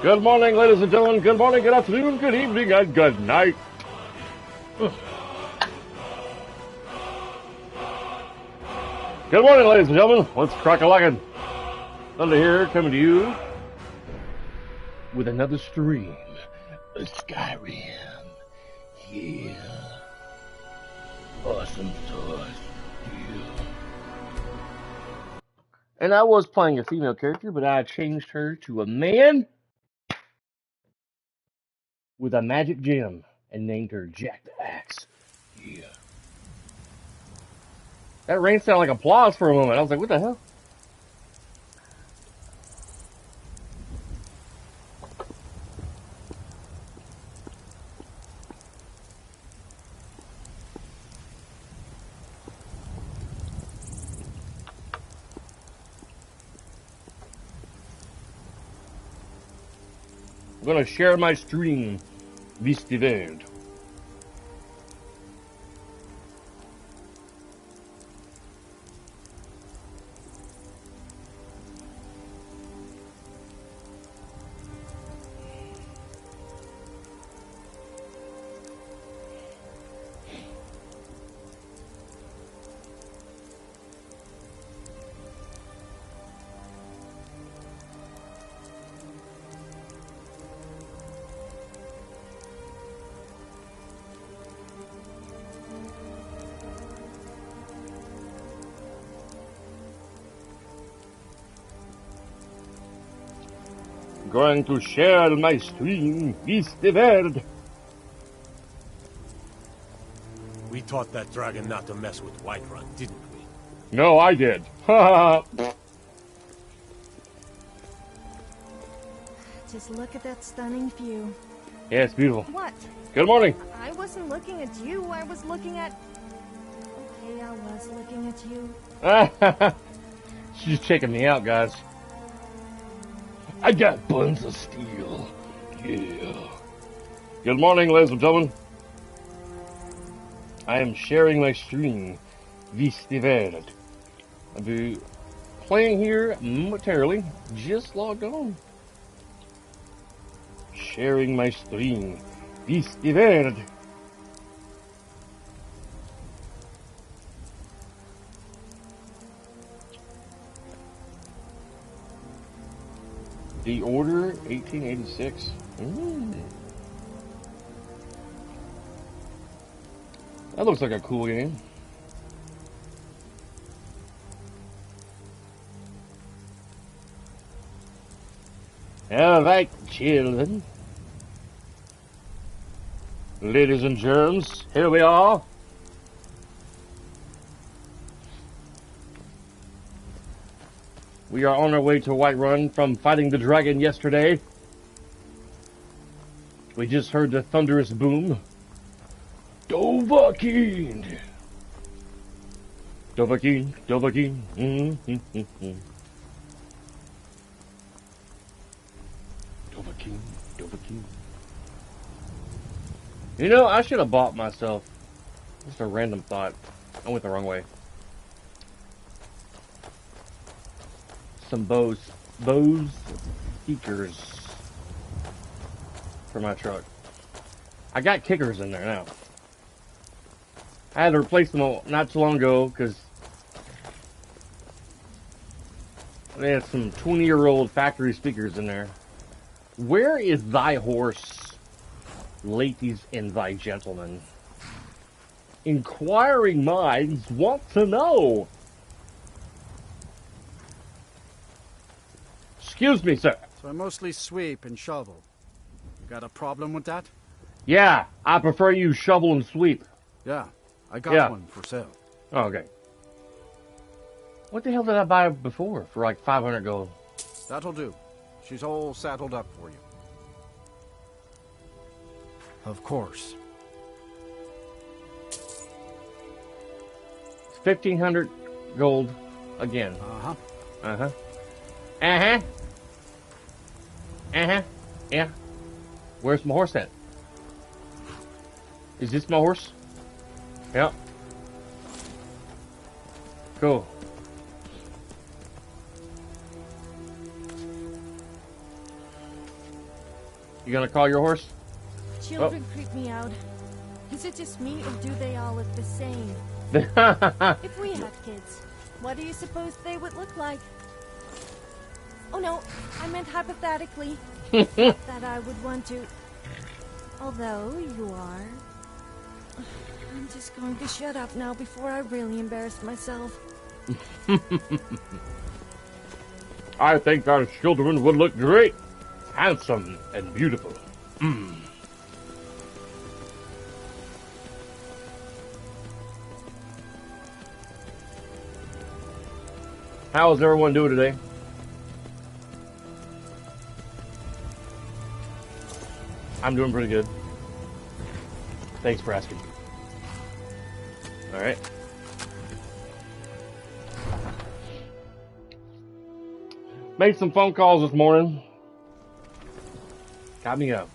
Good morning, ladies and gentlemen. Good morning, good afternoon, good evening, and good night. Good morning, ladies and gentlemen. Let's crack a lackin'. Thunder here, coming to you with another stream of Skyrim. Yeah. Awesome sauce. Yeah. And I was playing a female character, but I changed her to a man with a magic gem and named her Jack the Axe. Yeah. That rain sounded like applause for a moment. I was like, what the hell? I'm gonna share my stream this event. Going to share my stream this event. We taught that dragon not to mess with Whiterun, didn't we? No, I did. Ha Just look at that stunning view. Yeah, it's beautiful. What? Good morning. I wasn't looking at you. I was looking at... Okay, I was looking at you. She's checking me out, guys. I got buns of steel. Yeah. Good morning, ladies and gentlemen. I am sharing my stream this event. I'll be playing here momentarily. Just logged on. Sharing my stream this event. The Order 1886. That looks like a cool game. Alright, children. Ladies and germs, here we are. We are on our way to Whiterun from fighting the dragon yesterday. We just heard the thunderous boom. Dovahkiin! Dovahkiin, Dovahkiin. Dovahkiin, Dovahkiin. You know, I should have bought myself. Just a random thought. I went the wrong way. Some Bose speakers for my truck. I got kickers in there now. I had to replace them not too long ago because they had some 20-year-old factory speakers in there. Where is thy horse, ladies and thy gentlemen? Inquiring minds want to know. Excuse me, sir. So I mostly sweep and shovel. You got a problem with that? Yeah, I prefer you shovel and sweep. Yeah, I got one for sale. Oh, okay. What the hell did I buy before for like 500 gold? That'll do. She's all saddled up for you. Of course. It's 1,500 gold again. Uh-huh. Uh-huh. Uh-huh. Uh-huh. Yeah. Where's my horse at? Is this my horse? Yep. Cool. You gonna call your horse? Children creep me out. Is it just me, or do they all look the same? If we had kids, what do you suppose they would look like? Oh no, I meant hypothetically. Not that I would want to. Although you are. I'm just going to shut up now before I really embarrass myself. I think our children would look great. Handsome and beautiful. How is everyone doing today? I'm doing pretty good. Thanks for asking. Alright. Made some phone calls this morning. Got me up.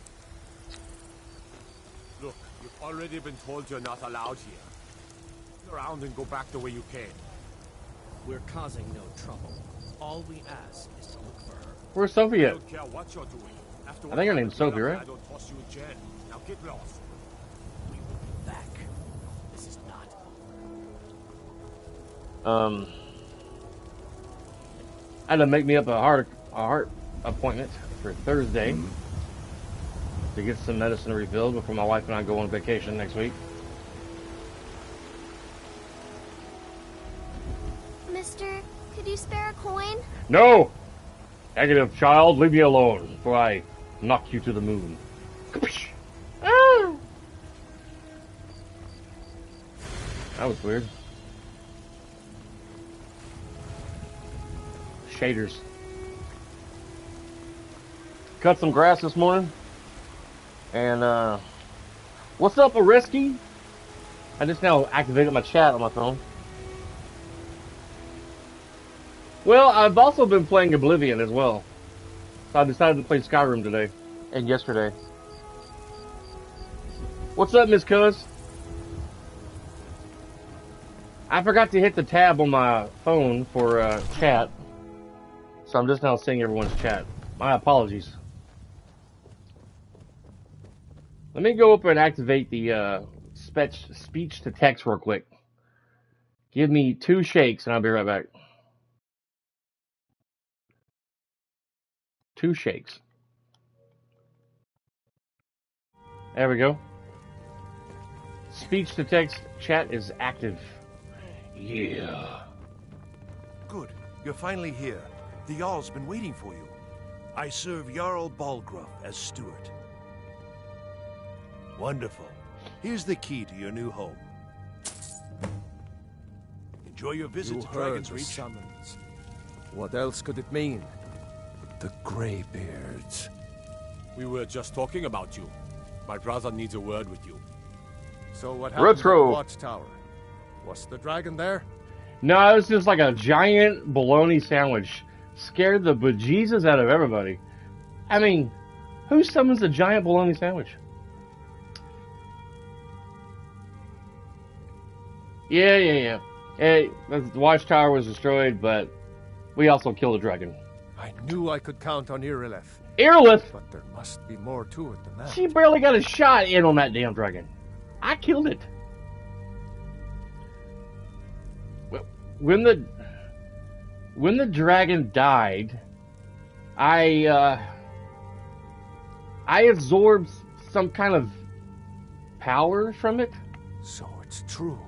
Look, you've already been told you're not allowed here. Turn around and go back the way you came. We're causing no trouble. All we ask is to look for her. Where's Sophie I at? don't care what you're doing. After I think her name's Sophie, right? I don't toss you in jail. Now get lost. We will be back. This is not I had to make me up a heart appointment for Thursday to get some medicine refilled before my wife and I go on vacation next week. Mister, could you spare a coin? No! Negative, child. Leave me alone before I knock you to the moon. Ah! That was weird. Shaders. Cut some grass this morning. And, what's up, Ariski? I just now activated my chat on my phone. Well, I've also been playing Oblivion as well. So I decided to play Skyrim today. And yesterday. What's up, Miss Cuz? I forgot to hit the tab on my phone for chat. So I'm just now seeing everyone's chat. My apologies. Let me go up and activate the speech to text real quick. Give me 2 shakes and I'll be right back. 2 shakes. There we go. Speech to text chat is active. Yeah. Good. You're finally here. The Jarl's been waiting for you. I serve Jarl Balgruuf as steward. Wonderful. Here's the key to your new home. Enjoy your visit You to heard Dragon's the Reach. summons. What else could it mean? The Greybeards. We were just talking about you. My brother needs a word with you. So what happened to the Retro. watchtower? Was the dragon there? No, it was just like a giant bologna sandwich. Scared the bejesus out of everybody. I mean, who summons a giant bologna sandwich? Yeah. Hey, the watchtower was destroyed, but we also killed a dragon. I knew I could count on Irileth, Irilith! but there must be more to it than that. She barely got a shot in on that damn dragon. I killed it. When the dragon died, I absorbed some kind of power from it. So it's true.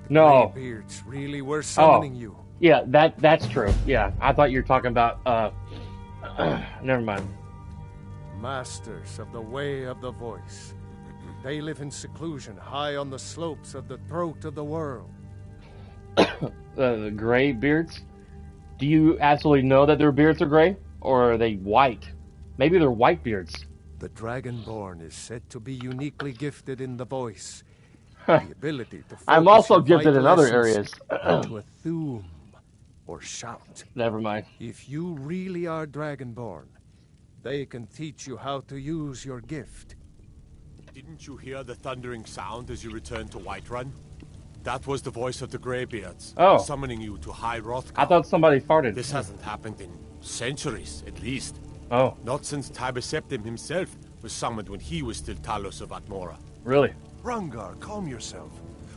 No. Greybeards really were summoning you. Yeah, that's true. Yeah, I thought you were talking about never mind. Masters of the way of the voice. They live in seclusion high on the slopes of the throat of the world. The gray beards. Do you absolutely know that their beards are gray? Or are they white? Maybe they're white beards. The Dragonborn is said to be uniquely gifted in the voice. The ability to I'm focus also your gifted in vital other essence areas. into a thum or shout. Never mind. If you really are Dragonborn, they can teach you how to use your gift. Didn't you hear the thundering sound as you returned to Whiterun? That was the voice of the Greybeards, summoning you to High Rothgar. I thought somebody farted. This hasn't happened in centuries, at least. Oh. Not since Tiber Septim himself was summoned when he was still Talos of Atmora. Really? Rungar, calm yourself.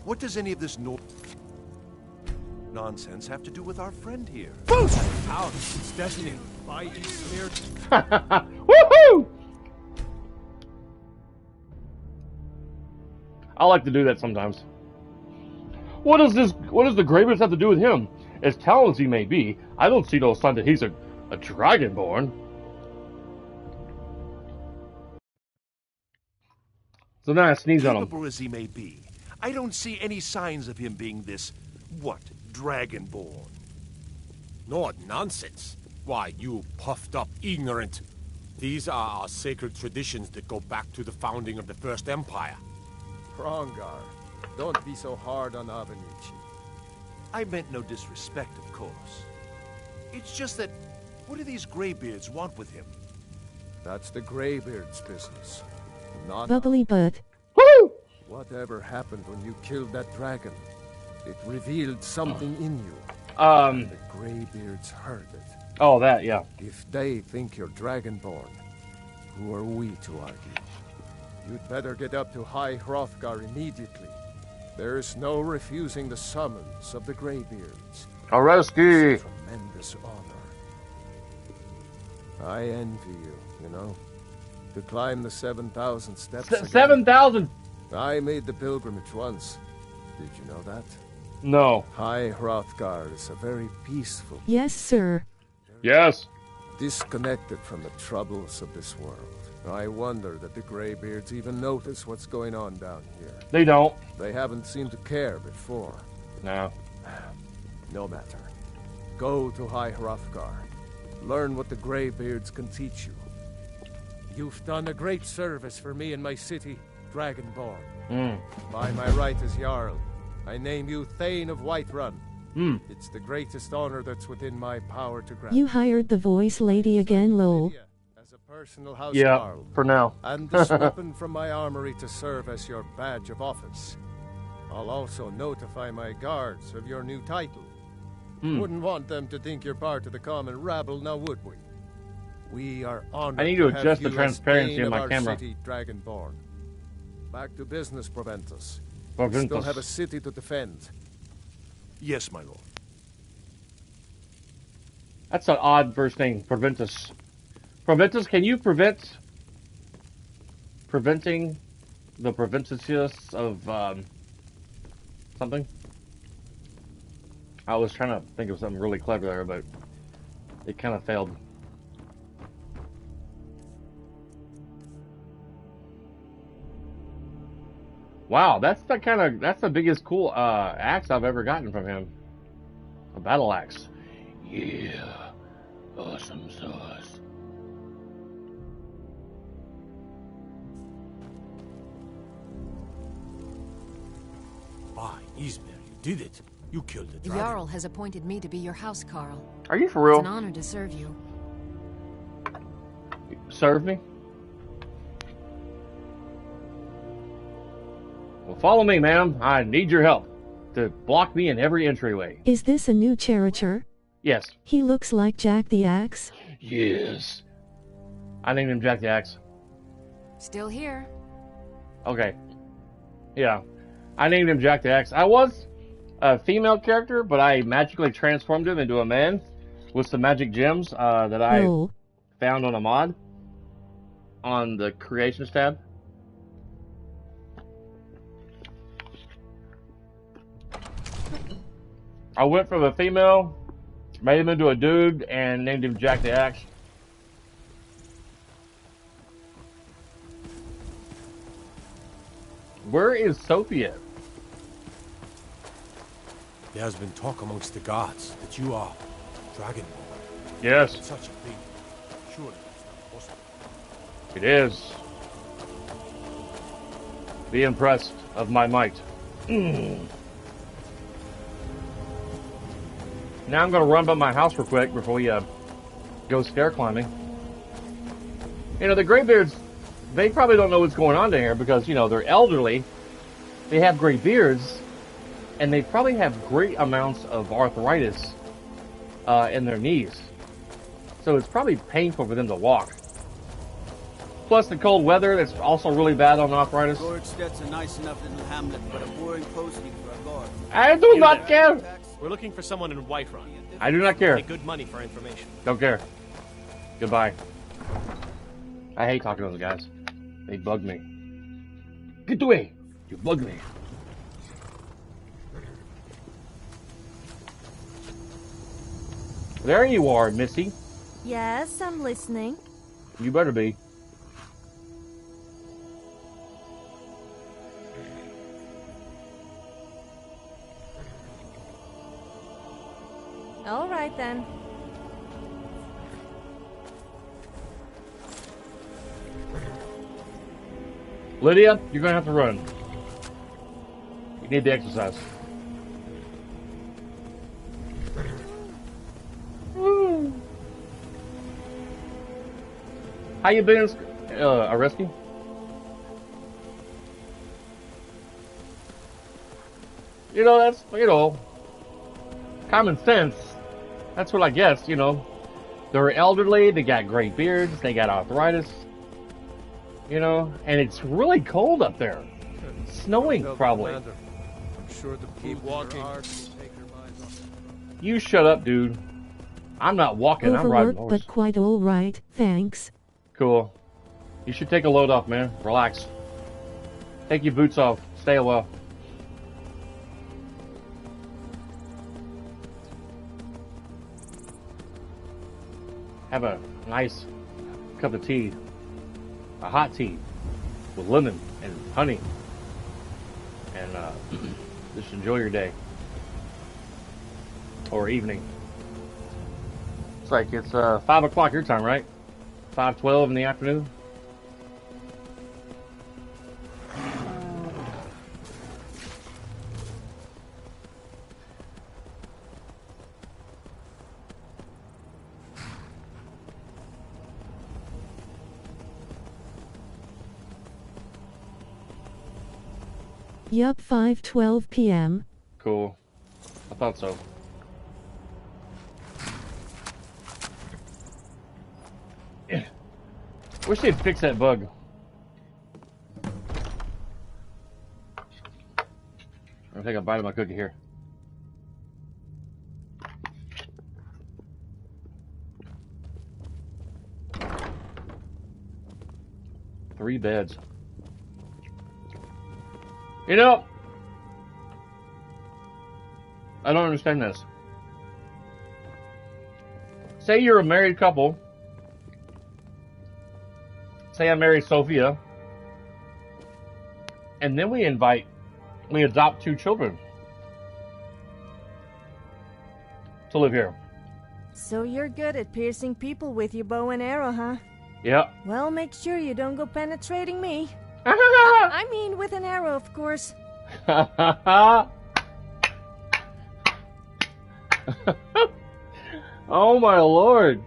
What does any of this nonsense have to do with our friend here? Out, it's destiny. By Eastmere. Woohoo! I like to do that sometimes. What does the Greybeards have to do with him? As talented as he may be, I don't see no sign that he's a Dragonborn. So now I sneeze on him. Capable as he may be, I don't see any signs of him being this, what, Dragonborn. No nonsense. Why, you puffed up ignorant. These are our sacred traditions that go back to the founding of the First Empire. Rongar, don't be so hard on Avenicci. I meant no disrespect, of course. It's just that, what do these Greybeards want with him? That's the Greybeard's business. Not Bubbly butt. Woo! whatever happened when you killed that dragon. It revealed something in you. The Greybeards heard it. Oh, that, yeah. If they think you're Dragonborn, who are we to argue? You'd better get up to High Hrothgar immediately. There's no refusing the summons of the Greybeards. Areski! It's a tremendous honor. I envy you, you know. To climb the 7,000 steps again. 7,000! I made the pilgrimage once. Did you know that? No. High Hrothgar is a very peaceful, Yes, sir. Yes. disconnected from the troubles of this world. I wonder that the Greybeards even notice what's going on down here. They don't. They haven't seemed to care before. No. No matter. Go to High Hrothgar. Learn what the Greybeards can teach you. You've done a great service for me and my city, Dragonborn. By my right as Jarl, I name you Thane of Whiterun. It's the greatest honor that's within my power to grant. You hired the voice lady again, lol. As a personal house Yeah, Jarl, for now. and this weapon from my armory to serve as your badge of office. I'll also notify my guards of your new title. Wouldn't want them to think you're part of the common rabble, now would we? We are honored I need to have adjust the you as transparency Thane of my our camera. City, Dragonborn. Back to business, Proventus. Proventus. We still have a city to defend. Yes, my lord. That's an odd first name, Proventus. Proventus, can you preventing the Proventus of something? I was trying to think of something really clever there, but it kind of failed. Wow, that's the biggest cool axe I've ever gotten from him. A battle axe. Yeah. Awesome sauce. By Ismir, you did it. You killed the The dragon. Jarl has appointed me to be your housecarl. Are you for real? It's an honor to serve you. Serve me? Well, follow me, ma'am. I need your help to block me in every entryway. Is this a new character? Yes. He looks like Jack the Axe. Yes. I named him Jack the Axe. Still here. Okay. Yeah. I named him Jack the Axe. I was a female character, but I magically transformed him into a man with some magic gems that I Lol. found on a mod on the Creations tab. I went from a female, made him into a dude, and named him Jack the Axe. Where is Sophia? There has been talk amongst the gods that you are Dragonborn. Yes, Such a thing. Surely it's not possible. it is. Be impressed of my might. Now I'm going to run by my house real quick before we go stair climbing. You know, the Greybeards, they probably don't know what's going on down here because, you know, they're elderly. They have gray beards, and they probably have great amounts of arthritis in their knees. So it's probably painful for them to walk. Plus the cold weather, that's also really bad on arthritis. Gorgstedt's a nice enough little hamlet, but a boring posting for a guard. I do not care! We're looking for someone in Whiterun. I do not care. Pay good money for information. Don't care. Goodbye. I hate talking to those guys. They bug me. Get away! You bug me. There you are, Missy. Yes, I'm listening. You better be. All right then. Lydia, you're gonna have to run. You need the exercise. How you been, Areski? You know, that's, you know, common sense. That's what I guess, you know. They're elderly, they got gray beards, they got arthritis. You know, and it's really cold up there. Snowing, probably. I'm sure the keep walking. You shut up, dude. I'm not walking, I'm riding Overworked, horse. but quite all right, thanks. Cool. You should take a load off, man. Relax. Take your boots off. Stay a while. Have a nice cup of tea. A hot tea with lemon and honey. And just enjoy your day. Or evening. It's like it's 5 o'clock your time, right? 5:12 in the afternoon. Yup, 5:12 p.m. Cool. I thought so. Wish they'd fix that bug. I'll take a bite of my cookie here. Three beds. You know, I don't understand this. Say you're a married couple. Say I marry Sophia. And then we adopt 2 children to live here. So you're good at piercing people with your bow and arrow, huh? Yeah. Well, make sure you don't go penetrating me. I mean, with an arrow, of course. Oh my lord.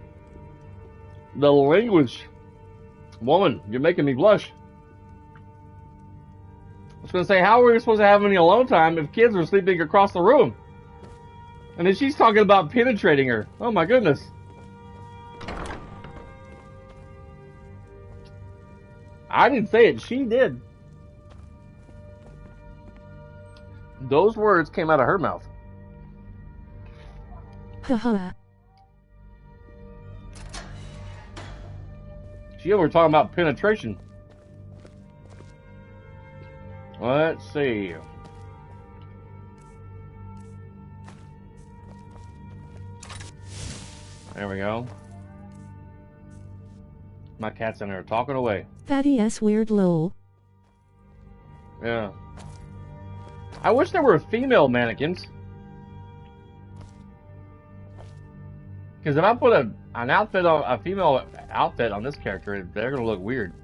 The language. Woman, you're making me blush. I was going to say, how are we supposed to have any alone time if kids are sleeping across the room? And then she's talking about penetrating her. Oh my goodness. I didn't say it, she did. Those words came out of her mouth. Haha. She over talking about penetration. Let's see. There we go. My cat's in there talking away. Fatty S weird lol. Yeah. I wish there were female mannequins. Because if I put a female outfit on this character, they're gonna look weird.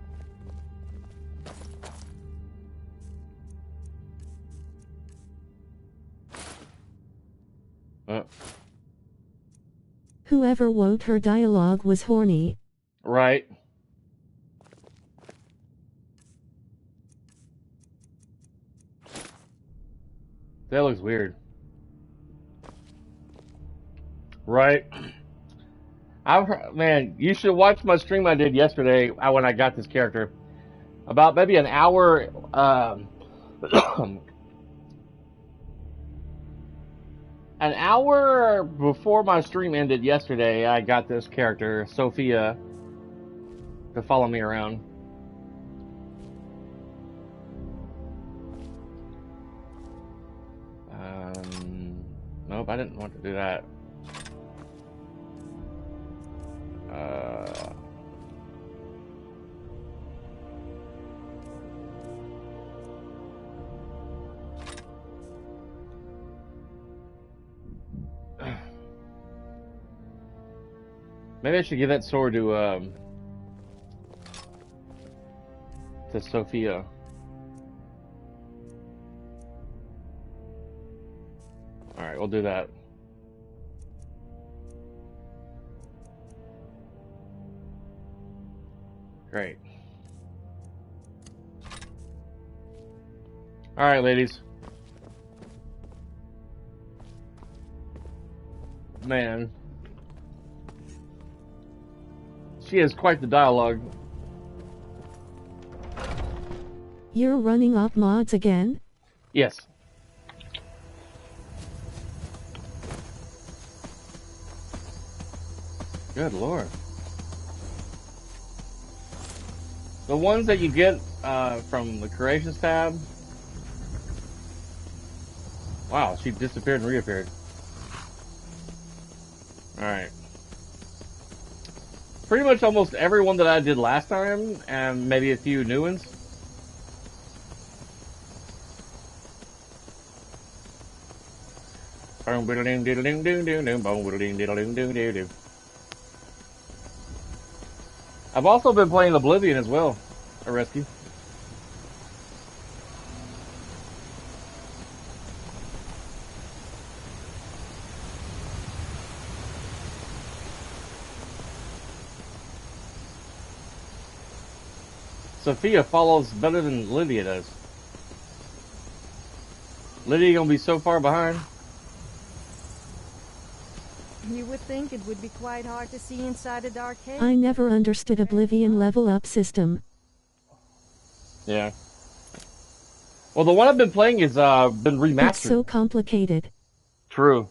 Whoever wrote her dialogue was horny. Right. That looks weird. Right. Man, you should watch my stream I did yesterday when I got this character. About maybe an hour, an hour before my stream ended yesterday, I got this character, Sophia, to follow me around. Nope, I didn't want to do that. Maybe I should give that sword to Sophia. Alright, we'll do that. Great. Alright, ladies. Man. She has quite the dialogue. You're running off mods again? Yes. Good lord. The ones that you get from the creations tab. Wow, she disappeared and reappeared. Alright. Pretty much almost every one that I did last time, and maybe a few new ones. I've also been playing Oblivion as well, a rescue. Sophia follows better than Lydia does. Lydia gonna be so far behind. You would think it would be quite hard to see inside a dark cave. I never understood Oblivion level up system. Yeah. Well, the one I've been playing is been remastered. It's so complicated. True.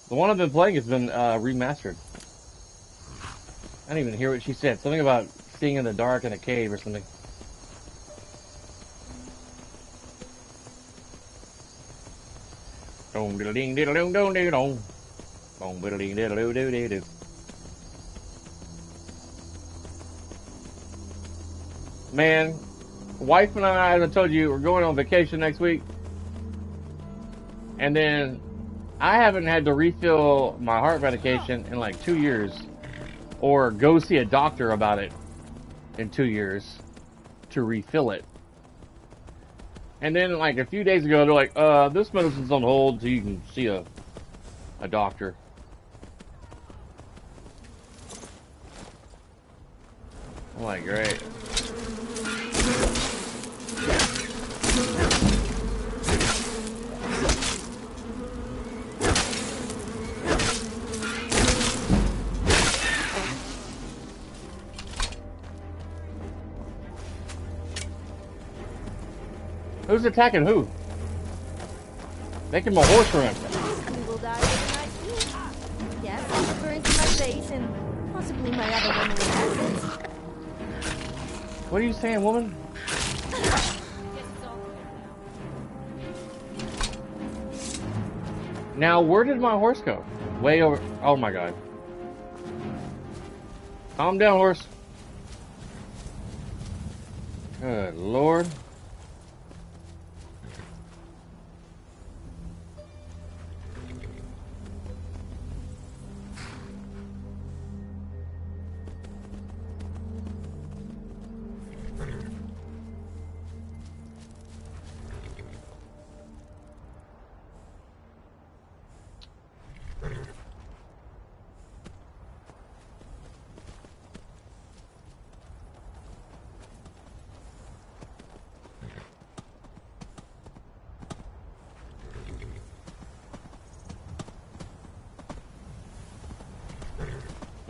The one I've been playing has been remastered. I didn't even hear what she said. Something about seeing in the dark in a cave or something. Dong diddle ding diddle dong dong diddle dong. Dong diddle ding diddle doo doo doo doo. Man, wife and I, as I told you, we're going on vacation next week. And then I haven't had to refill my heart medication in like 2 years. Or go see a doctor about it in 2 years to refill it. And then like a few days ago, they're like, this medicine's on hold so you can see a doctor. I'm like, great. Who's attacking who? Making my horse run. We will die with a nice meal. Yes, burns in my face and possibly my other womanly assets. What are you saying, woman? Now, where did my horse go? Way over. Oh my god. Calm down, horse. Good lord.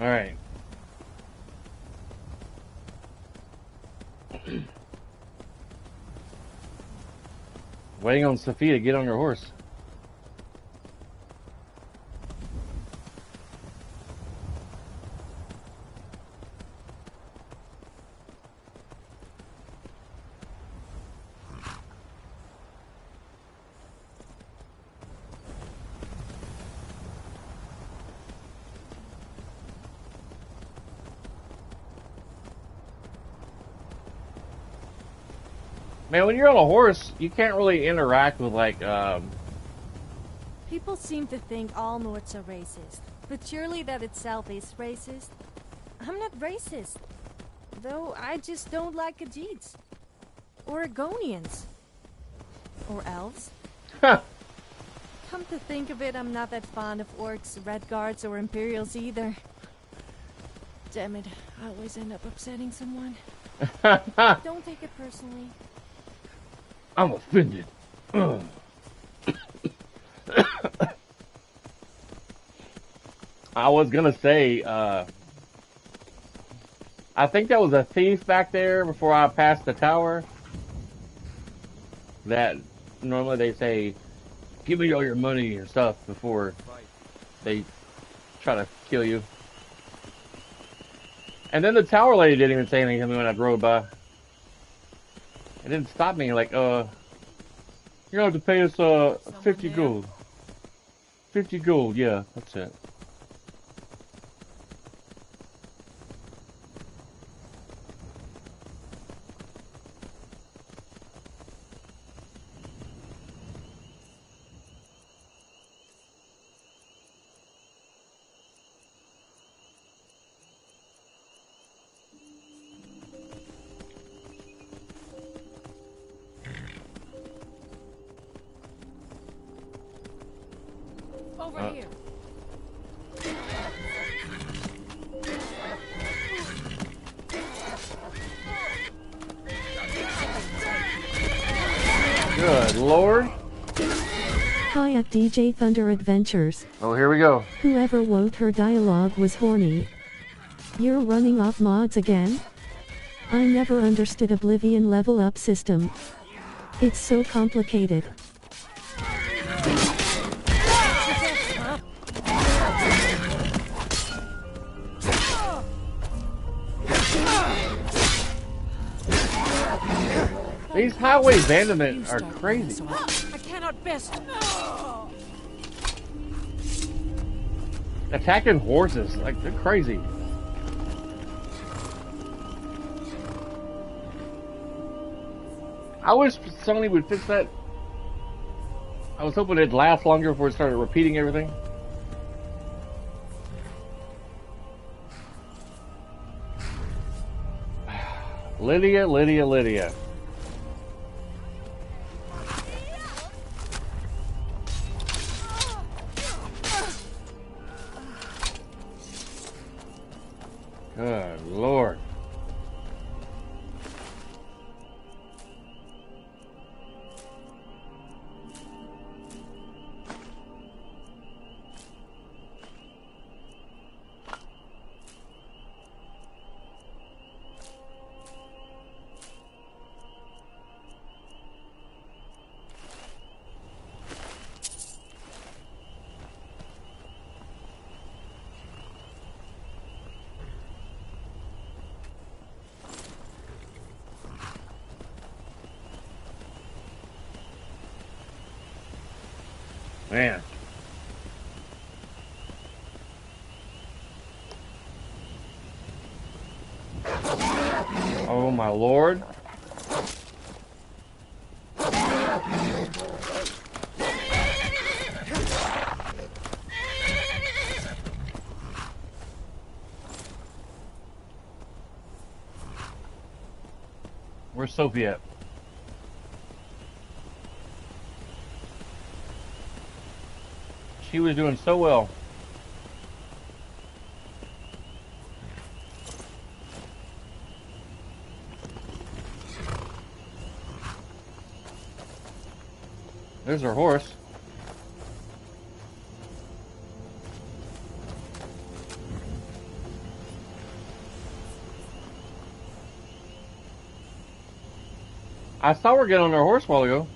Alright. Waiting on Sophia to get on her horse. Man, when you're on a horse, you can't really interact with, like, People seem to think all Nords are racist, but surely that itself is racist. I'm not racist, though I just don't like Khajiits. Or Argonians. Or elves. Huh. Come to think of it, I'm not that fond of orcs, red guards, or Imperials either. Damn it, I always end up upsetting someone. Don't take it personally. I'm offended. I was gonna say, I think that was a thief back there before I passed the tower. That normally they say, give me all your money and stuff before they try to kill you. And then the tower lady didn't even say anything to me when I drove by. It didn't stop me, like, you're gonna have to pay us, 50 gold. 50 gold, yeah, that's it. Over here. Good Lord. Hi at DJ Thunder Adventures. Oh, here we go. Whoever wrote her dialogue was horny. You're running off mods again? I never understood Oblivion level up system. It's so complicated. These highway abandonment are crazy. I cannot best. Attacking horses, like, they're crazy. I wish Sony would fix that. I was hoping it'd last longer before it started repeating everything. Lydia, Lydia, Lydia. Good Lord. Man. Oh my Lord. Where's Sophie at? She was doing so well. There's her horse. I saw her get on her horse a while ago.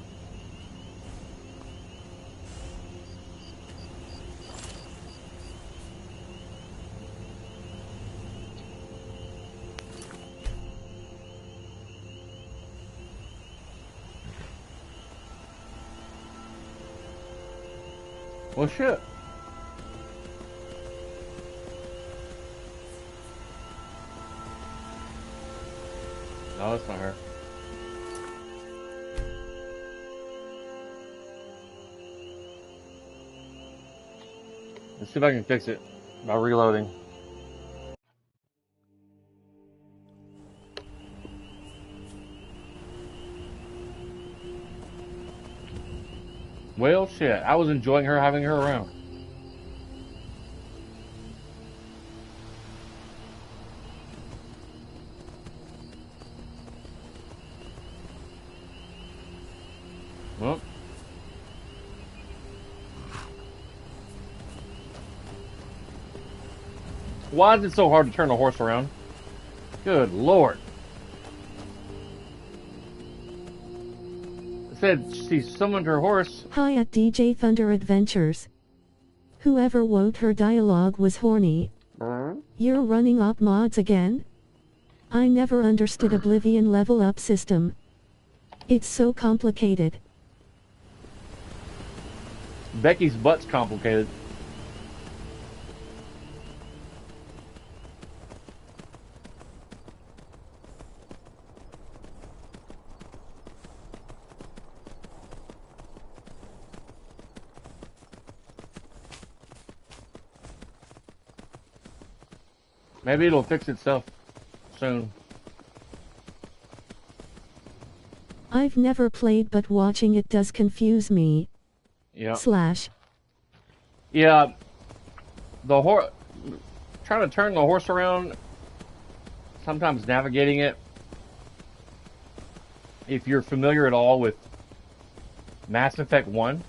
Well, shit. No, that's not her. Let's see if I can fix it by reloading. Well, shit. I was enjoying her, having her around. Well. Why is it so hard to turn a horse around? Good Lord. It said she summoned her horse. Hi at DJ Thunder Adventures. Whoever wrote her dialogue was horny. You're running up mods again? I never understood Oblivion level up system. It's so complicated. Becky's butt's complicated. Maybe it'll fix itself soon. I've never played, but watching it does confuse me. Yeah. Slash. Yeah. The horse. Trying to turn the horse around. Sometimes navigating it. If you're familiar at all with Mass Effect 1,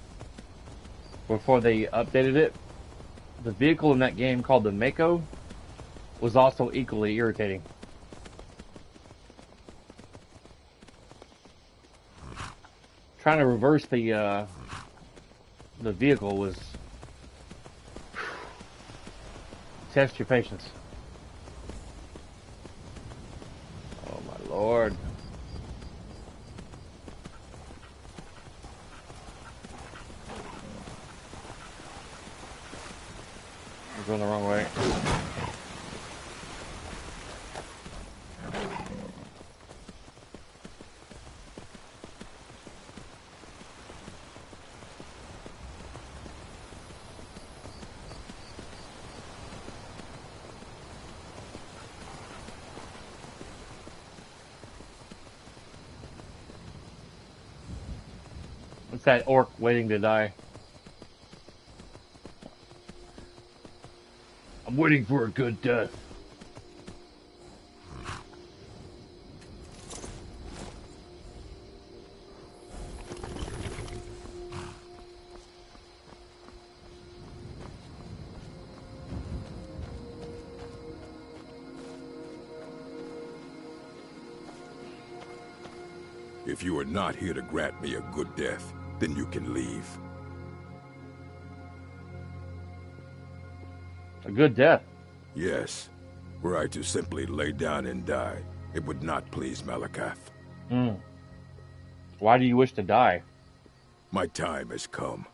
before they updated it, the vehicle in that game called the Mako was also equally irritating. Trying to reverse the vehicle was test your patience. Oh my Lord. We're going the wrong way. What's that orc waiting to die? I'm waiting for a good death. If you are not here to grant me a good death, then you can leave. A good death? Yes. Were I to simply lay down and die, it would not please Malakath. Why do you wish to die? My time has come.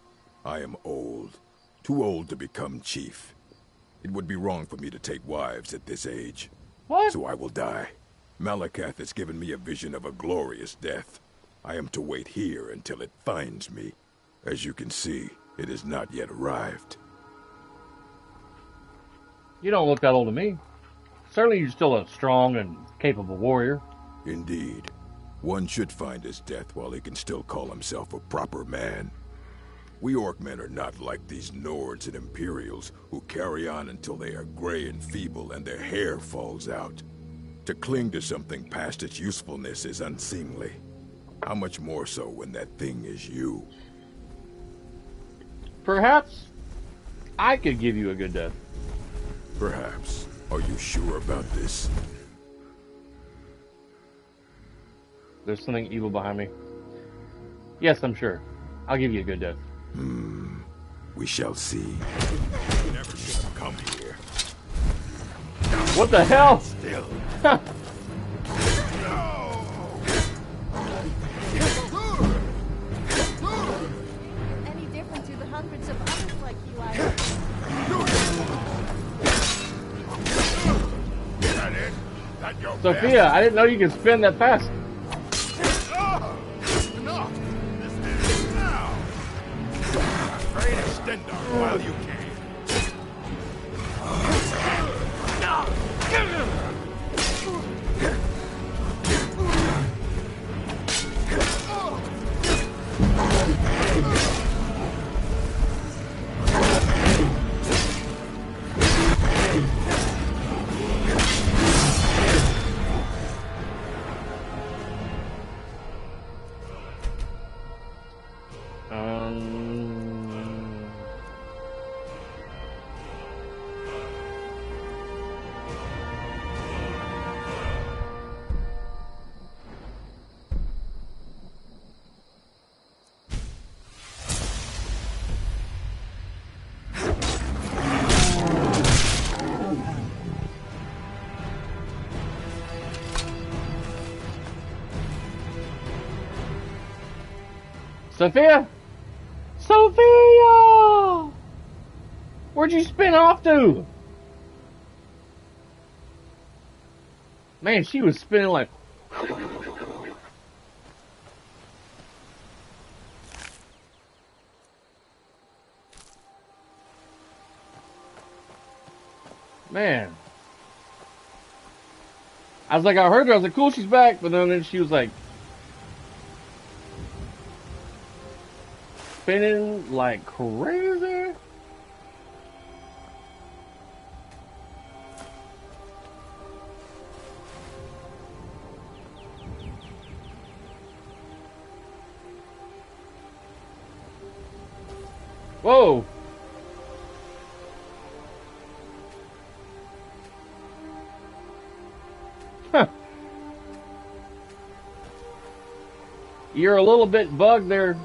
I am old. Too old to become chief. It would be wrong for me to take wives at this age. What? So I will die. Malakath has given me a vision of a glorious death. I am to wait here until it finds me. As you can see, it has not yet arrived. You don't look that old to me. Certainly you're still a strong and capable warrior. Indeed. One should find his death while he can still call himself a proper man. We Orcmen are not like these Nords and Imperials who carry on until they are gray and feeble and their hair falls out. To cling to something past its usefulness is unseemly. How much more so when that thing is you? Perhaps I could give you a good death. Perhaps. Are you sure about this? There's something evil behind me. Yes, I'm sure. I'll give you a good death. We shall see. Never should have come here. What the hell? Still. Any different to the hundreds of others like you, I... That it? That your Sophia, I didn't know you could spin that fast. No! This is now! Try and extend our while you can. Sophia? Sophia! Where'd you spin off to? Man, she was spinning like... Man. I was like, I heard her. I was like, cool, she's back. But then she was like... spinning like crazy. Whoa. Huh. You're a little bit bugged there,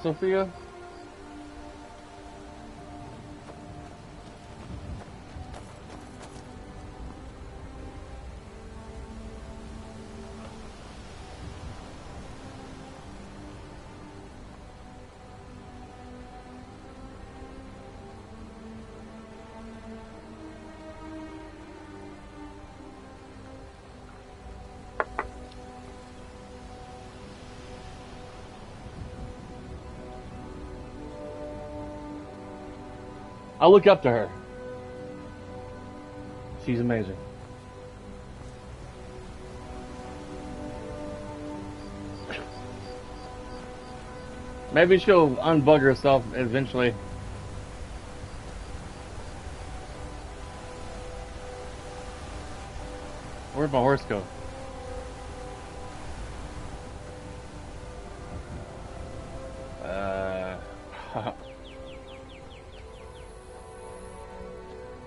Sophia. I look up to her. She's amazing. Maybe she'll unbug herself eventually. Where'd my horse go?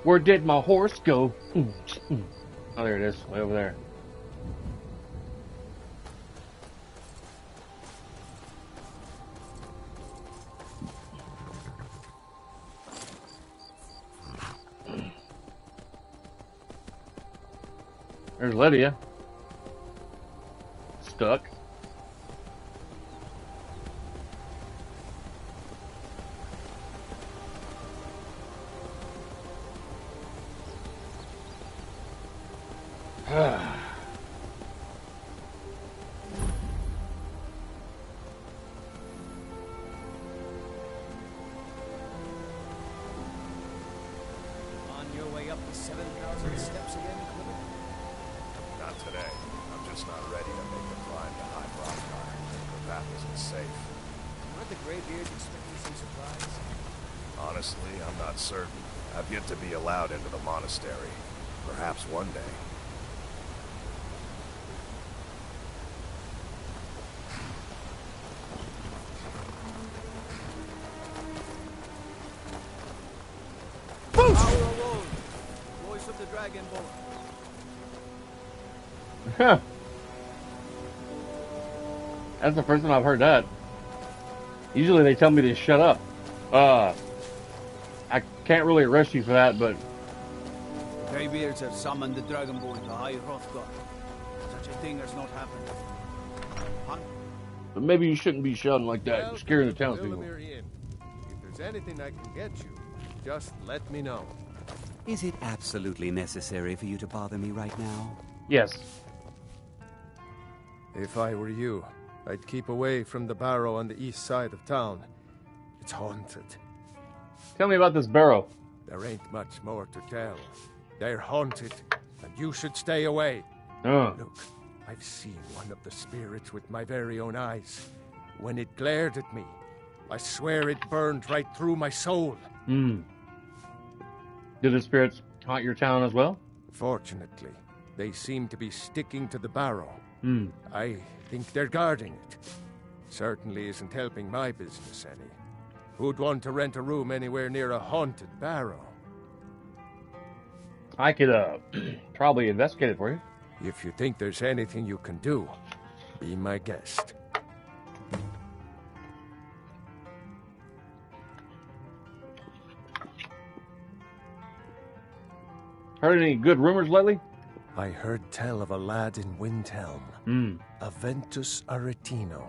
Where did my horse go? Oh, there it is, way over there. There's Lydia. Stuck. Perhaps one day. Power alone. Voice of the Dragonborn. That's the first time I've heard that. Usually they tell me to shut up. I can't really arrest you for that, but... Greybeards have summoned the Dragonborn to High Hrothgar. Such a thing has not happened. But maybe you shouldn't be shouting like that, scaring the townspeople. If there's anything I can get you, just let me know. Is it absolutely necessary for you to bother me right now? Yes. If I were you, I'd keep away from the barrow on the east side of town. It's haunted. Tell me about this barrow. There ain't much more to tell. They're haunted, and you should stay away. Look, I've seen one of the spirits with my very own eyes. When it glared at me, I swear it burned right through my soul. Do the spirits haunt your town as well? Fortunately, they seem to be sticking to the barrow. Hmm. I think they're guarding it. Certainly isn't helping my business any. Who'd want to rent a room anywhere near a haunted barrow? I could, probably investigate it for you. If you think there's anything you can do, be my guest. Heard any good rumors lately? I heard tell of a lad in Windhelm, Aventus Aretino.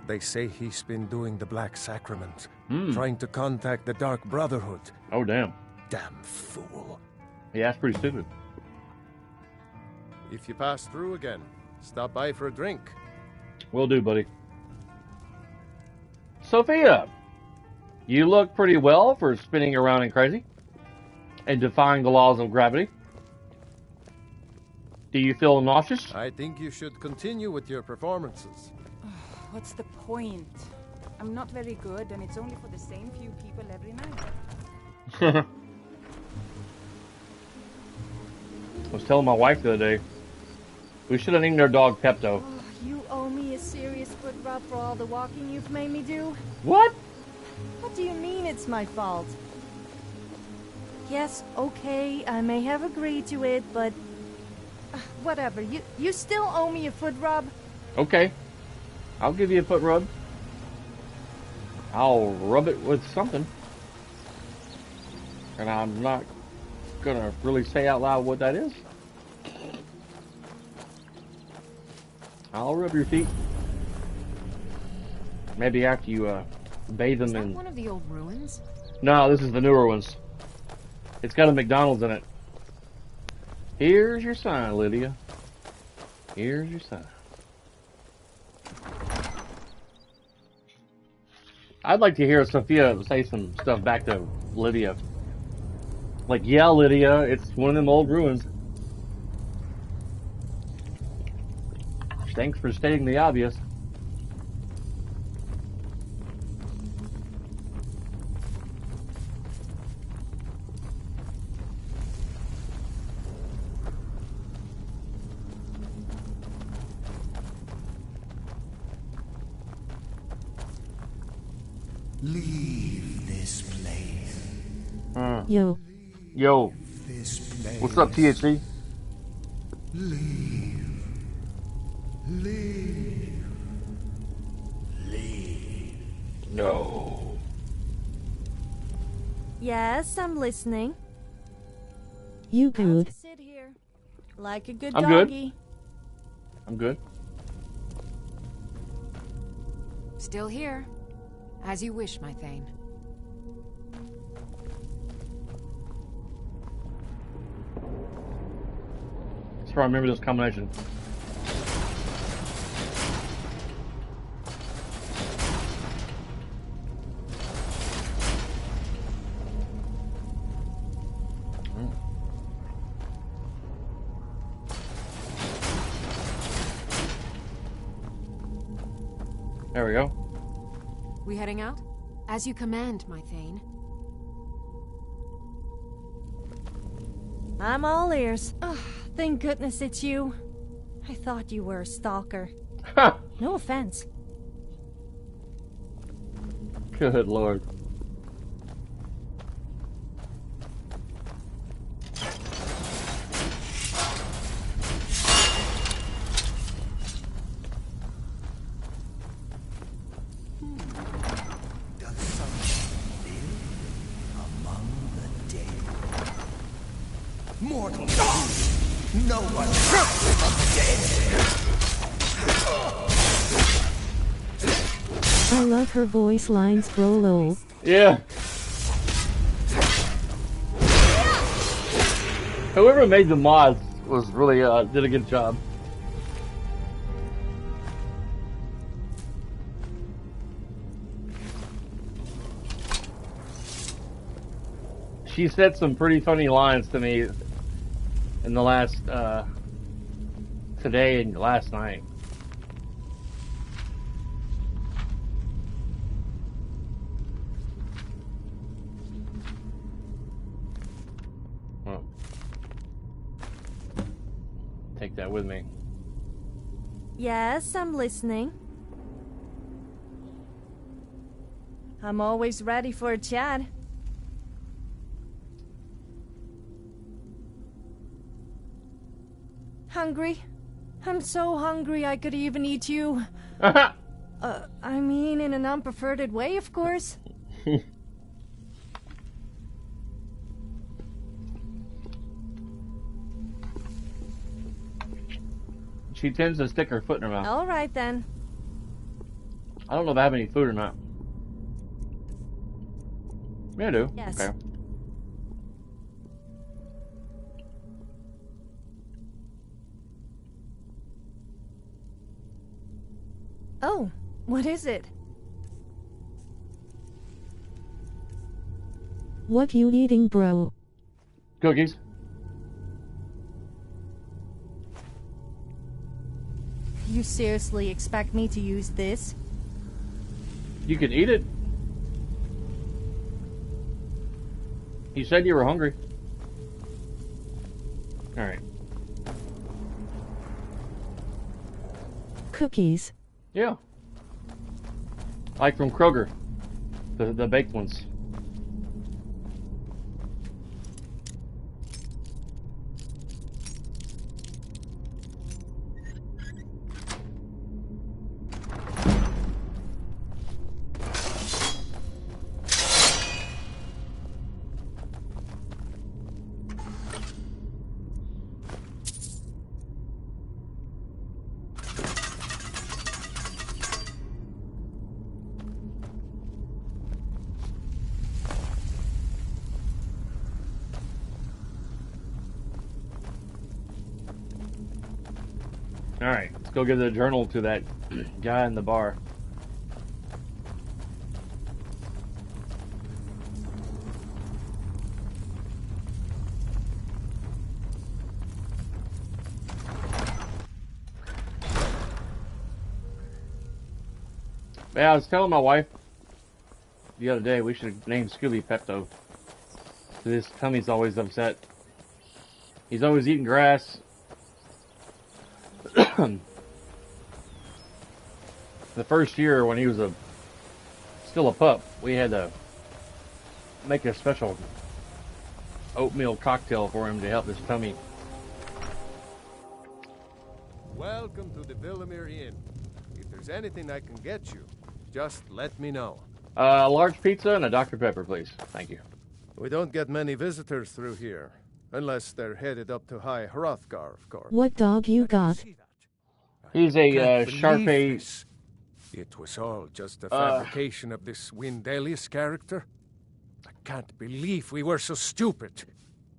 They say he's been doing the Black Sacrament, trying to contact the Dark Brotherhood. Oh, damn. Damn fool. Yeah, that's pretty stupid. If you pass through again, stop by for a drink. Will do, buddy. Sophia, you look pretty well for spinning around and crazy and defying the laws of gravity. Do you feel nauseous? I think you should continue with your performances. What's the point? I'm not very good, and it's only for the same few people every night. I was telling my wife the other day, we should have named our dog Pepto. Oh, you owe me a serious foot rub for all the walking you've made me do. What? What do you mean it's my fault? Yes, okay, I may have agreed to it, but... whatever, you still owe me a foot rub? Okay. I'll give you a foot rub. I'll rub it with something. And I'm not gonna really say out loud what that is. I'll rub your feet. Maybe after you bathe them in... one of the old ruins? No, this is the newer ones. It's got a McDonald's in it. Here's your sign, Lydia. Here's your sign. I'd like to hear Sophia say some stuff back to Lydia. Like, yeah, Lydia, it's one of them old ruins. Thanks for stating the obvious. Leave this place. Yo. Yo. This place. What's up, THC? Leave. Leave. Leave. No. Yes, I'm listening. You good? Just sit here, like a good I'm doggy. good. I'm good. Still here. As you wish, my Thane. So I remember this combination. There we go. We heading out? As you command, my Thane. I'm all ears. Oh, thank goodness it's you. I thought you were a stalker. No offense. Good Lord. mortal. No one dead. I love her voice lines, bro lol. Yeah. Whoever made the mods was really did a good job. She said some pretty funny lines to me in the last today and last night. Well, take that with me. Yes, I'm listening. I'm always ready for a chat. Hungry? I'm so hungry I could even eat you. I mean, in an unperverted way, of course. She tends to stick her foot in her mouth. All right, then. I don't know if I have any food or not. Yeah, I do. Yes. Okay. Oh, what is it? What you eating, bro? Cookies. You seriously expect me to use this? You can eat it. You said you were hungry. Alright. Cookies. Yeah. Like from Kroger. The baked ones. Alright, let's go give the journal to that guy in the bar. Yeah, I was telling my wife the other day we should have named Scooby Pepto. His tummy's always upset. He's always eating grass. The first year when he was still a pup, we had to make a special oatmeal cocktail for him to help his tummy. Welcome to the Villamere Inn. If there's anything I can get you, just let me know. A large pizza and a Dr. Pepper, please. Thank you. We don't get many visitors through here, unless they're headed up to High Hrothgar, of course. What dog you got? He's a Sharpei. It was all just a fabrication of this Windelius character. I can't believe we were so stupid.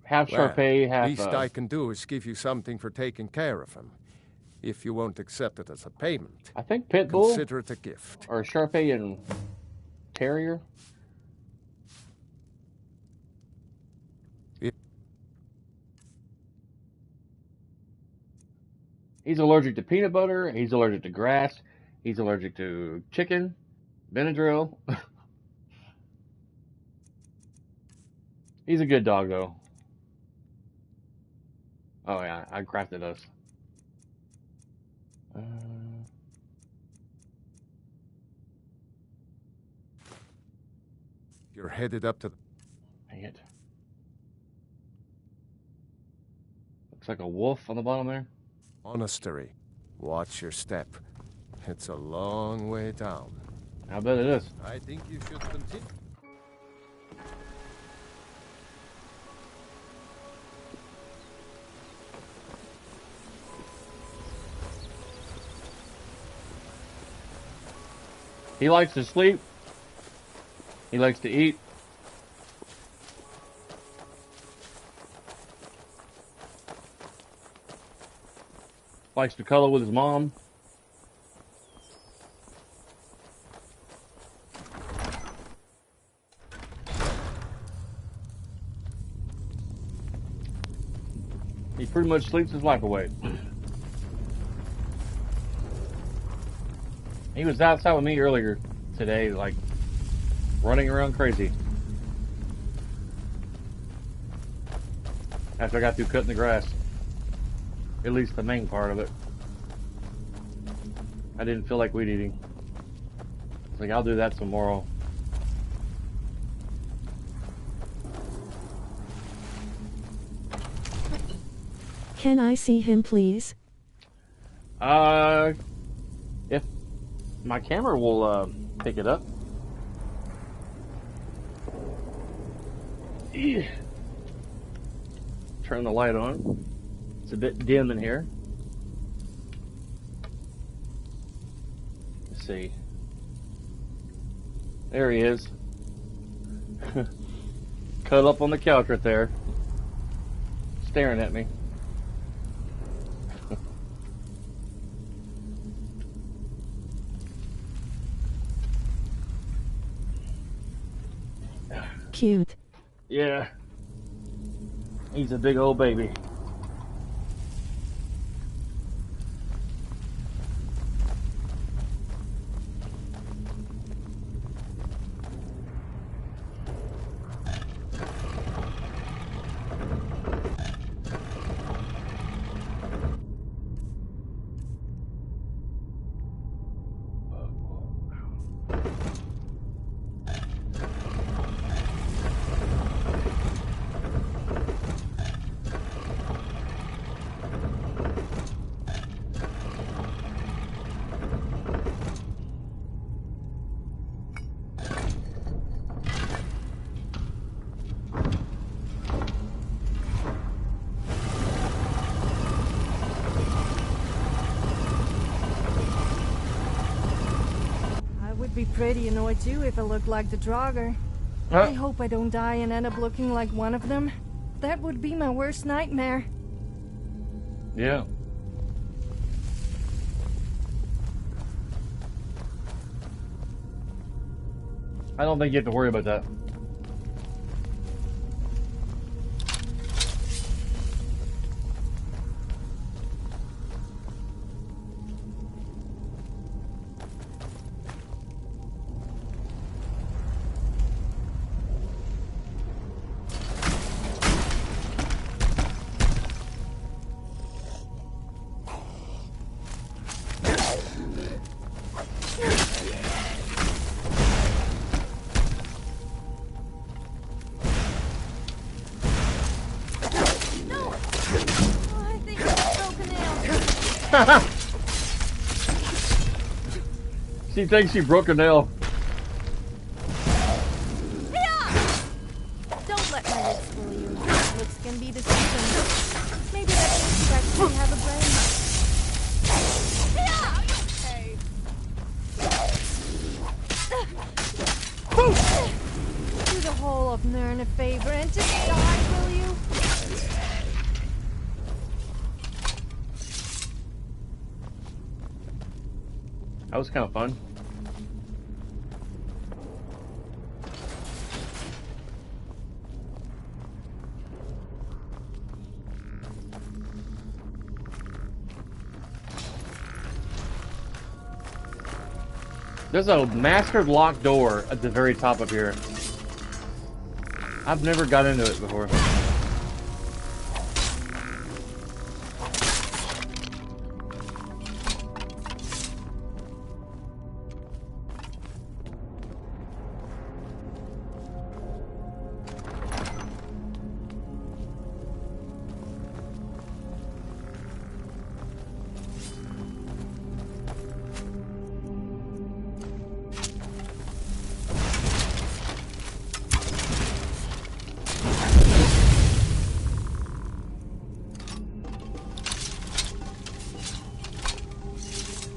Half Sharpei, half... least I can do is give you something for taking care of him. If you won't accept it as a payment, I think Pitbull. Consider it a gift. Or Sharpei and Terrier. He's allergic to peanut butter. He's allergic to grass. He's allergic to chicken, Benadryl. He's a good dog, though. Oh, yeah, I crafted us. You're headed up to... Dang it. Looks like a wolf on the bottom there. Monastery. Watch your step. It's a long way down. I bet it is. I think you should continue. He likes to sleep. He likes to eat. Likes to cuddle with his mom. He pretty much sleeps his life away. He was outside with me earlier today, like running around crazy. After I got through cutting the grass. At least the main part of it. I didn't feel like weed eating. It's like, I'll do that tomorrow. Can I see him, please? If my camera will pick it up. Yeah. Turn the light on. It's a bit dim in here. Let's see. There he is. Cut up on the couch right there. Staring at me. Cute. Yeah. He's a big old baby. Be pretty annoyed too if I look like the Draugr. I hope I don't die and end up looking like one of them. That would be my worst nightmare. Yeah. I don't think you have to worry about that. She thinks she broke a nail. Don't let my looks fool you. Looks can be deceiving. Maybe that means you actually have a brain. Do the whole of Nern a favor and just die, will you? That was kind of fun. There's a mastered locked door at the very top of here. I've never got into it before.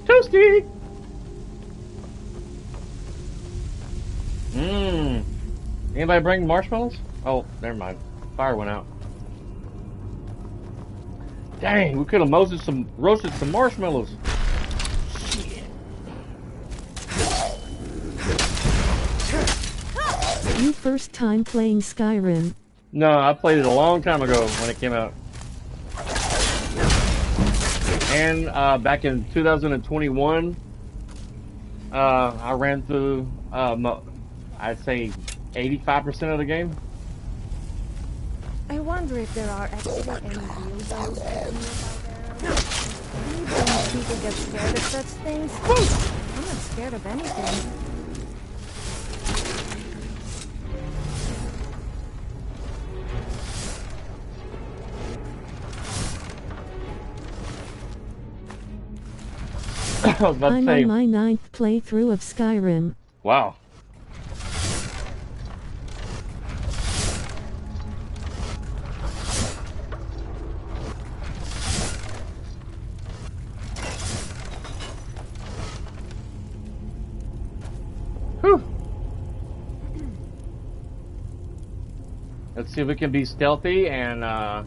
Toasty! Anybody bring marshmallows? Oh, never mind. Fire went out. Dang, we could have roasted some marshmallows. Shit. You first time playing Skyrim? No, I played it a long time ago when it came out. And back in 2021, I ran through, I'd say 85% of the game. I wonder if there are actually any real ghosts out there. Maybe people get scared of such things. I'm not scared of anything. I'm on my 9th playthrough of Skyrim. Wow. Whew. Let's see if we can be stealthy and I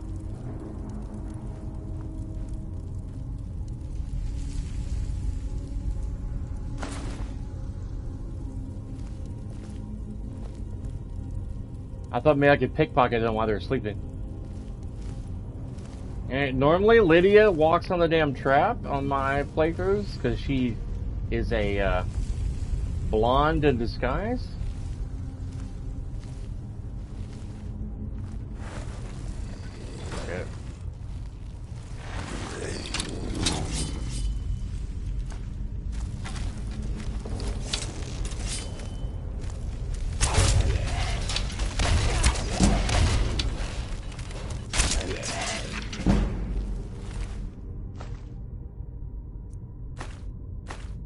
thought maybe I could pickpocket them while they're sleeping. And normally Lydia walks on the damn trap on my playthroughs because she is a blonde in disguise. Okay.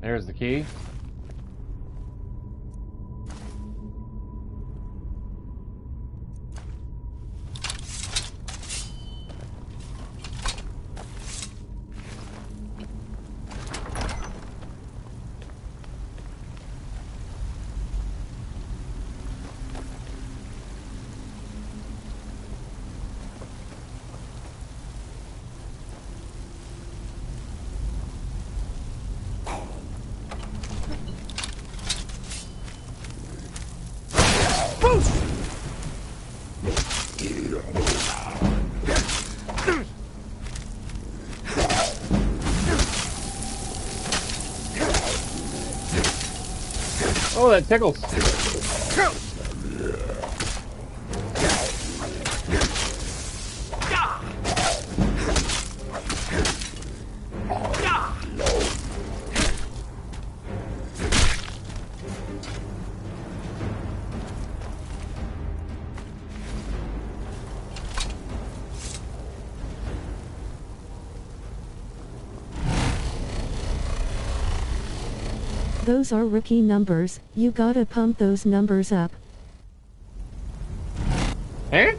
There's the key. Oh, that tickles. Those are rookie numbers, you gotta pump those numbers up. Eh?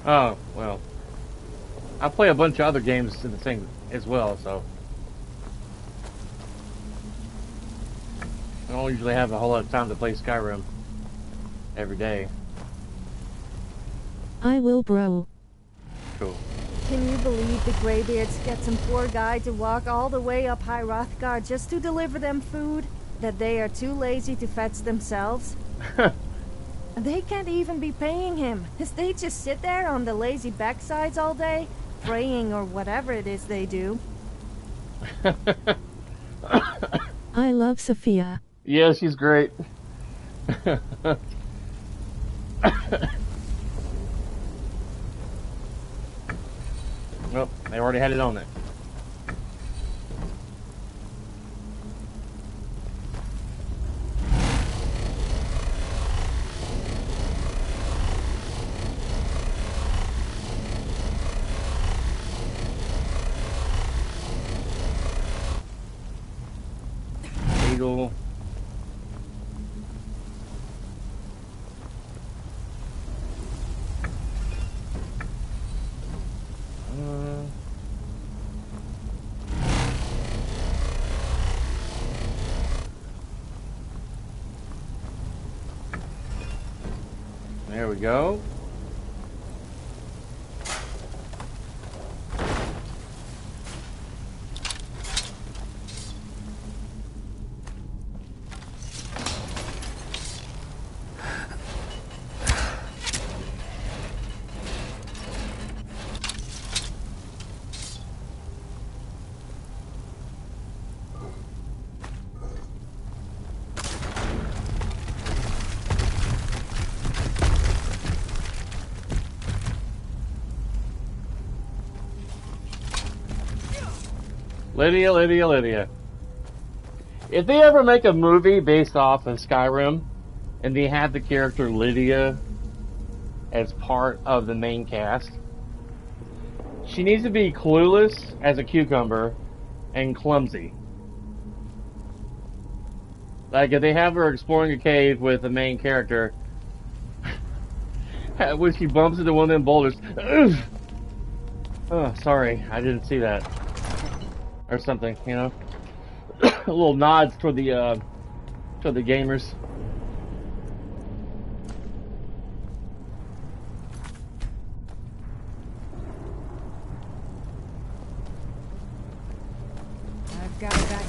Oh, well. I play a bunch of other games in the thing as well, so. I don't usually have a whole lot of time to play Skyrim every day. I will, bro. Cool. Can you believe the Greybeards get some poor guy to walk all the way up High Hrothgar just to deliver them food? That they are too lazy to fetch themselves? They can't even be paying him. They just sit there on the lazy backsides all day, praying or whatever it is they do. I love Sophia. Yeah, she's great. Well, they already had it on there. Eagle. go. Lydia. If they ever make a movie based off of Skyrim, and they have the character Lydia as part of the main cast, she needs to be clueless as a cucumber and clumsy. Like, if they have her exploring a cave with the main character, when she bumps into one of them boulders, ugh! Oh, sorry, I didn't see that. Or something, you know? A little nods toward the gamers. I've got it back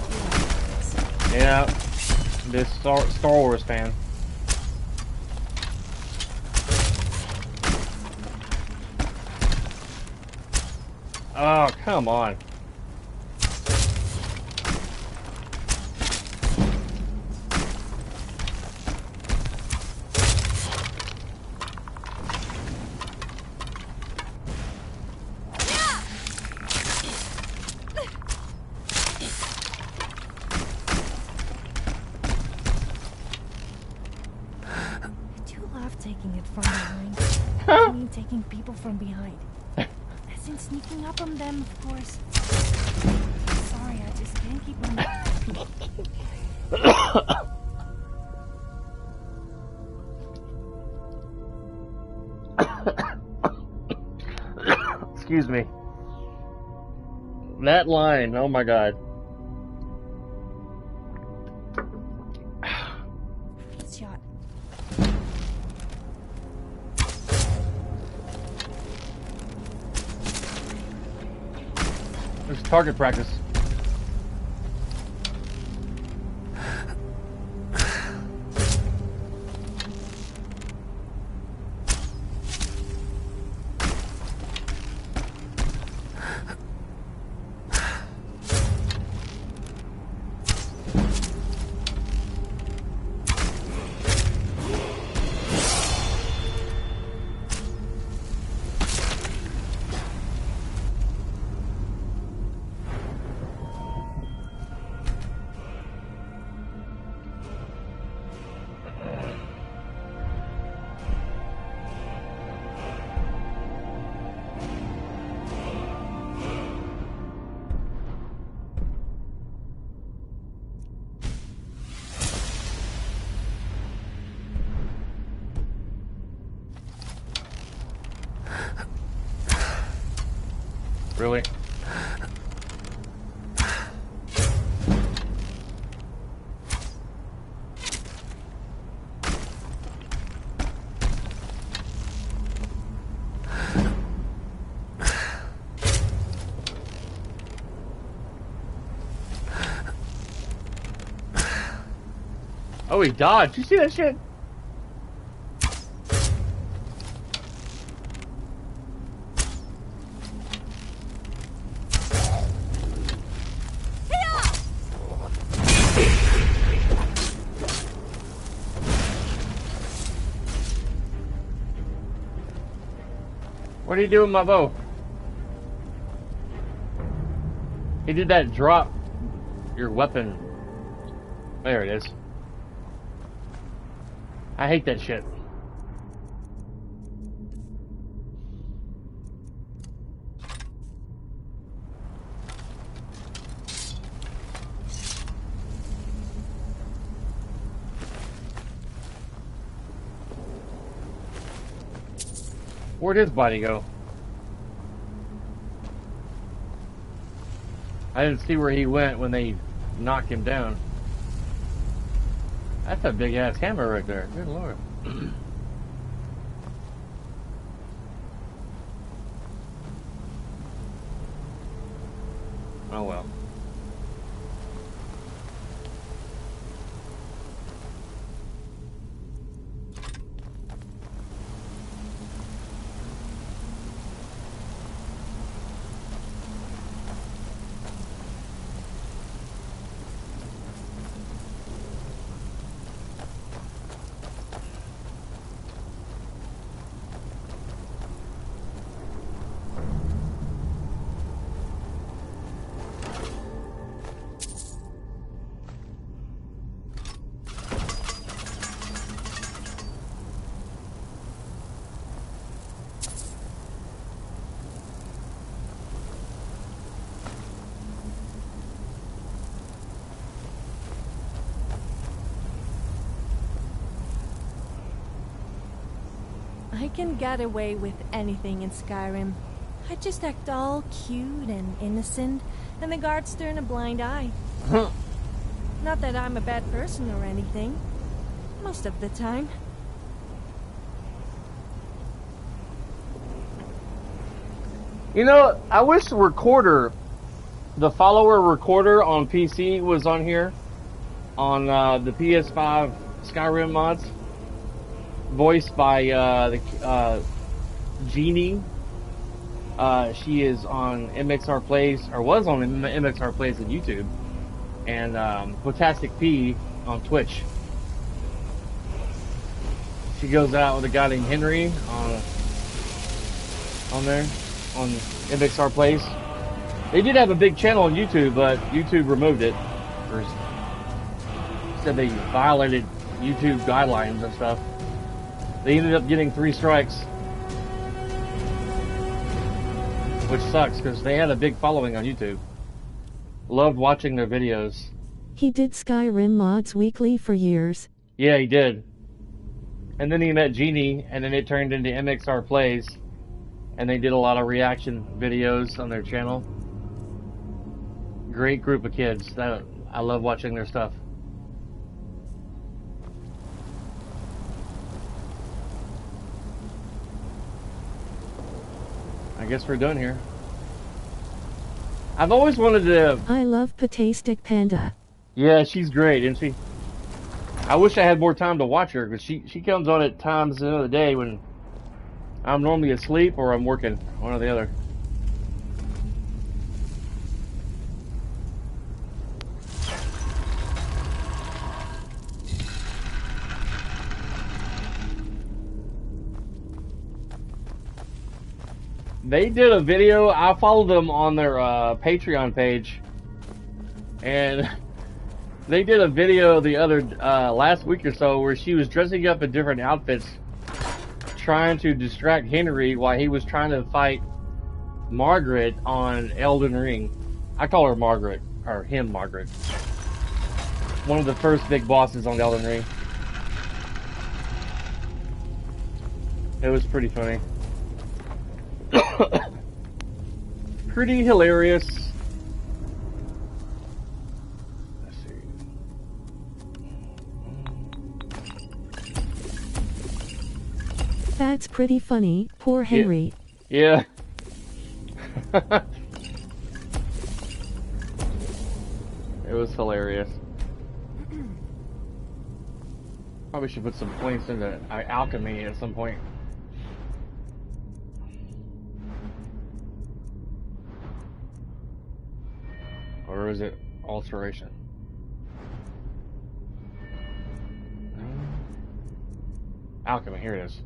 here. Yeah, this Star Wars fan. Oh, come on. Taking people from behind. As in sneaking up on them, of course. Sorry, I just can't keep on. Excuse me. That line, oh my god. Shot. There's target practice. Really? Oh, he dodged. You see that shit? What are you doing with my bow? He did that drop your weapon. There it is. I hate that shit. Where'd his body go? I didn't see where he went when they knocked him down. That's a big ass hammer right there. Good lord. Oh well. I can get away with anything in Skyrim. I just act all cute and innocent, and the guards turn a blind eye. Not that I'm a bad person or anything. Most of the time. You know, I wish the recorder, the follower recorder on PC was on here, on the PS5 Skyrim mods. Voiced by Jeannie. She is on MXR Plays, or was on MXR Plays on YouTube, and Potastic P on Twitch. She goes out with a guy named Henry on there on MXR Plays. They did have a big channel on YouTube, but YouTube removed it. Or said they violated YouTube guidelines and stuff. They ended up getting 3 strikes. Which sucks, because they had a big following on YouTube. Loved watching their videos. He did Skyrim mods weekly for years. Yeah, he did. And then he met Jeannie, and then it turned into MXR Plays. And they did a lot of reaction videos on their channel. Great group of kids. I love watching their stuff. I guess we're done here. I've always wanted to... I love Potastic Panda. Yeah, she's great, isn't she? I wish I had more time to watch her, because she comes on at times the end of the day when I'm normally asleep or I'm working, one or the other. They did a video. I followed them on their Patreon page, and they did a video the other last week or so where she was dressing up in different outfits, trying to distract Henry while he was trying to fight Margaret on Elden Ring. I call her Margaret, or him Margaret. One of the first big bosses on Elden Ring. It was pretty funny. Pretty hilarious. Let's see. That's pretty funny. Poor Henry. Yeah. It was hilarious. Probably should put some points into alchemy at some point. Or is it alteration? Alchemy, here it is.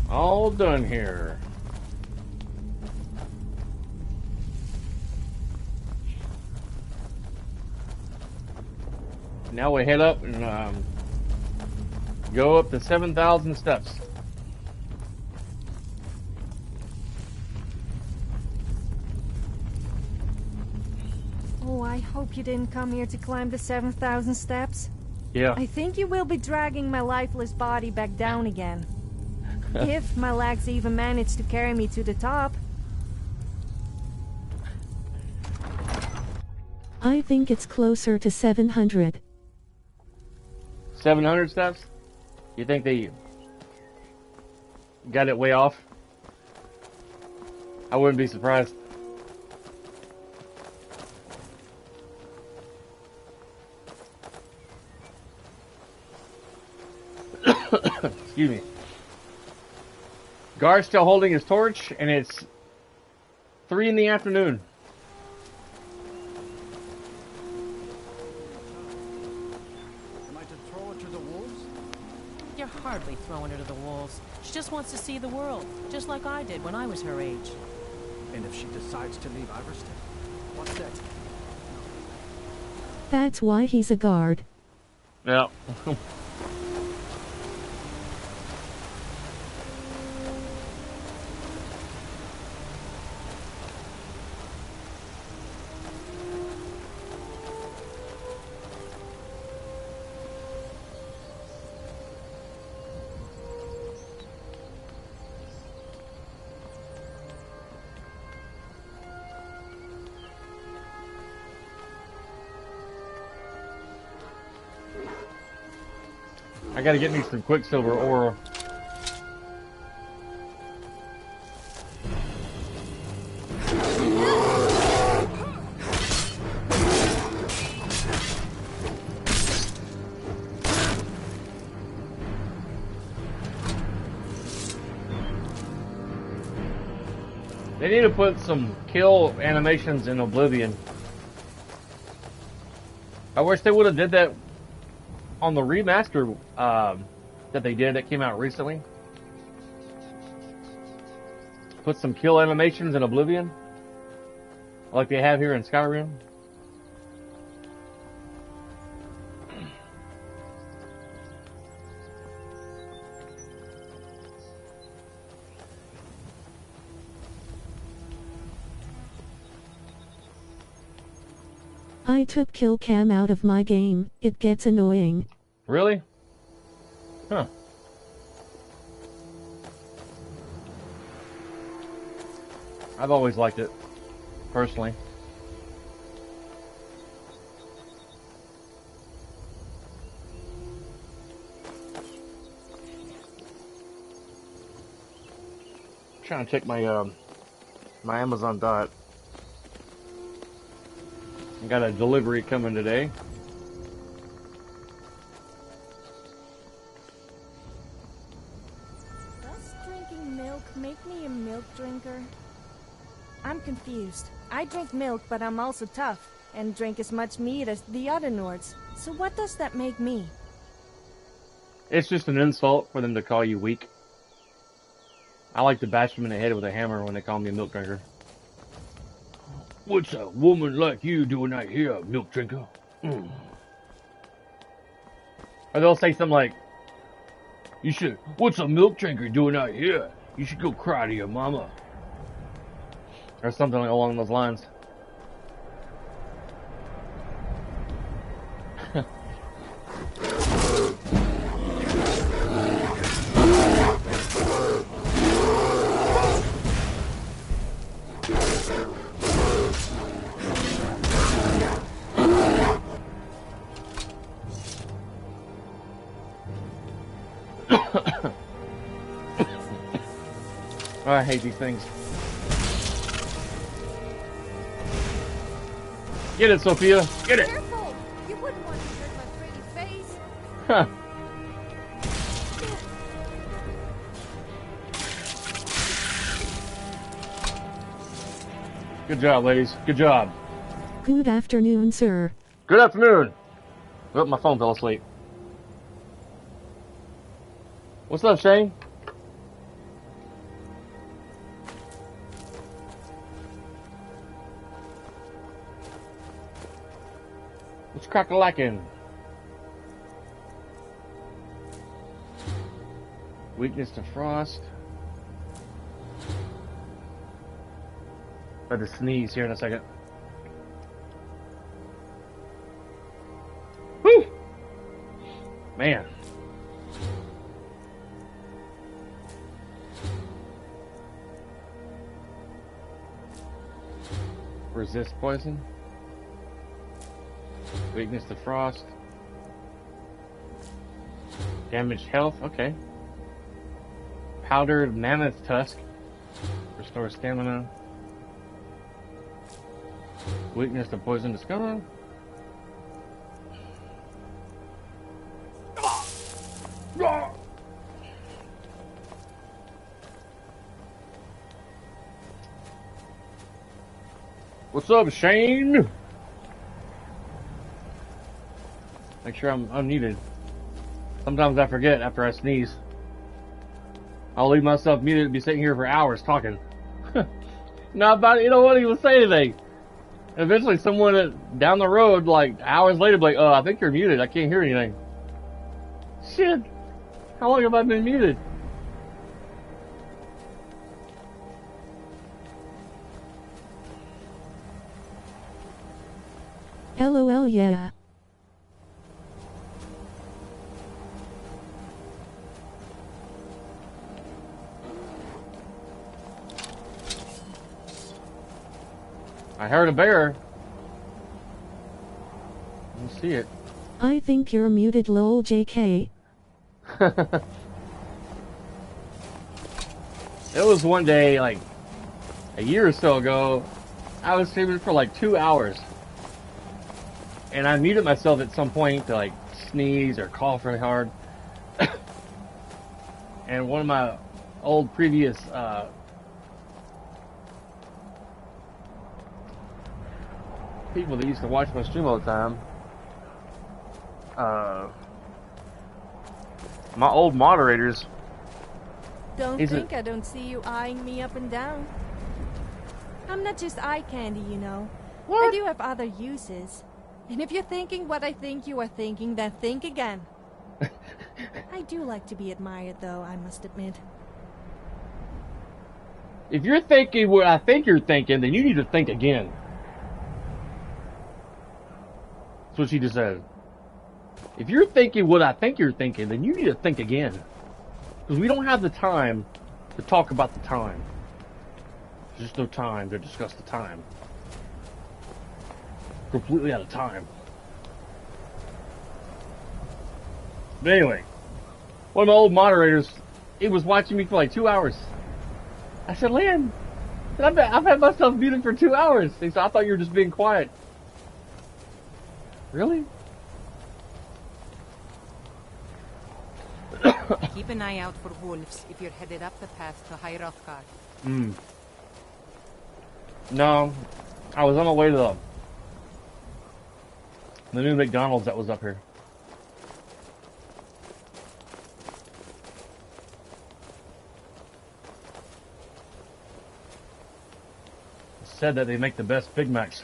All done here. Now we head up and go up to 7,000 steps. Oh, I hope you didn't come here to climb the 7,000 steps. Yeah. I think you will be dragging my lifeless body back down again. If my legs even manage to carry me to the top. I think it's closer to 700. 700 steps? You think they got it way off? I wouldn't be surprised. Excuse me. Gar's still holding his torch, and it's 3 in the afternoon. Am I to throw her to the wolves? You're hardly throwing her to the wolves. She just wants to see the world, just like I did when I was her age. And if she decides to leave Iverstead, what's that? That's why he's a guard. Yeah. I gotta get me some Quicksilver ore. They need to put some kill animations in Oblivion. I wish they would have did that on the remaster that they did that came out recently. Put some kill animations in Oblivion, like they have here in Skyrim. I took kill cam out of my game. It gets annoying. Really? Huh. I've always liked it, personally. Trying to check my my Amazon Dot. I got a delivery coming today. Does drinking milk make me a milk drinker? I'm confused. I drink milk, but I'm also tough, and drink as much meat as the other Nords. So what does that make me? It's just an insult for them to call you weak. I like to bash them in the head with a hammer when they call me a milk drinker. What's a woman like you doing out here, milk drinker? Mm. Or they'll say something like, what's a milk drinker doing out here? You should go cry to your mama. Or something along those lines. Oh, I hate these things. Get it, Sophia. Get it. Careful! You wouldn't want to hurt my pretty face. Huh. Good job, ladies. Good job. Good afternoon, sir. Good afternoon. Oh, my phone fell asleep. What's up, Shane? What's crack-a-lackin'? Weakness to frost. I had to sneeze here in a second. Whew! Man. Resist poison. Weakness to frost. Damaged health, okay. Powdered mammoth tusk. Restore stamina. Weakness to poison discovered. What's up, Shane? Make sure I'm unmuted. Sometimes I forget after I sneeze. I'll leave myself muted and be sitting here for hours talking. Not about it, you know what, he will say anything. Eventually someone down the road, like hours later, be like, I think you're muted, I can't hear anything. Shit. How long have I been muted? LOL, yeah. I heard a bear. I don't see it. I think you're muted, lol, JK. It was one day, like, a year or so ago, I was streaming for like 2 hours. And I muted myself at some point to, like, sneeze or cough really hard. And one of my old previous, people that used to watch my stream all the time, my old moderators. Don't think I don't see you eyeing me up and down. I'm not just eye candy, you know. What? I do have other uses. And if you're thinking what I think you are thinking, then think again. I do like to be admired, though, I must admit. If you're thinking what I think you're thinking, then you need to think again. That's what she just said. If you're thinking what I think you're thinking, then you need to think again. Because we don't have the time to talk about the time. There's just no time to discuss the time. Completely out of time. But anyway, one of my old moderators, he was watching me for like 2 hours. I said, Lynn, I've had myself muted for 2 hours. He said, I thought you were just being quiet. Really? Keep an eye out for wolves if you're headed up the path to High Hrothgar. No, I was on my way to the new McDonald's that was up here. It said that they make the best Big Macs.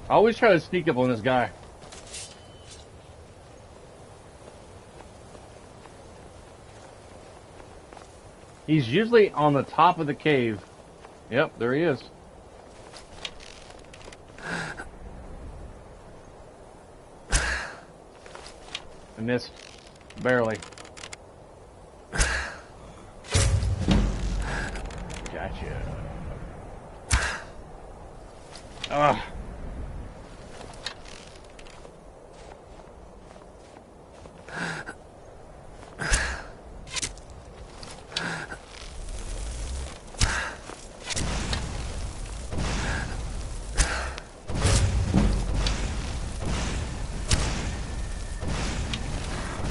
I always try to sneak up on this guy. He's usually on the top of the cave. Yep, there he is. I missed. Barely. Gotcha. Ugh.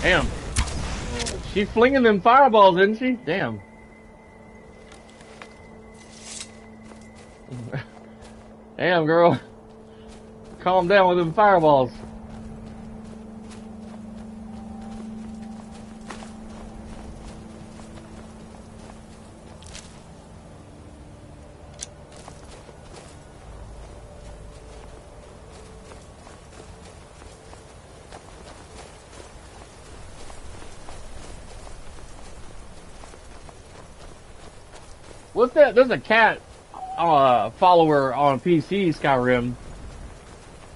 Damn. She flinging them fireballs, isn't she? Damn. Damn, girl. Calm down with them fireballs. What's that? There's a cat follower on PC, Skyrim.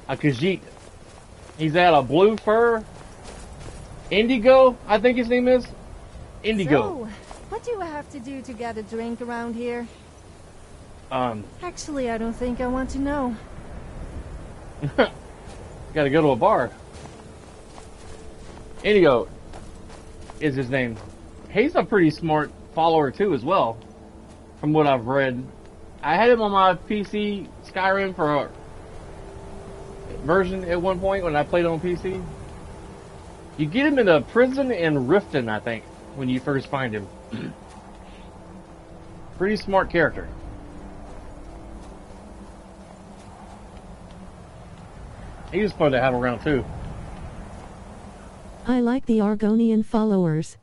A Khajiit. He's at a blue fur. Indigo, I think his name is. Indigo. So, what do I have to do to get a drink around here? Actually, I don't think I want to know. Gotta go to a bar. Inigo is his name. He's a pretty smart follower too, as well, from what I've read. I had him on my PC Skyrim for a version at one point when I played on PC. You get him in a prison in Riften, I think, when you first find him. Pretty smart character. He was fun to have around too. I like the Argonian followers.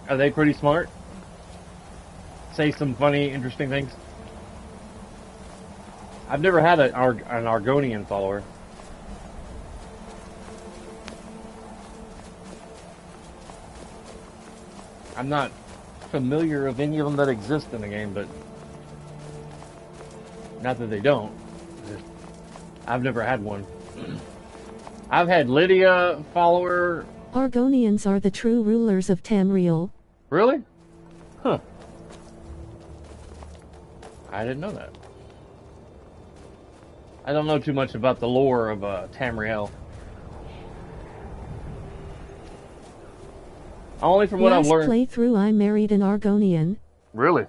Are they pretty smart? Say some funny, interesting things? I've never had an Argonian follower. I'm not familiar of any of them that exist in the game, but not that they don't. I've never had one. I've had Lydia follower. Argonians are the true rulers of Tamriel. Really? Huh. I didn't know that. I don't know too much about the lore of Tamriel. Only from what I've learned. Last playthrough I married an Argonian. Really?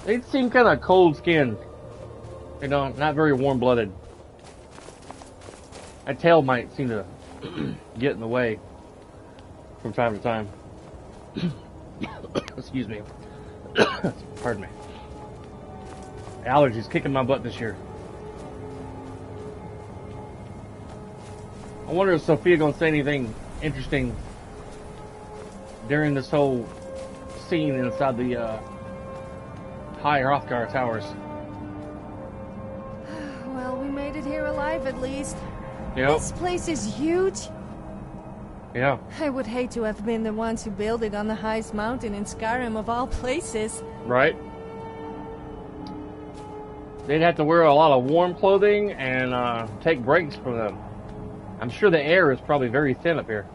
They seem kind of cold-skinned. You know, not very warm-blooded. My tail might seem to get in the way from time to time. Excuse me. Pardon me. Allergies kicking my butt this year. I wonder if Sophia gonna say anything interesting during this whole scene inside the High Hrothgar Towers. Well, we made it here alive at least. Yep. This place is huge. Yeah. I would hate to have been the ones who built it on the highest mountain in Skyrim of all places. Right. They'd have to wear a lot of warm clothing and take breaks from them. I'm sure the air is probably very thin up here.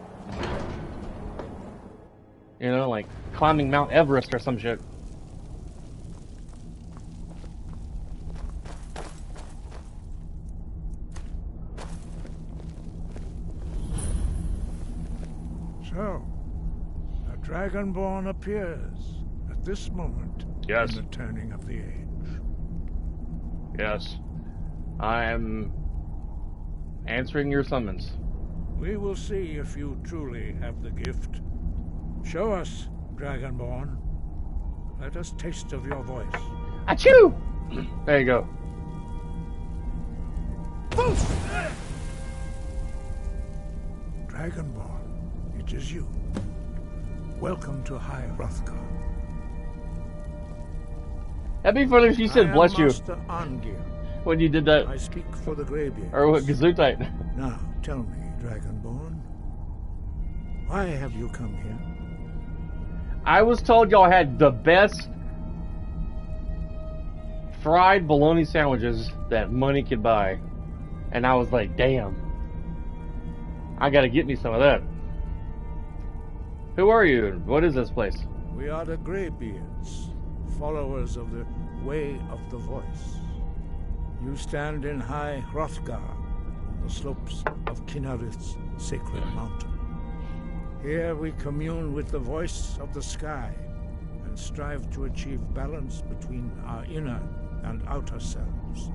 You know, like climbing Mount Everest or some shit. So, a Dragonborn appears at this moment in the turning of the age. Yes. I am answering your summons. We will see if you truly have the gift. Show us, Dragonborn. Let us taste of your voice. Achoo! There you go. Dragonborn, it is you. Welcome to High Hrothgar. That'd be funny if she said bless you. Master Angir. When you did that. I speak for the Greybeards. Or what, Gesundheit. Now, tell me, Dragonborn, why have you come here? I was told y'all had the best fried bologna sandwiches that money could buy. And I was like, damn. I gotta get me some of that. Who are you? What is this place? We are the Greybeards, followers of the Way of the Voice. You stand in High Hrothgar, on the slopes of Kinarith's sacred mountain. Here we commune with the voice of the sky and strive to achieve balance between our inner and outer selves.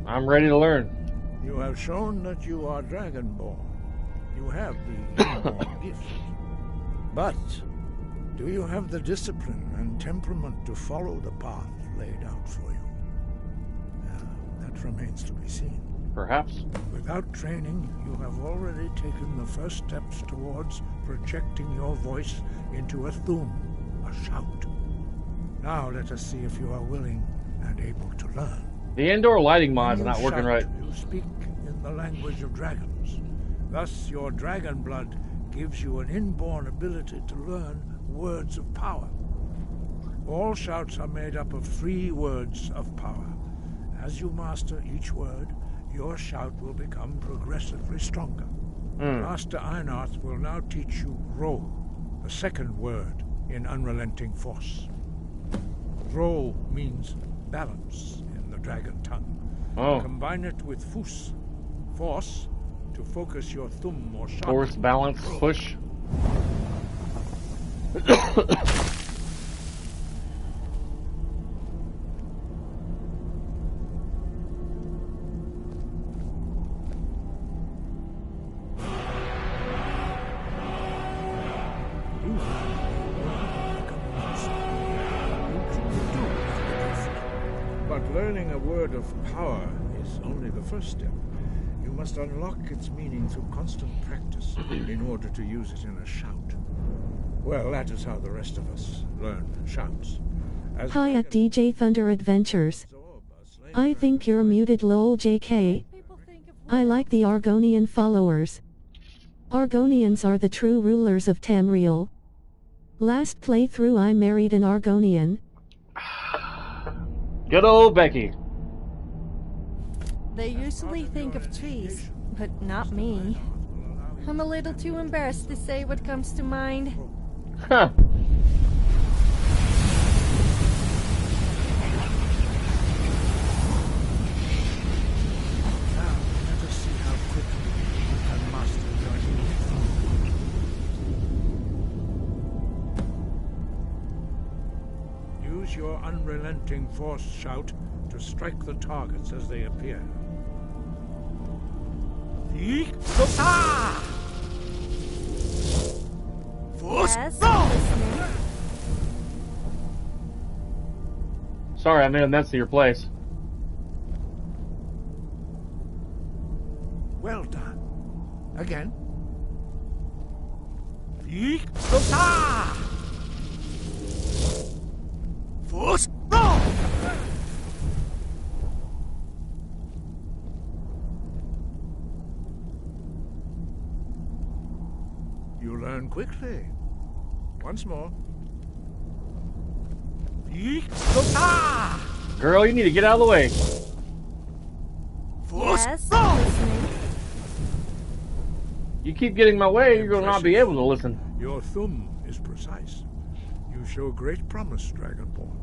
I'm ready to learn. You have shown that you are Dragonborn. You have the inborn gift. But do you have the discipline and temperament to follow the path laid out for you? That remains to be seen. Perhaps. Without training, you have already taken the first steps towards projecting your voice into a thum, a shout. Now let us see if you are willing and able to learn. The indoor lighting mod's not working shout, right. You speak in the language of dragons. Thus, your dragon blood gives you an inborn ability to learn words of power. All shouts are made up of 3 words of power, As you master each word, your shout will become progressively stronger. Master Einarth will now teach you Ro, the second word in Unrelenting Force. Ro means balance in the dragon tongue. Combine it with Fus, force, to focus your thumb or shout. Force, balance, push. But learning a word of power is only the first step. You must unlock its meaning through constant practice in order to use it in a shout. Well, that is how the rest of us learn shouts. Hi at DJ Thunder Adventures. I think you're muted lol JK. I like the Argonian followers. Argonians are the true rulers of Tamriel. Last playthrough I married an Argonian. Good old Becky. They usually think of trees, but not me. I'm a little too embarrassed to say what comes to mind. Huh. Now, let us see how quickly you can master your new. Use your unrelenting force shout to strike the targets as they appear. Yes, Sorry, I made a mess of your place. Well done. Again. Force. You learn quickly. Once more. Girl, you need to get out of the way. Yes, listening. You keep getting in my way, you're going to not be able to listen. Your thumb is precise. You show great promise, Dragonborn.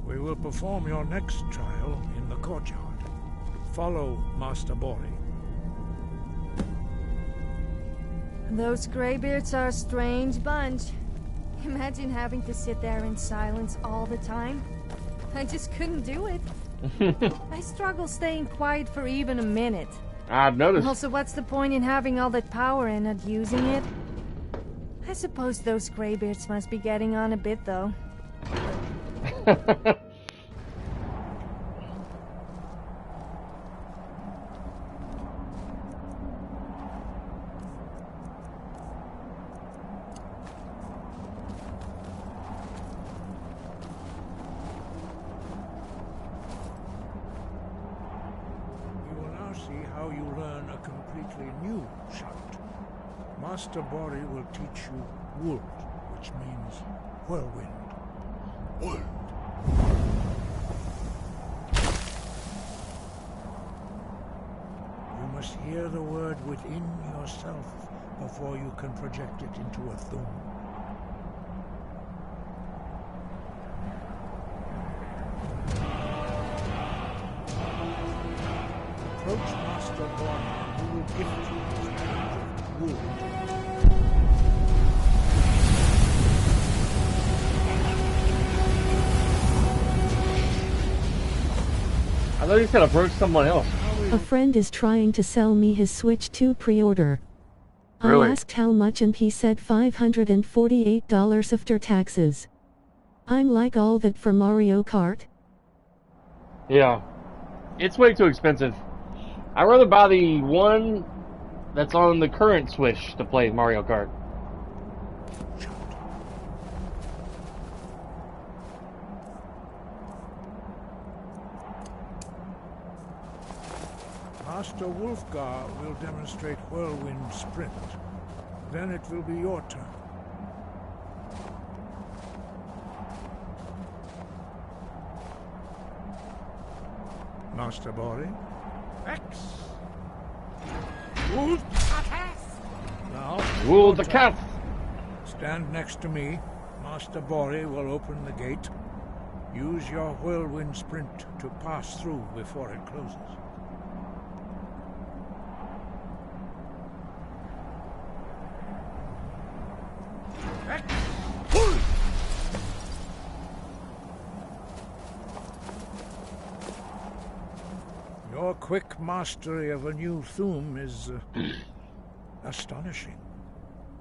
We will perform your next trial in the courtyard. Follow Master Bori. Those graybeards are a strange bunch. Imagine having to sit there in silence all the time. I just couldn't do it. I struggle staying quiet for even a minute. I've noticed. Also, what's the point in having all that power and not using it? I suppose those graybeards must be getting on a bit, though. New shout. Master Bori will teach you Wold, which means whirlwind. Wold. You must hear the word within yourself before you can project it into a thum. Approach Master Bori and he will gift you his magic wood. I thought you said approach someone else. A friend is trying to sell me his Switch 2 pre-order. Really? I asked how much and he said $548 after taxes. I'm like all that for Mario Kart. Yeah. It's way too expensive. I'd rather buy the one that's on the current Switch to play Mario Kart. Master Wolfgar will demonstrate Whirlwind Sprint. Then it will be your turn. Master Bori. X. Now, Rule the cat. Stand next to me. Master Bori will open the gate. Use your whirlwind sprint to pass through before it closes. Your quick mastery of a new Thum is astonishing.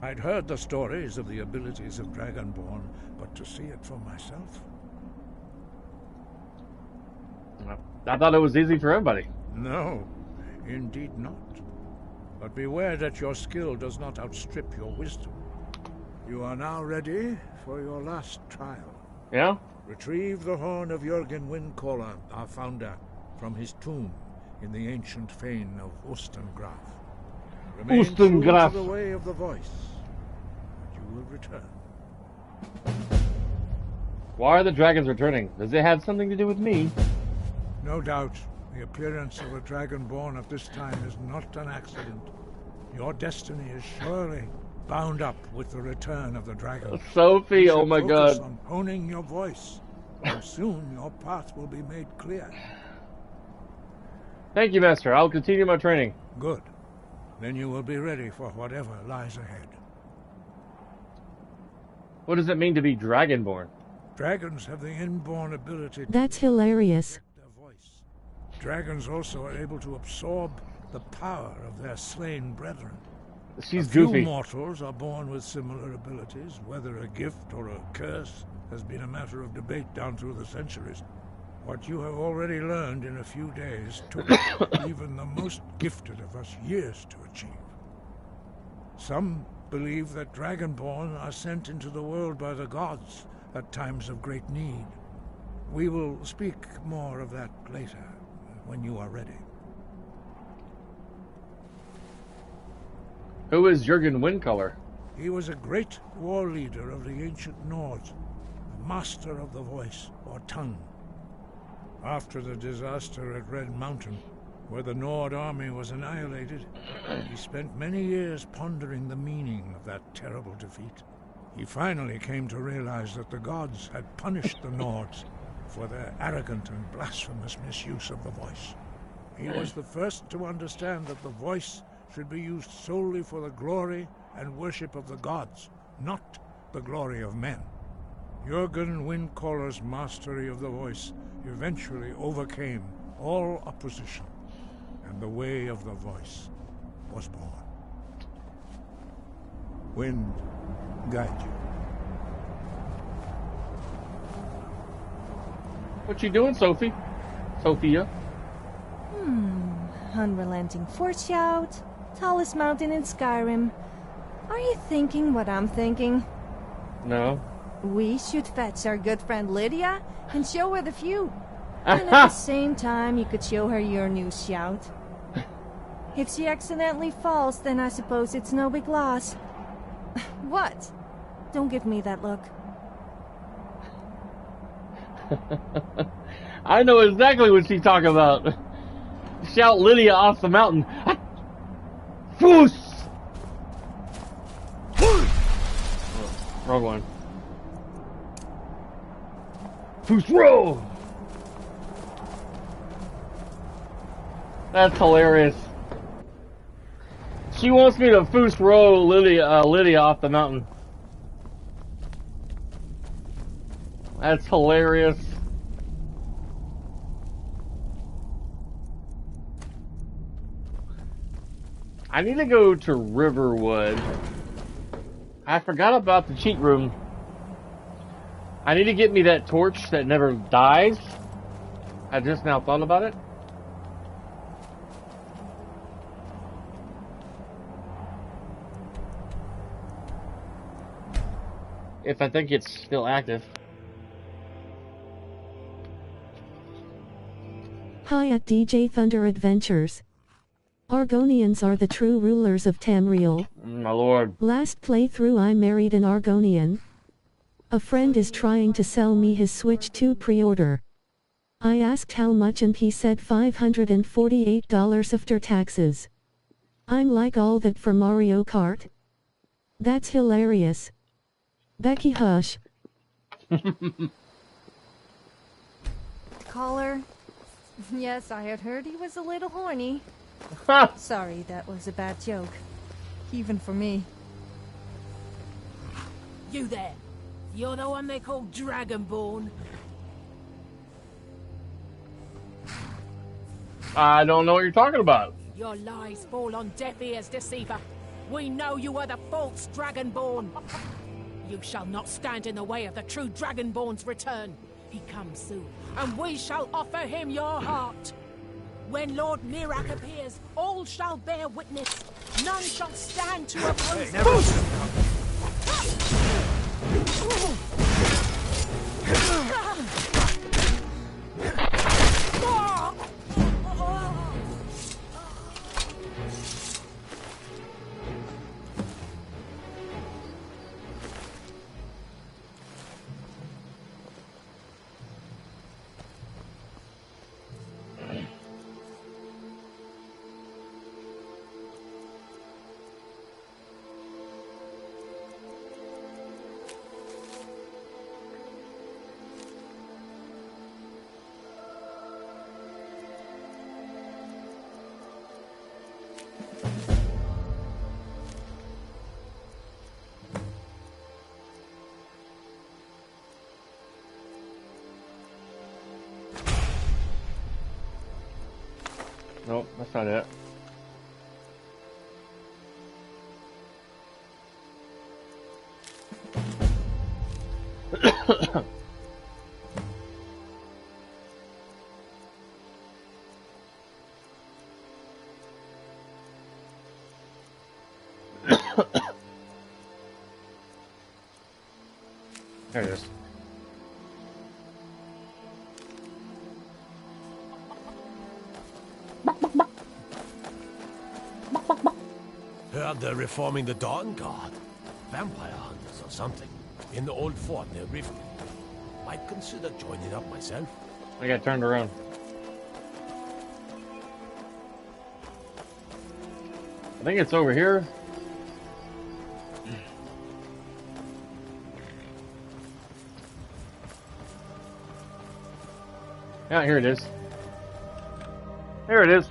I'd heard the stories of the abilities of Dragonborn, but to see it for myself... I thought it was easy for everybody. No, indeed not. But beware that your skill does not outstrip your wisdom. You are now ready for your last trial. Yeah? Retrieve the horn of Jürgen Windcaller, our founder, from his tomb in the ancient fane of Ustengraf. Remain true to the way of the voice, and you will return. Why are the dragons returning? Does it have something to do with me? No doubt, the appearance of a Dragonborn at this time is not an accident. Your destiny is surely bound up with the return of the dragon. Sophie, oh my god. Focus on honing your voice, and soon your path will be made clear. Thank you, Master. I'll continue my training. Good. Then you will be ready for whatever lies ahead. What does it mean to be Dragonborn? Dragons have the inborn ability to... That's hilarious. Dragons also are able to absorb the power of their slain brethren. She's a few goofy. mortals are born with similar abilities. Whether a gift or a curse has been a matter of debate down through the centuries. What you have already learned in a few days took even the most gifted of us years to achieve. Some believe that Dragonborn are sent into the world by the gods at times of great need. We will speak more of that later, when you are ready. Who is Jürgen Windcaller? He was a great war leader of the ancient Nords, a master of the voice, or tongue. After the disaster at Red Mountain, where the Nord army was annihilated, he spent many years pondering the meaning of that terrible defeat. He finally came to realize that the gods had punished the Nords for their arrogant and blasphemous misuse of the voice. He was the first to understand that the voice should be used solely for the glory and worship of the gods, not the glory of men. Jürgen Windcaller's mastery of the voice eventually overcame all opposition, and the way of the voice was born. Wind, guide you. What you doing, Sophie? Sophia? Unrelenting force shout, tallest mountain in Skyrim. Are you thinking what I'm thinking? No. We should fetch our good friend Lydia and show her the view. And at the same time, you could show her your new shout. If she accidentally falls, then I suppose it's no big loss. What? Don't give me that look. I know exactly what she's talking about. Shout Lydia off the mountain. Foos! Wrong one. Foos roll! That's hilarious. She wants me to foos roll Lydia off the mountain. That's hilarious. I need to go to Riverwood. I forgot about the cheat room. I need to get me that torch that never dies. I just now thought about it. If I think it's still active. Hi at DJ Thunder Adventures. Argonians are the true rulers of Tamriel. My lord. Last playthrough I married an Argonian. A friend is trying to sell me his Switch 2 pre-order. I asked how much and he said $548 after taxes. I'm like all that for Mario Kart? That's hilarious. Becky, hush. Caller? Yes, I had heard he was a little horny. Sorry, that was a bad joke. Even for me. You there. You're the one they call Dragonborn. I don't know what you're talking about. Your lies fall on deaf ears, deceiver. We know you are the false Dragonborn. You shall not stand in the way of the true Dragonborn's return. He comes soon, and we shall offer him your heart. When Lord Mirak appears, all shall bear witness. None shall stand to oppose him. Nope, that's not it. There it is. Heard they're reforming the Dawn Guard. Vampire hunters or something. In the old fort near Rift. Might consider joining up myself. I got turned around. I think it's over here. Yeah, here it is. There it is.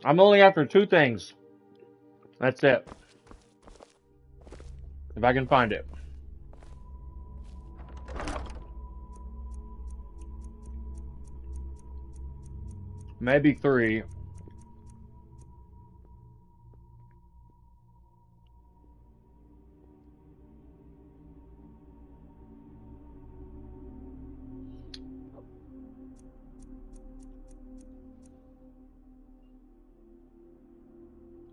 I'm only after two things. That's it. If I can find it. Maybe three.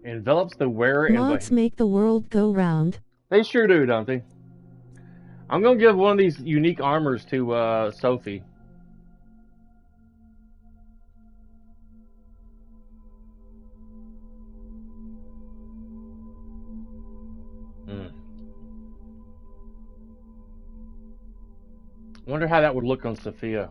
Envelops the wearer in Mods make the world go round. They sure do, don't they? I'm gonna give one of these unique armors to Sophie. Wonder how that would look on Sophia.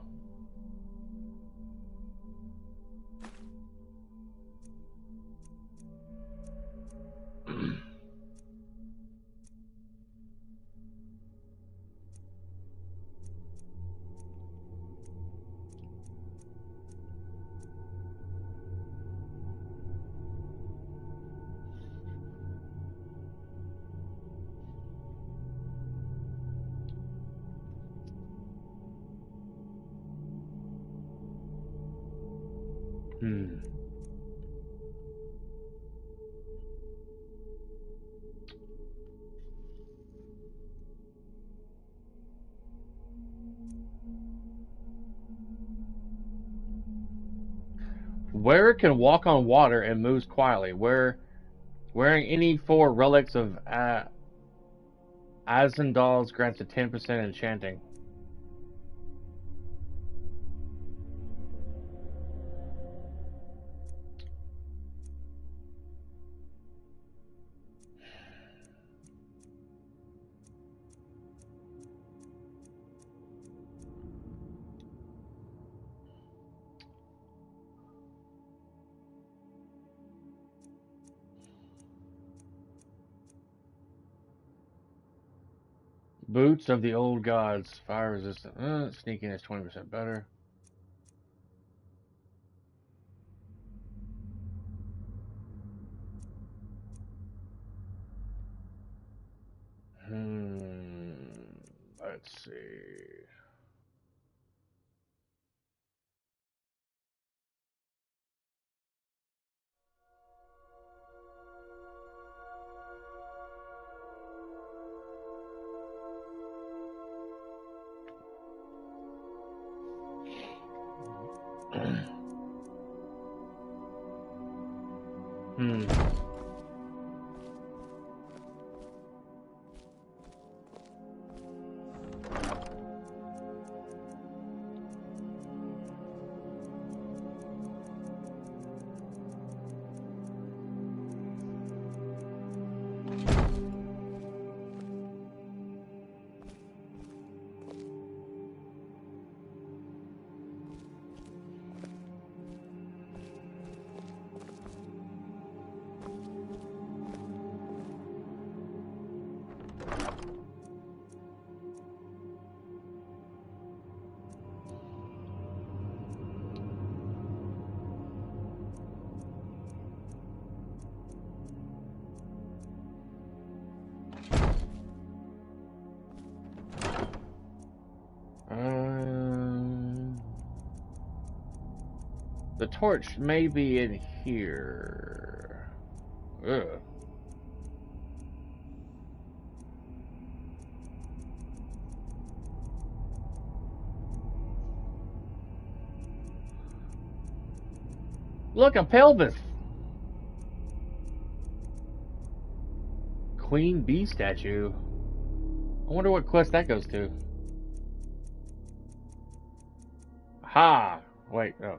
Wearer can walk on water and moves quietly. Wearing any four relics of Azendals grants a 10% enchanting. Boots of the old gods. Fire resistant. Sneaking is 20% better. Let's see. The torch may be in here. Ugh. Look, a pelvis. Queen Bee statue. I wonder what quest that goes to. Ha! Wait, no.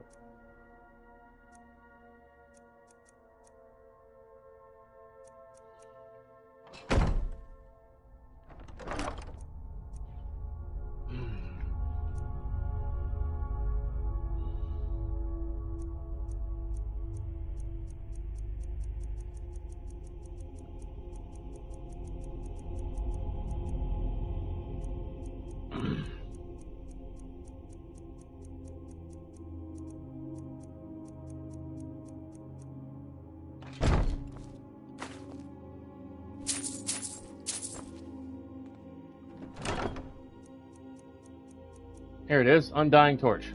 Here it is, Undying Torch.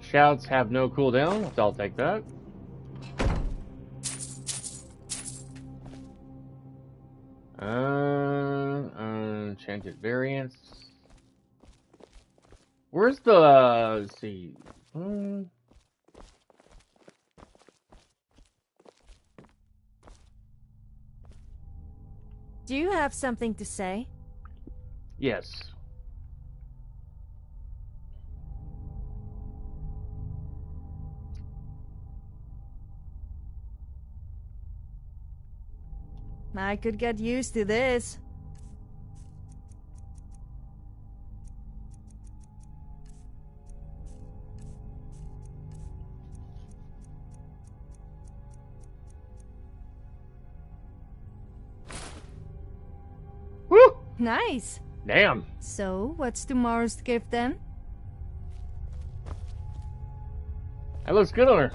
Shouts have no cooldown, so I'll take that. Enchanted variants. Where's the, let's see. Do you have something to say? Yes. I could get used to this. Woo! Nice. Damn. So, what's tomorrow's gift then? That looks good on her.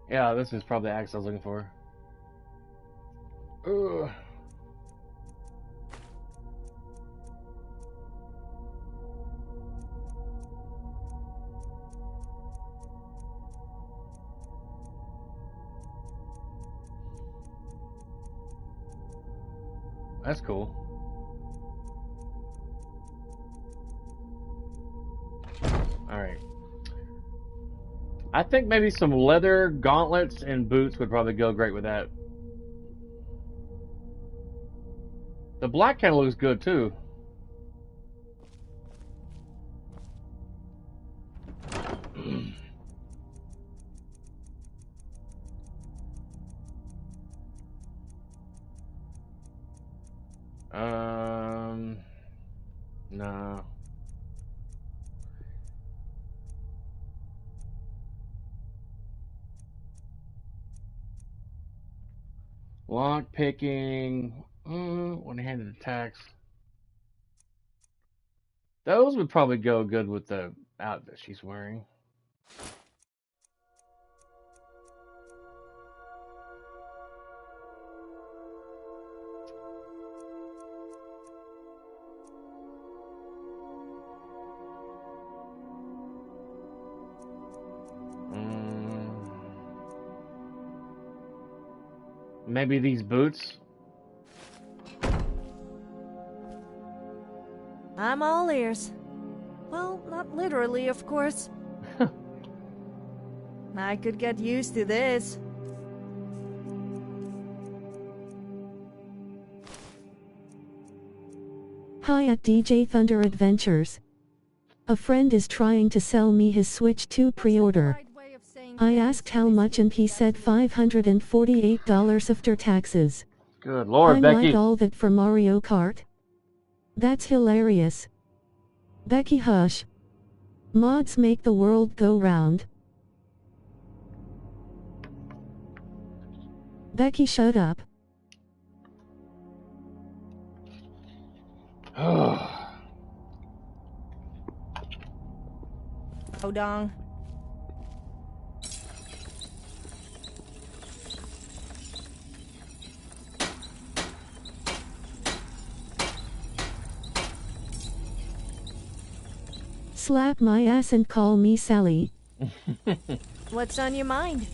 Yeah, this is probably the axe I was looking for. Ugh. That's cool. Alright. I think maybe some leather gauntlets and boots would probably go great with that. The black kind of looks good too. No. Lock picking, one-handed attacks. Those would probably go good with the outfit she's wearing. Maybe these boots. I'm all ears. Well, not literally, of course. I could get used to this. Hi at DJ Thunder Adventures. A friend is trying to sell me his Switch 2 pre-order. I asked how much and he said $548 after taxes. Good Lord, I'm Becky. like all that for Mario Kart. That's hilarious. Becky, hush. Mods make the world go round. Becky, shut up. Odong. Slap my ass and call me Sally. What's on your mind?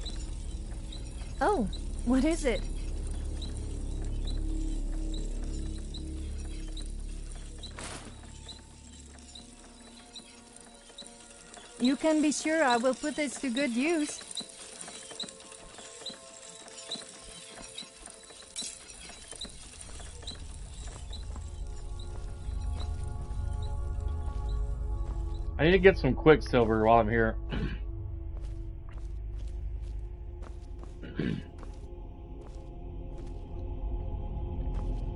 Oh, what is it? You can be sure I will put this to good use. I need to get some Quicksilver while I'm here.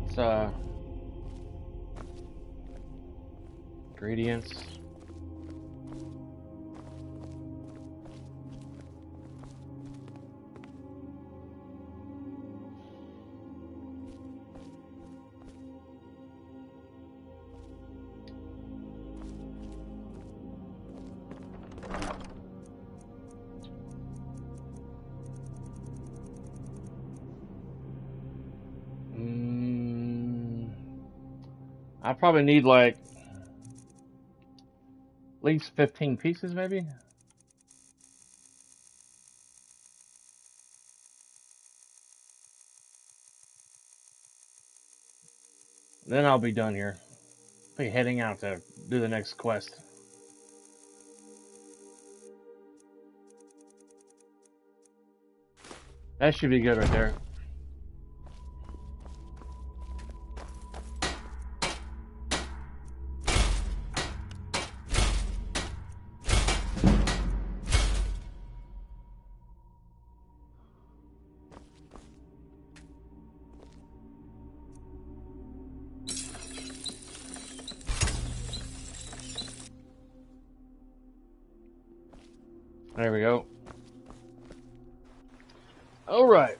It's ingredients. I probably need like at least 15 pieces, maybe. Then I'll be done here. Be heading out to do the next quest. That should be good right there. There we go. All right.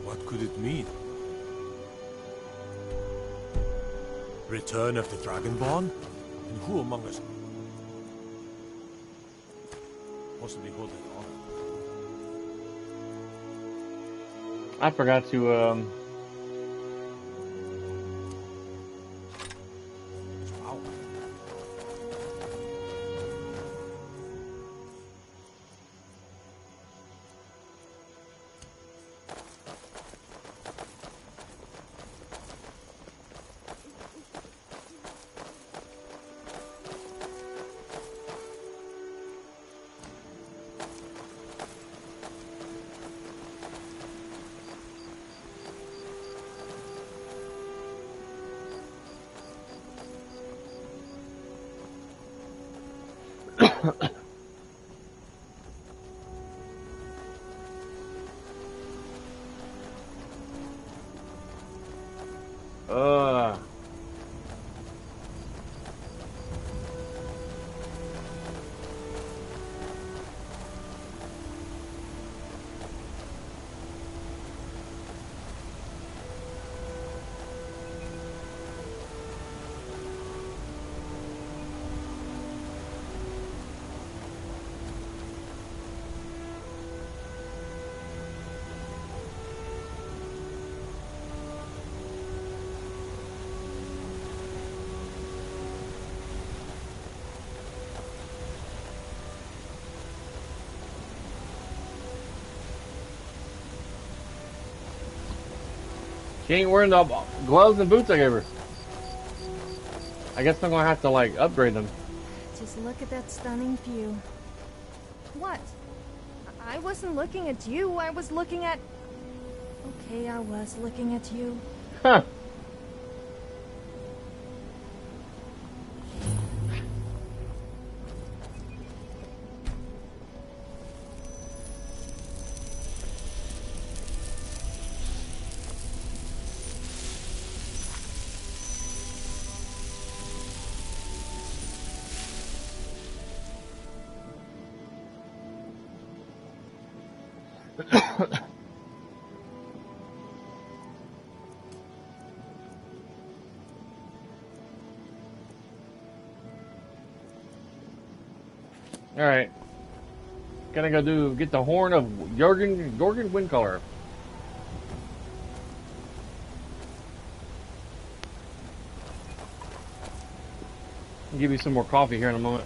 What could it mean? Return of the Dragonborn? And who among us possibly hold that honor? I forgot to Wow. She ain't wearing the gloves and boots I gave her. I guess I'm gonna have to like upgrade them. Just look at that stunning view. What? I wasn't looking at you. I was looking at... Okay, I was looking at you. Huh. All right, gonna go get the horn of Jorgen Windcaller. I'll give you some more coffee here in a moment.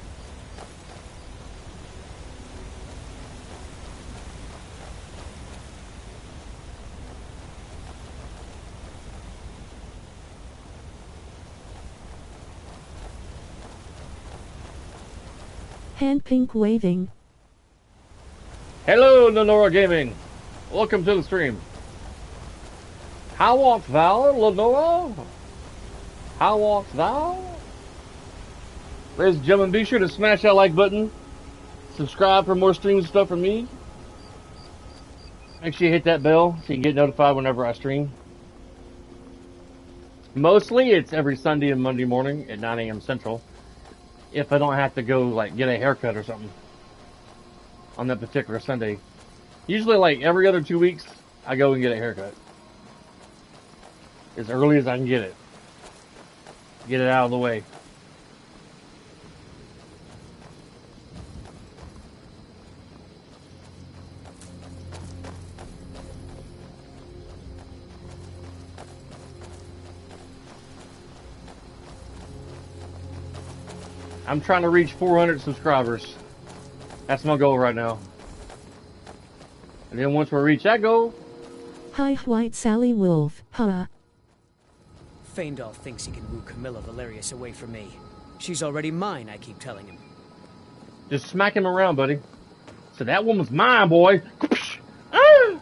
Hand pink waving. Hello, Lenora Gaming. Welcome to the stream. How art thou, Lenora? How art thou? Ladies and gentlemen, be sure to smash that like button. Subscribe for more stream stuff from me. Make sure you hit that bell so you can get notified whenever I stream. Mostly, it's every Sunday and Monday morning at 9 a.m. Central. If I don't have to go, like, get a haircut or something on that particular Sunday. Usually, like, every other 2 weeks, I go and get a haircut. As early as I can get it. Get it out of the way. I'm trying to reach 400 subscribers. That's my goal right now. And then once we reach that goal... Hi, White Sally Wolf. Huh. Faendal thinks he can woo Camilla Valerius away from me. She's already mine, I keep telling him. Just smack him around, buddy. So that woman's mine, boy. You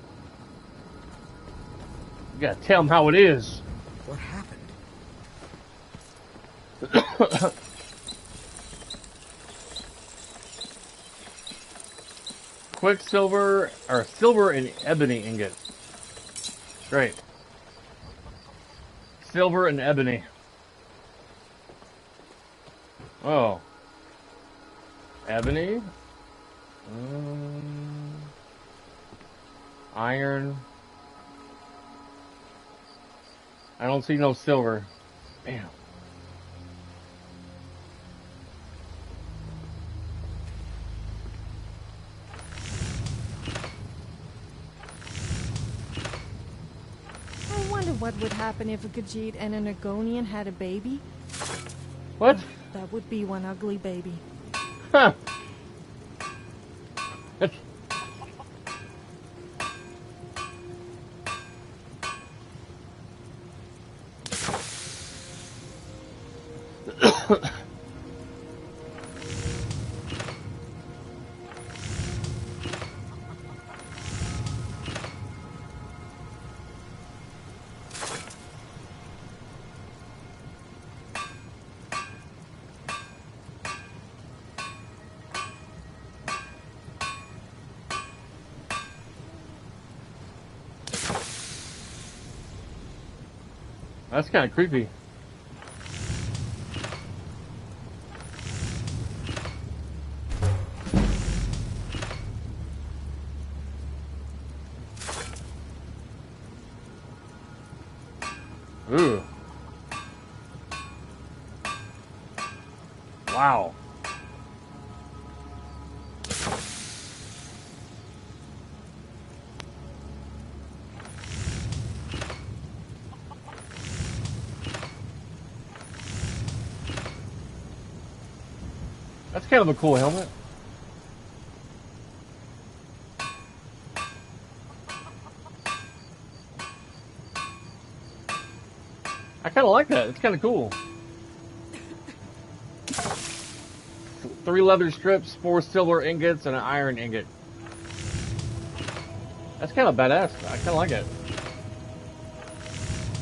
gotta tell him how it is. What happened? Quicksilver, or silver and ebony ingot. Great. Silver and ebony. Oh. Ebony. Iron. I don't see no silver. Damn. What would happen if a Khajiit and an Argonian had a baby? What? That would be one ugly baby. Huh. That's kind of creepy. Ooh. Wow. That's kind of a cool helmet. I kind of like that. It's kind of cool. 3 leather strips, 4 silver ingots, and an iron ingot. That's kind of badass. I kind of like it.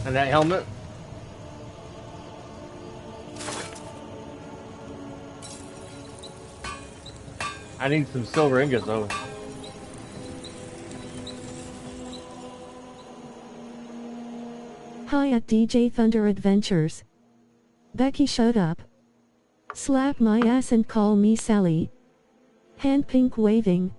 And that helmet. I need some silver ingots though. Hi at DJ Thunder Adventures. Becky, shut up. Slap my ass and call me Sally. Hand pink waving.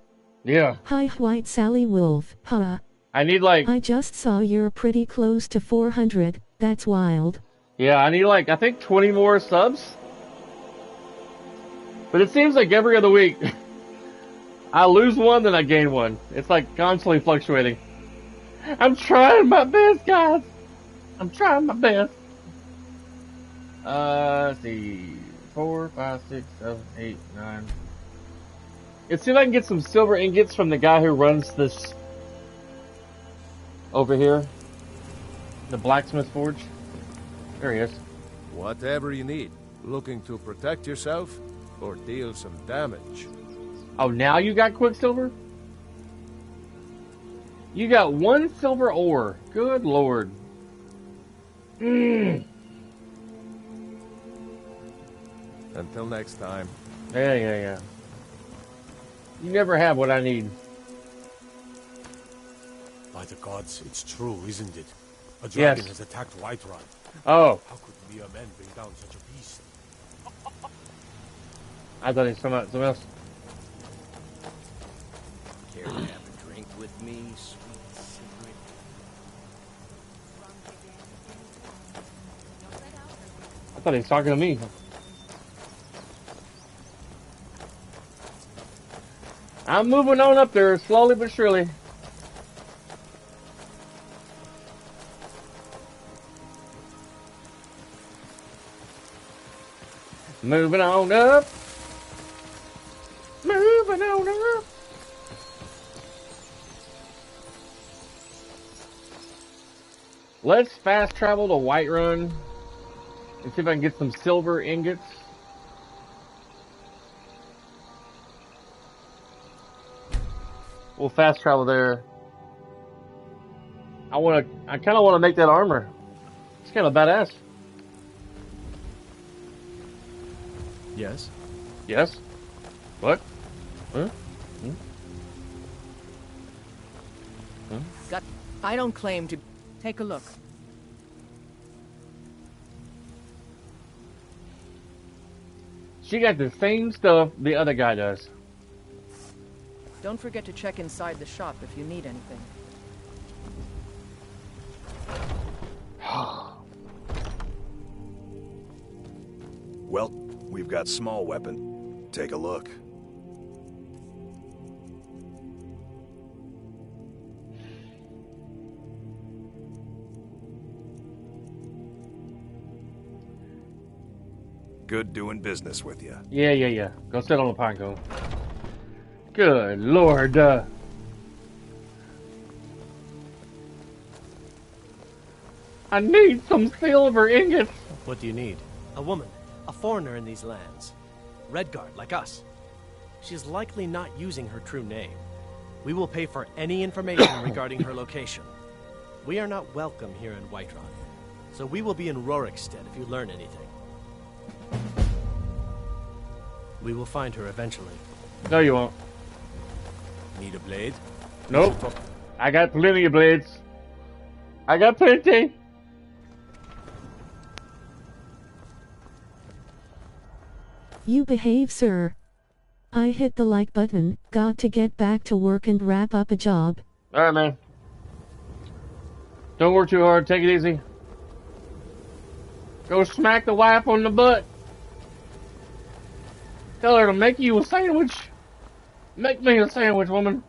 Yeah. Hi White Sally Wolf. Huh. I need like... I just saw you're pretty close to 400. That's wild. Yeah, I need like, I think 20 more subs. But it seems like every other week, I lose one, then I gain one. It's like constantly fluctuating. I'm trying my best, guys. I'm trying my best. Let's see. 4, 5, 6, 7, 8, 9. Let's see if I can get some silver ingots from the guy who runs this over here. The blacksmith forge. There he is. Whatever you need. Looking to protect yourself or deal some damage. Oh, now you got Quicksilver? You got 1 silver ore. Good lord. Until next time. Yeah. You never have what I need. By the gods, it's true, isn't it? A dragon has attacked Whiterun. Oh. How could mere men bring down such a beast? I thought he was something else. Care to have a drink with me, sweet secret? I thought he was talking to me. I'm moving on up there, slowly but surely. Moving on up. Moving on up. Let's fast travel to Whiterun and see if I can get some silver ingots. We'll fast travel there. I kind of want to make that armor. It's kind of badass. Yes? Yes? What? Huh? Hmm? Huh? I don't claim to... Take a look. She got the same stuff the other guy does. Don't forget to check inside the shop if you need anything. Well, we've got small weapon. Take a look. Good doing business with you. Yeah. Go sit on the pine cone. Good lord. I need some silver ingots. What do you need? A woman. A foreigner in these lands. Redguard, like us. She's likely not using her true name. We will pay for any information regarding her location. We are not welcome here in Whiterun, so we will be in Rorikstead if you learn anything. We will find her eventually. No, you won't. Need a blade? Nope. I got plenty of blades. I got plenty. You behave, sir. I hit the like button. Got to get back to work and wrap up a job. Alright, man. Don't work too hard. Take it easy. Go smack the wife on the butt. Tell her to make you a sandwich. Make me a sandwich, woman.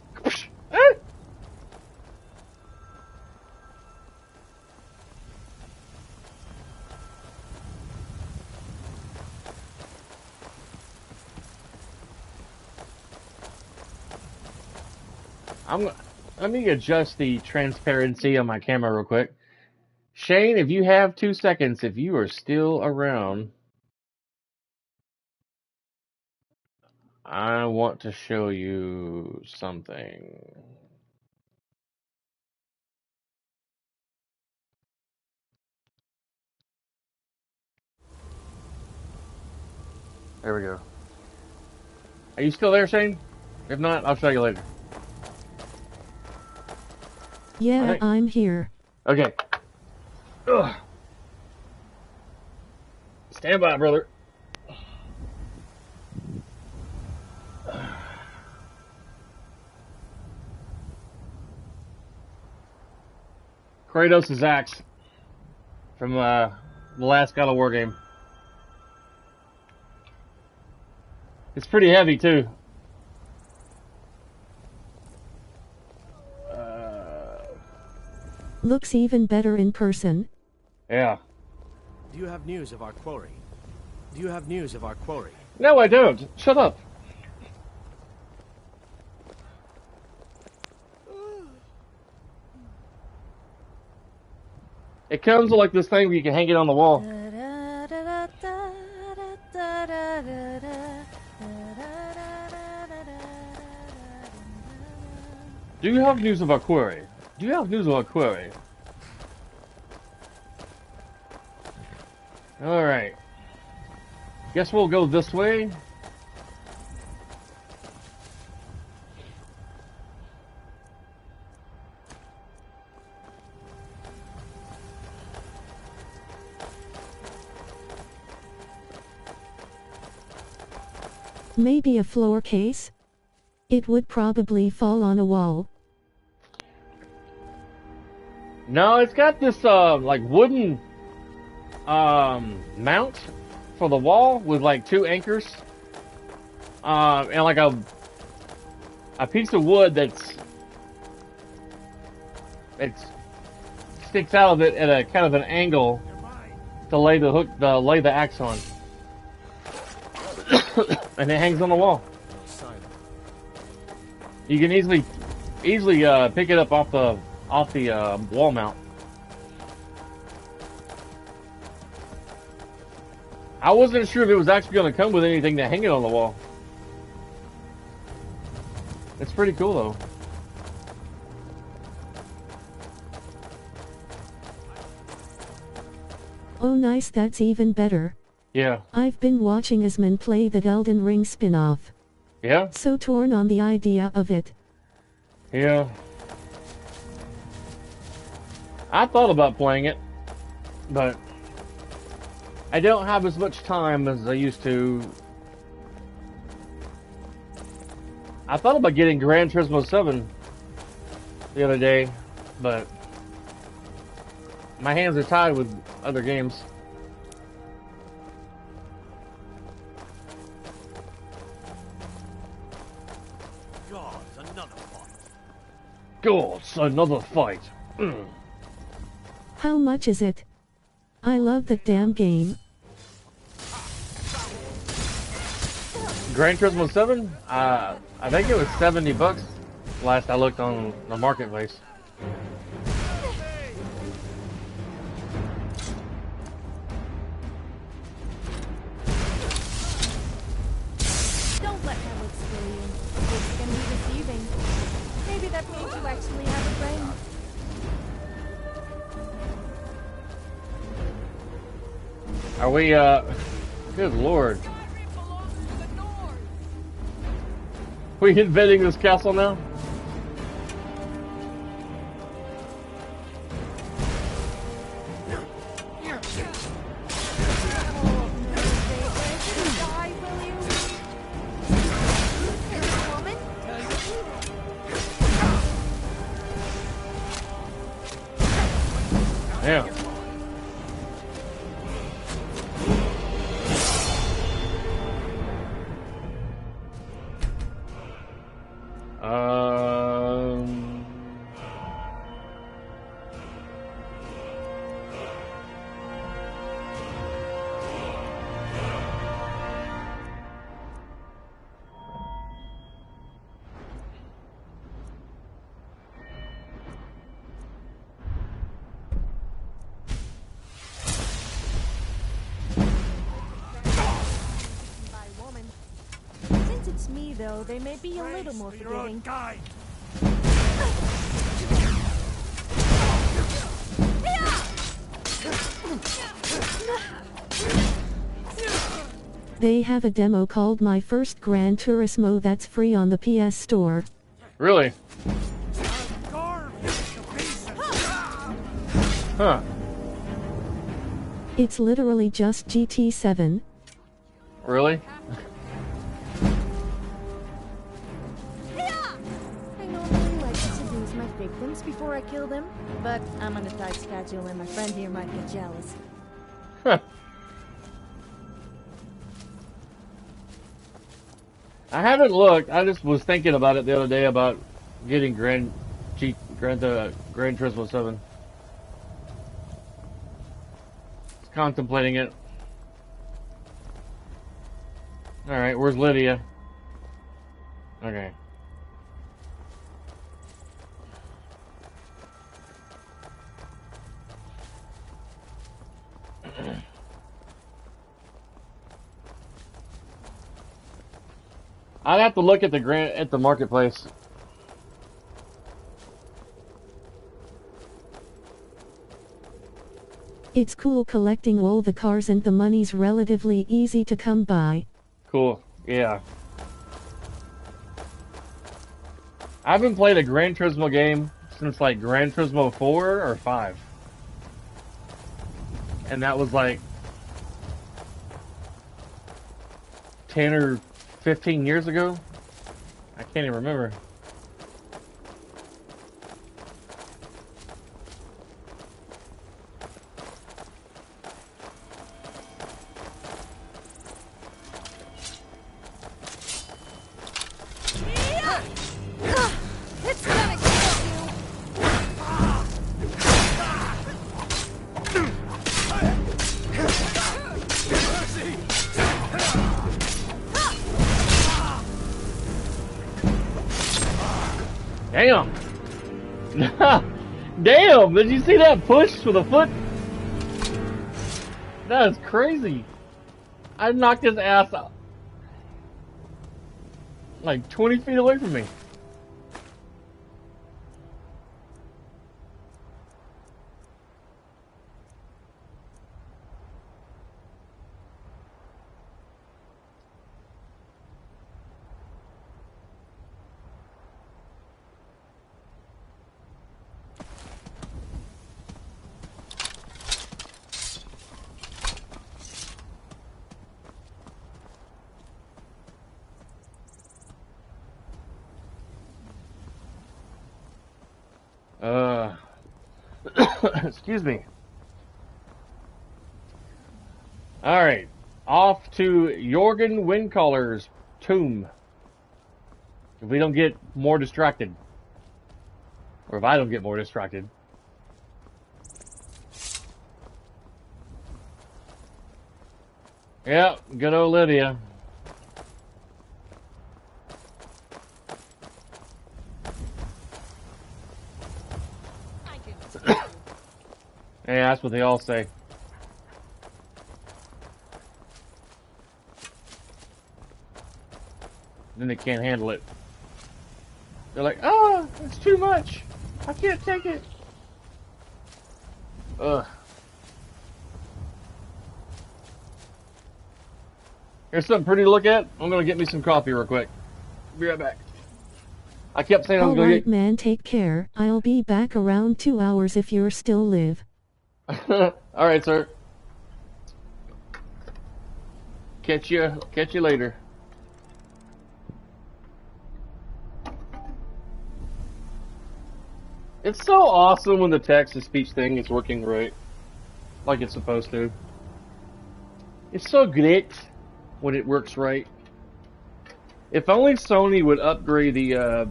Let me adjust the transparency on my camera real quick. Shane, if you have 2 seconds, if you are still around, I want to show you something. There we go. Are you still there, Shane? If not, I'll show you later. Yeah, I'm here. Okay. Ugh. Stand by, brother. Kratos' axe from the last God of War game. It's pretty heavy too. Looks even better in person. Yeah. Do you have news of our quarry? Do you have news of our quarry? No, I don't. Shut up. It comes with like this thing where you can hang it on the wall. Do you have news of our quarry? Do you have news of our quarry? Alright. Guess we'll go this way. Maybe a floor case? It would probably fall on a wall. No, it's got this like wooden mount for the wall with like 2 anchors. And like a piece of wood it sticks out of it at a kind of an angle to lay the axe on. And it hangs on the wall. You can easily pick it up off the wall mount. I wasn't sure if it was actually going to come with anything to hang it on the wall. It's pretty cool though. Oh nice, that's even better. Yeah. I've been watching Asman play the Elden Ring spin-off. Yeah? So torn on the idea of it. Yeah. I thought about playing it, but I don't have as much time as I used to. I thought about getting Gran Turismo 7 the other day, but my hands are tied with other games. Gods, another fight. How much is it? I love that damn game. Gran Turismo 7? I think it was $70 last I looked on the marketplace. Don't let that look silly. It can be deceiving. Maybe that means you actually have a brain. Are we, good lord. We invading this castle now? Yeah. just me, though. They may be a little more forgiving. They have a demo called My First Gran Turismo that's free on the PS Store. Really? Huh. It's literally just GT7. Really? I normally like to seduce my victims before I kill them, but I'm on a tight schedule and my friend here might get jealous. Huh. I haven't looked. I just was thinking about it the other day about getting Gran Turismo 7. Contemplating it. Alright, where's Lydia? Okay. I'd have to look at the marketplace. It's cool collecting all the cars and the money's relatively easy to come by. Cool. Yeah. I haven't played a Gran Turismo game since like Gran Turismo 4 or 5. And that was like 10 or 15 years ago. I can't even remember. It's gonna kill you! Damn! Damn! Did you see that push with a foot? That is crazy. I knocked his ass out. Like 20 feet away from me. Excuse me. Alright. Off to Jorgen Windcaller's tomb. If we don't get more distracted. Or if I don't get more distracted. Yep, good old Lydia. Yeah, that's what they all say. Then they can't handle it. They're like, oh, it's too much. I can't take it. Ugh. Here's something pretty to look at. I'm gonna get me some coffee real quick. Be right back. I kept saying I was gonna Alright, man, take care. I'll be back around 2 hours if you're still live. Alright, sir. Catch you later. It's so awesome when the text-to-speech thing is working right. Like it's supposed to. It's so great when it works right. If only Sony would upgrade the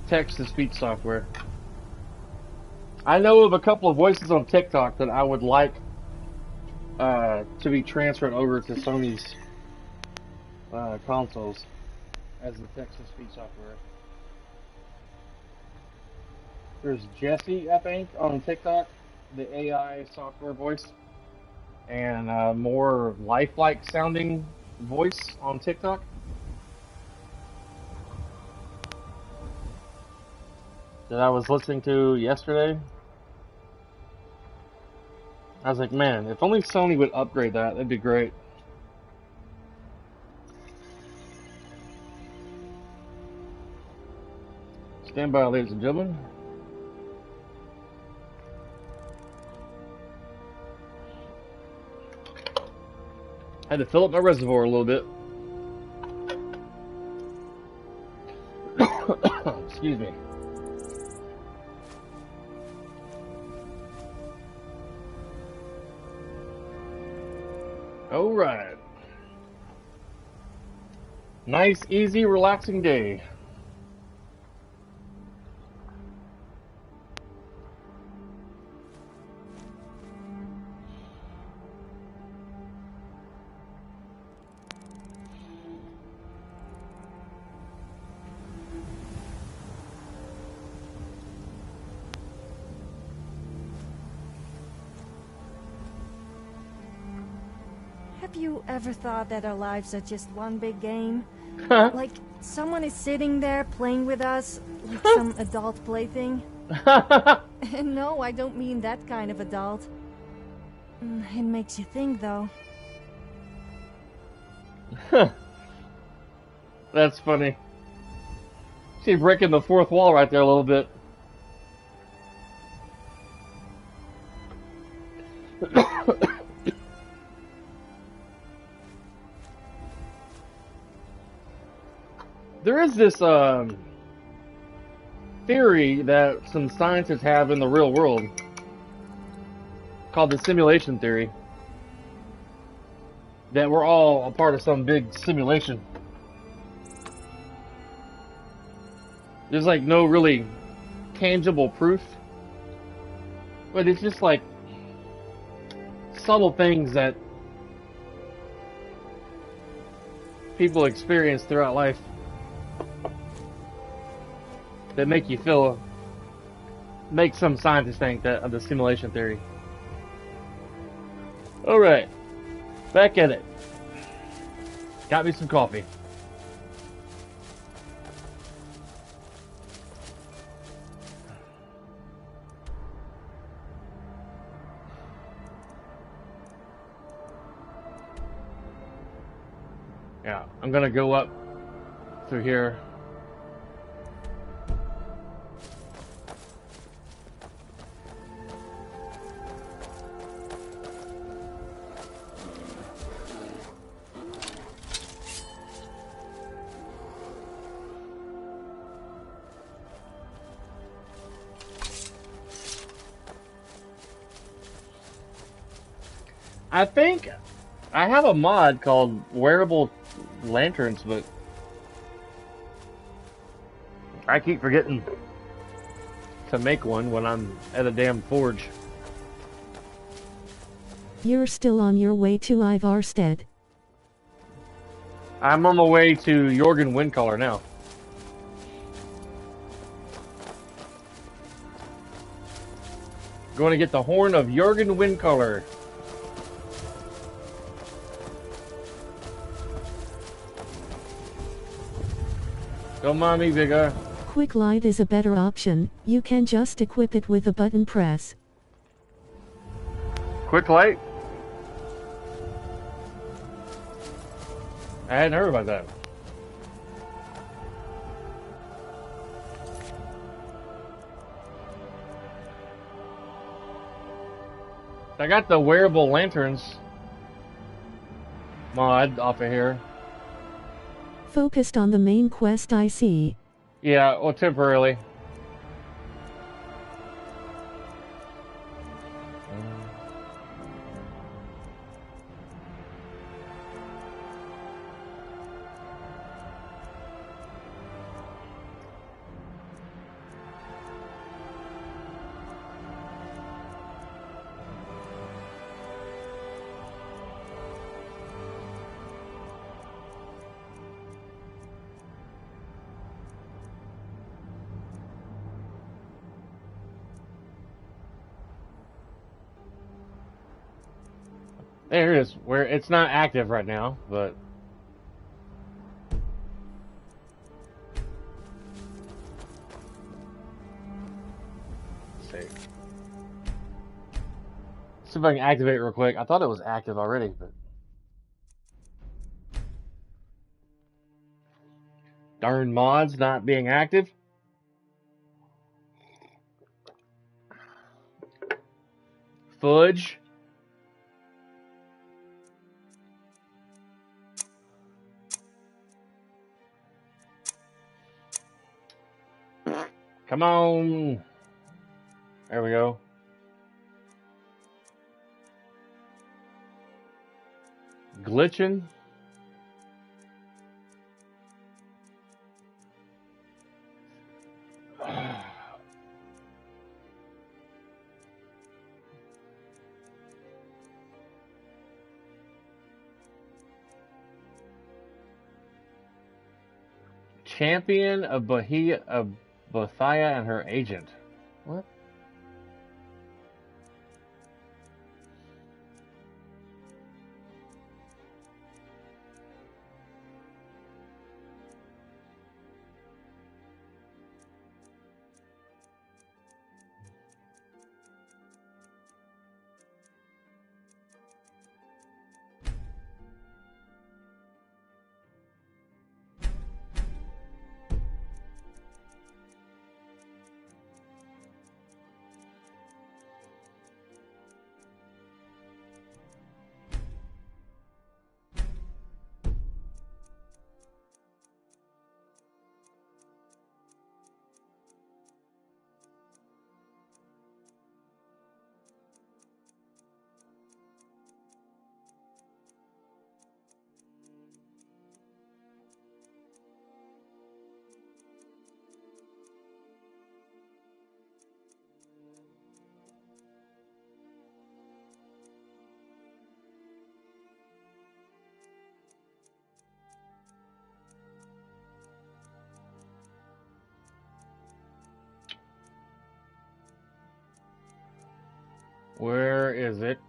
text-to-speech software. I know of a couple of voices on TikTok that I would like to be transferred over to Sony's consoles as the text-to-speech software. There's Jesse, I think, on TikTok, the AI software voice, and more lifelike sounding voice on TikTok. that I was listening to yesterday. I was like, man, if only Sony would upgrade that, that'd be great. Stand by, ladies and gentlemen. Had to fill up my reservoir a little bit. Excuse me. All right. Nice, easy, relaxing day. Have you ever thought that our lives are just one big game? Like, someone is sitting there playing with us, like some adult plaything? And no, I don't mean that kind of adult. It makes you think, though. That's funny. She's breaking the fourth wall right there a little bit. There is this theory that some scientists have in the real world called the simulation theory, that we're all a part of some big simulation. There's like no really tangible proof, but it's just like subtle things that people experience throughout life that make you feel, make some scientists think that of the simulation theory. Alright, back at it. Got me some coffee. Yeah, I'm gonna go up through here. I think I have a mod called Wearable Lanterns, but I keep forgetting to make one when I'm at a damn forge. You're still on your way to Ivarstead. I'm on my way to Jorgen Windcaller now. Going to get the horn of Jorgen Windcaller. Don't mind me, Vigor. Quick light is a better option. You can just equip it with a button press. Quick light? I hadn't heard about that. I got the wearable lanterns mod off of here. Focused on the main quest, I see. Yeah, well, temporarily. There it is. Where it's not active right now, but see. See if I can activate it real quick. I thought it was active already, but darn mods not being active. Fudge. Come on. There we go. Glitching. Champion of Bahia of Bothia and her agent. What? Where is it?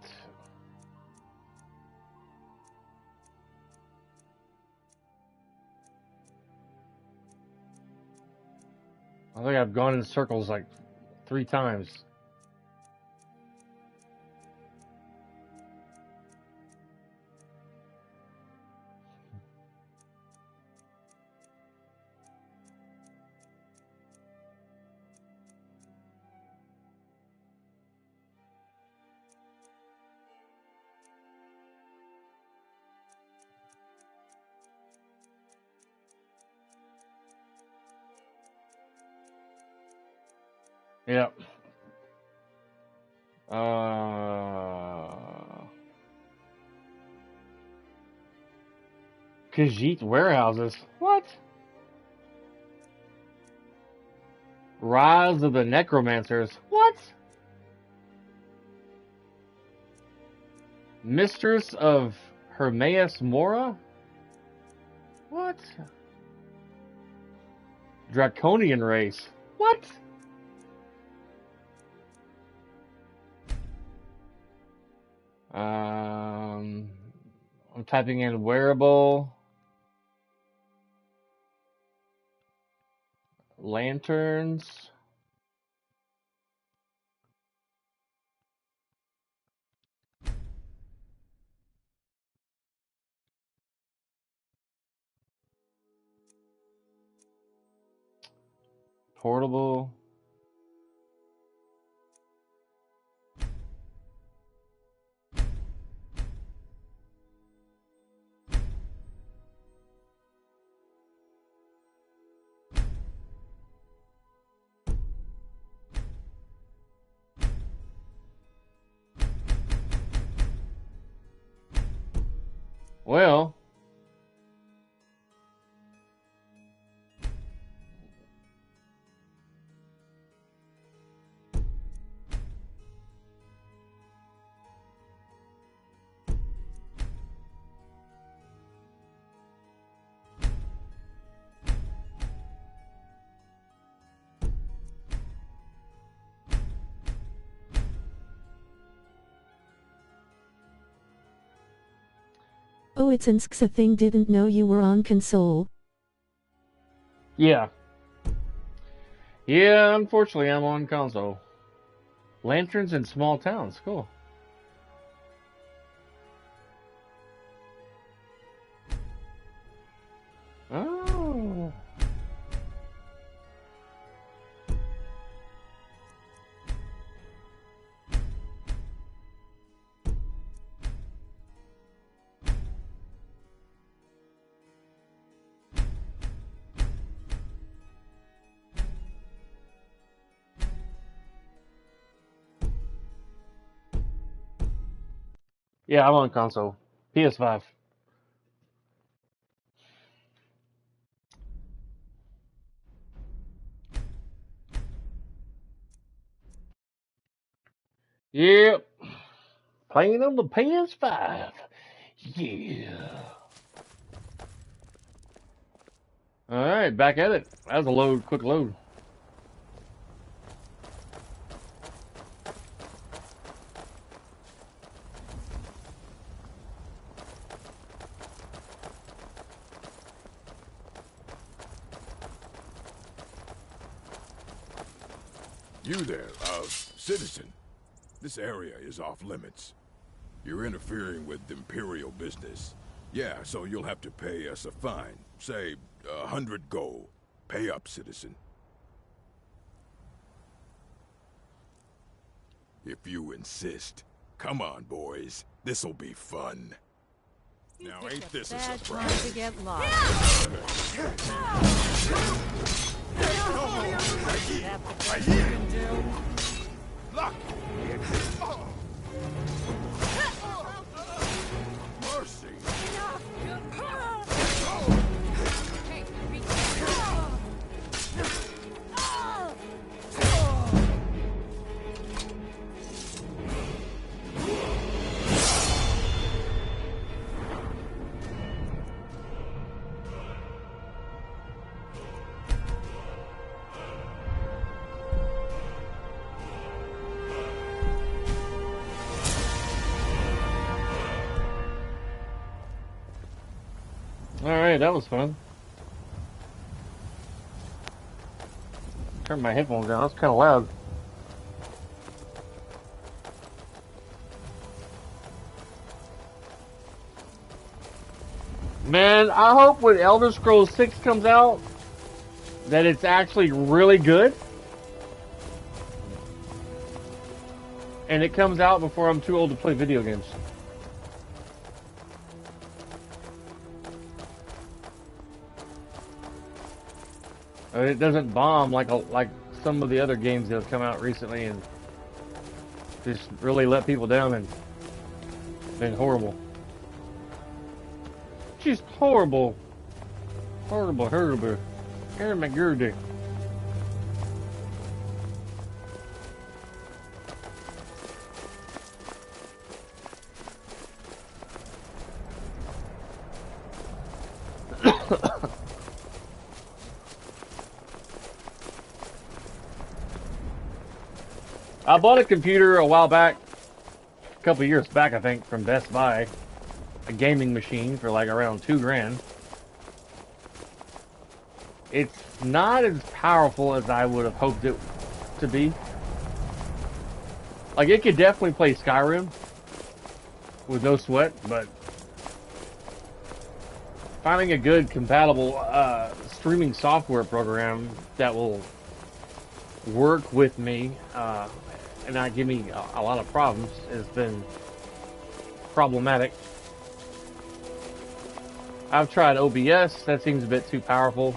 I think I've gone in circles like 3 times. Yep. Khajiit warehouses. What? Rise of the Necromancers. What? Mistress of Hermaeus Mora? What? Draconian race. What? I'm typing in wearable lanterns. Portable. Well, Oh, it's an Sksa thing, didn't know you were on console. yeah. Yeah, unfortunately I'm on console. Lanterns in small towns. Cool. Oh. Yeah, I'm on console. PS5. Yep. Playing on the PS5. Yeah. Alright, back at it. That was a load, quick load. You there, citizen. This area is off limits. You're interfering with Imperial business. Yeah, so you'll have to pay us a fine. Say, 100 gold. Pay up, citizen. If you insist. Come on, boys. This'll be fun. Now, ain't this a surprise? To get lost. Look! Mercy! Alright, that was fun. Turn my headphones down, that's kind of loud. Man, I hope when Elder Scrolls 6 comes out, that it's actually really good. And it comes out before I'm too old to play video games. It doesn't bomb like some of the other games that have come out recently and just really let people down and been horrible. Just horrible. Horrible. Here my goody. I bought a computer a while back, a couple years back I think, from Best Buy. A gaming machine for like around $2,000. It's not as powerful as I would have hoped it to be. Like, it could definitely play Skyrim with no sweat, but finding a good compatible streaming software program that will work with me and not give me a lot of problems has been problematic. I've tried OBS. That seems a bit too powerful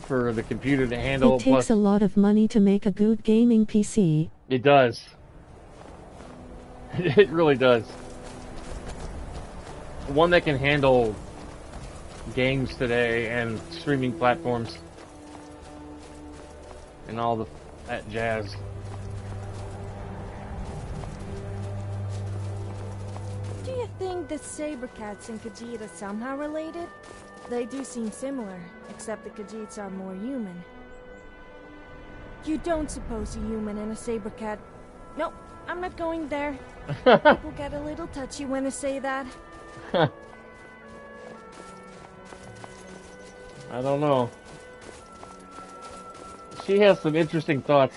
for the computer to handle. It takes a lot of money to make a good gaming PC. It does. It really does. One that can handle games today and streaming platforms and all that jazz. Do you think the Sabercats and Khajiit are somehow related? They do seem similar, except the Khajiits are more human. You don't suppose a human and a Sabercat... Nope, I'm not going there. People get a little touchy when I say that. I don't know. She has some interesting thoughts.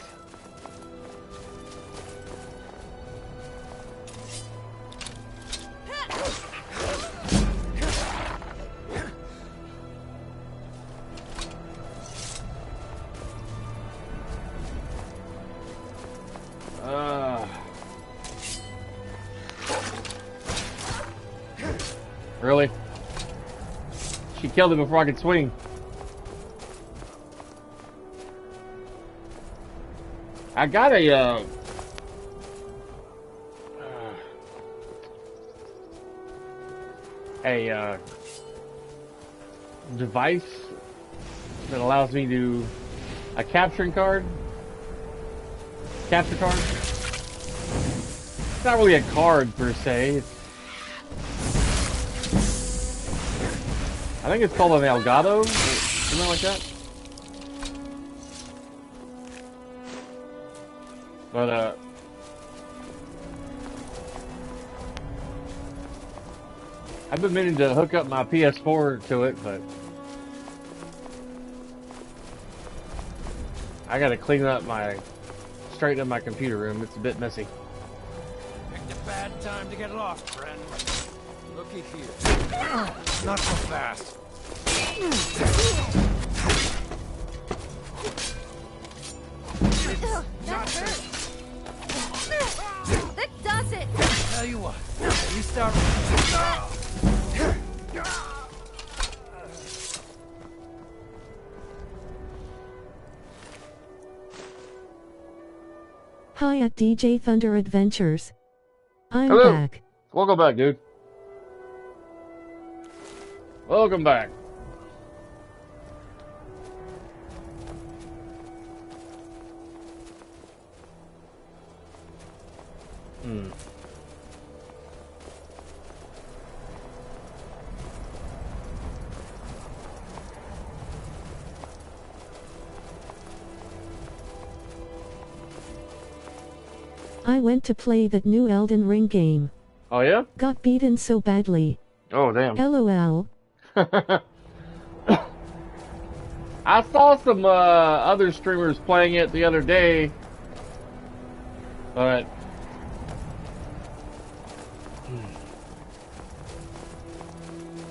Really? She killed him before I could swing. I got a, device that allows me to a capture card. It's not really a card per se. I think it's called an Elgato, or something like that. But I've been meaning to hook up my PS4 to it, but I gotta straighten up my computer room. It's a bit messy. Picked a bad time to get lost, friend. Looky here. Not so fast. That hurt. That does it. Tell you what, you start. Hi at DJ Thunder Adventures. I'm Hello. back. Welcome back, dude. Welcome back. I went to play that new Elden Ring game. Oh yeah? Got beaten so badly. Oh damn. LOL. I saw some other streamers playing it the other day, but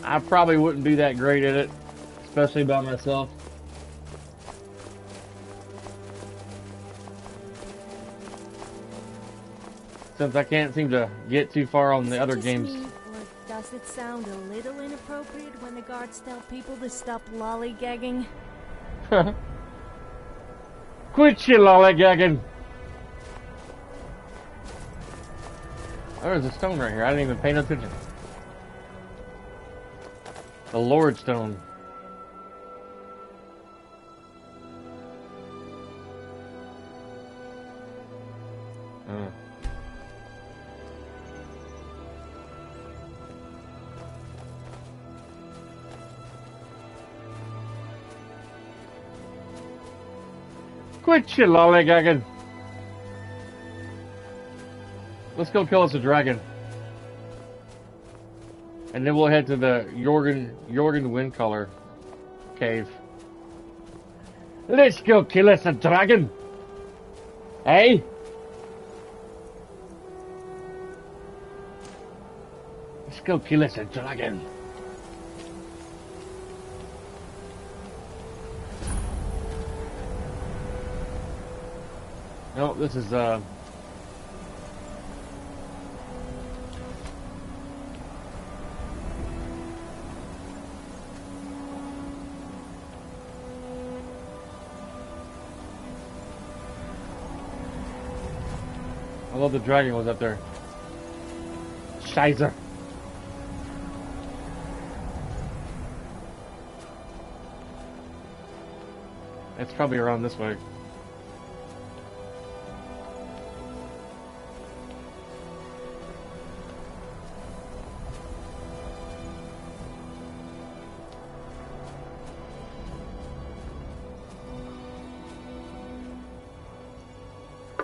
I probably wouldn't be that great at it, especially by myself. Since I can't seem to get too far on the other games. Me, or does it sound a little inappropriate when the guards tell people to stop lollygagging? Quit your lollygagging! There's a stone right here. I didn't even pay no attention. The Lord Stone. Quit your lollygagging. Let's go kill us a dragon. And then we'll head to the Jorgen Windcaller cave. Let's go kill us a dragon. Hey? Let's go kill us a dragon. No, this is I love the dragon was up there. Scheiße. It's probably around this way.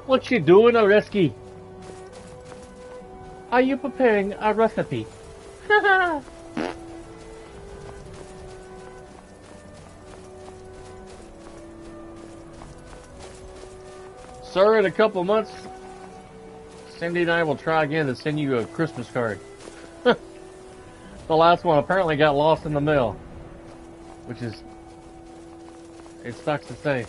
What you doing, Oreski? Are you preparing a recipe? Sir, in a couple months, Cindy and I will try again to send you a Christmas card. The last one apparently got lost in the mail. Which is... it sucks to say.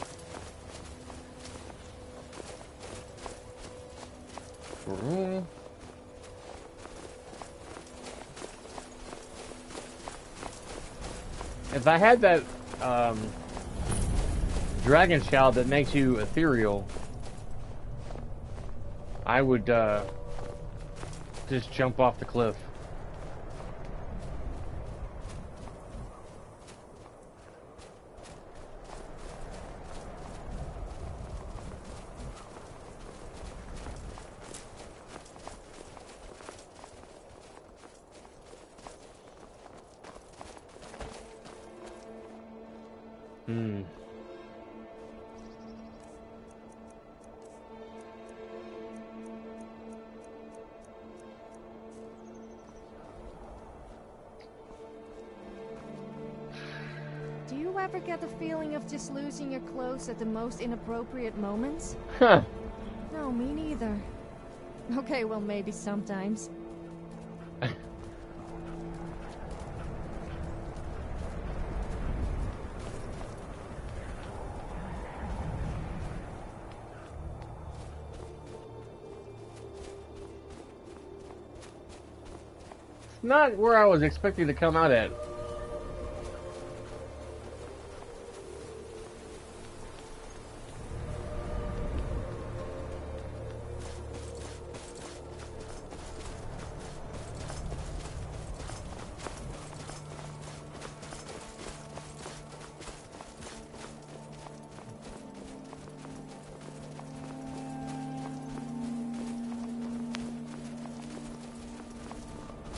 If I had that dragon shout that makes you ethereal, I would just jump off the cliff. Do you ever get the feeling of just losing your clothes at the most inappropriate moments? Huh. No, me neither. Okay, well, maybe sometimes. Not where I was expecting to come out at.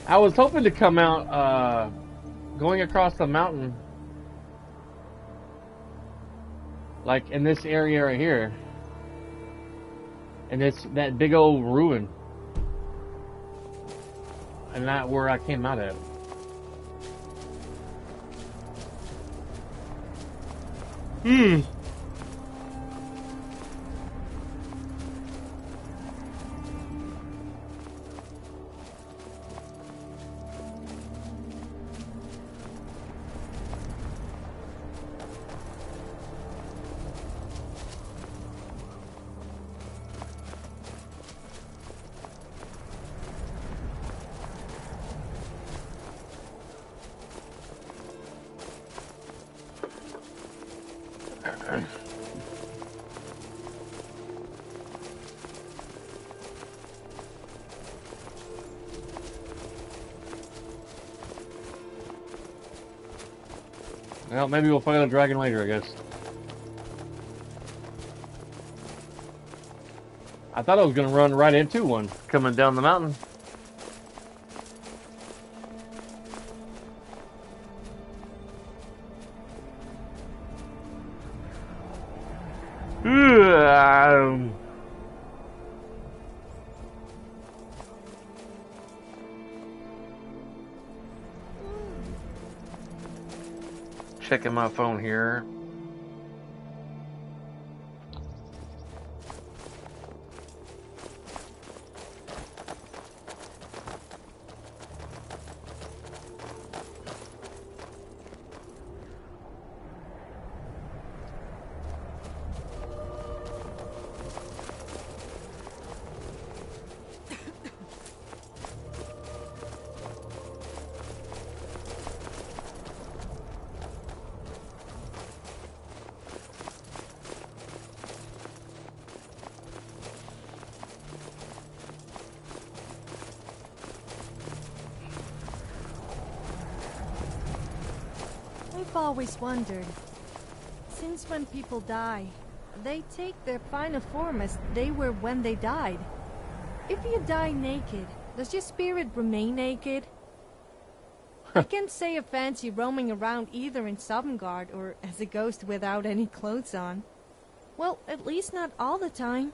I was hoping to come out going across the mountain, like in this area right here, and it's that big old ruin, and not where I came out at. Well, maybe we'll find a dragon later, I guess. I thought I was going to run right into one coming down the mountain. Checking my phone here. I've always wondered, since when people die, they take their final form as they were when they died. If you die naked, does your spirit remain naked? I can't say I fancy roaming around either in Sovngarde or as a ghost without any clothes on. Well, at least not all the time.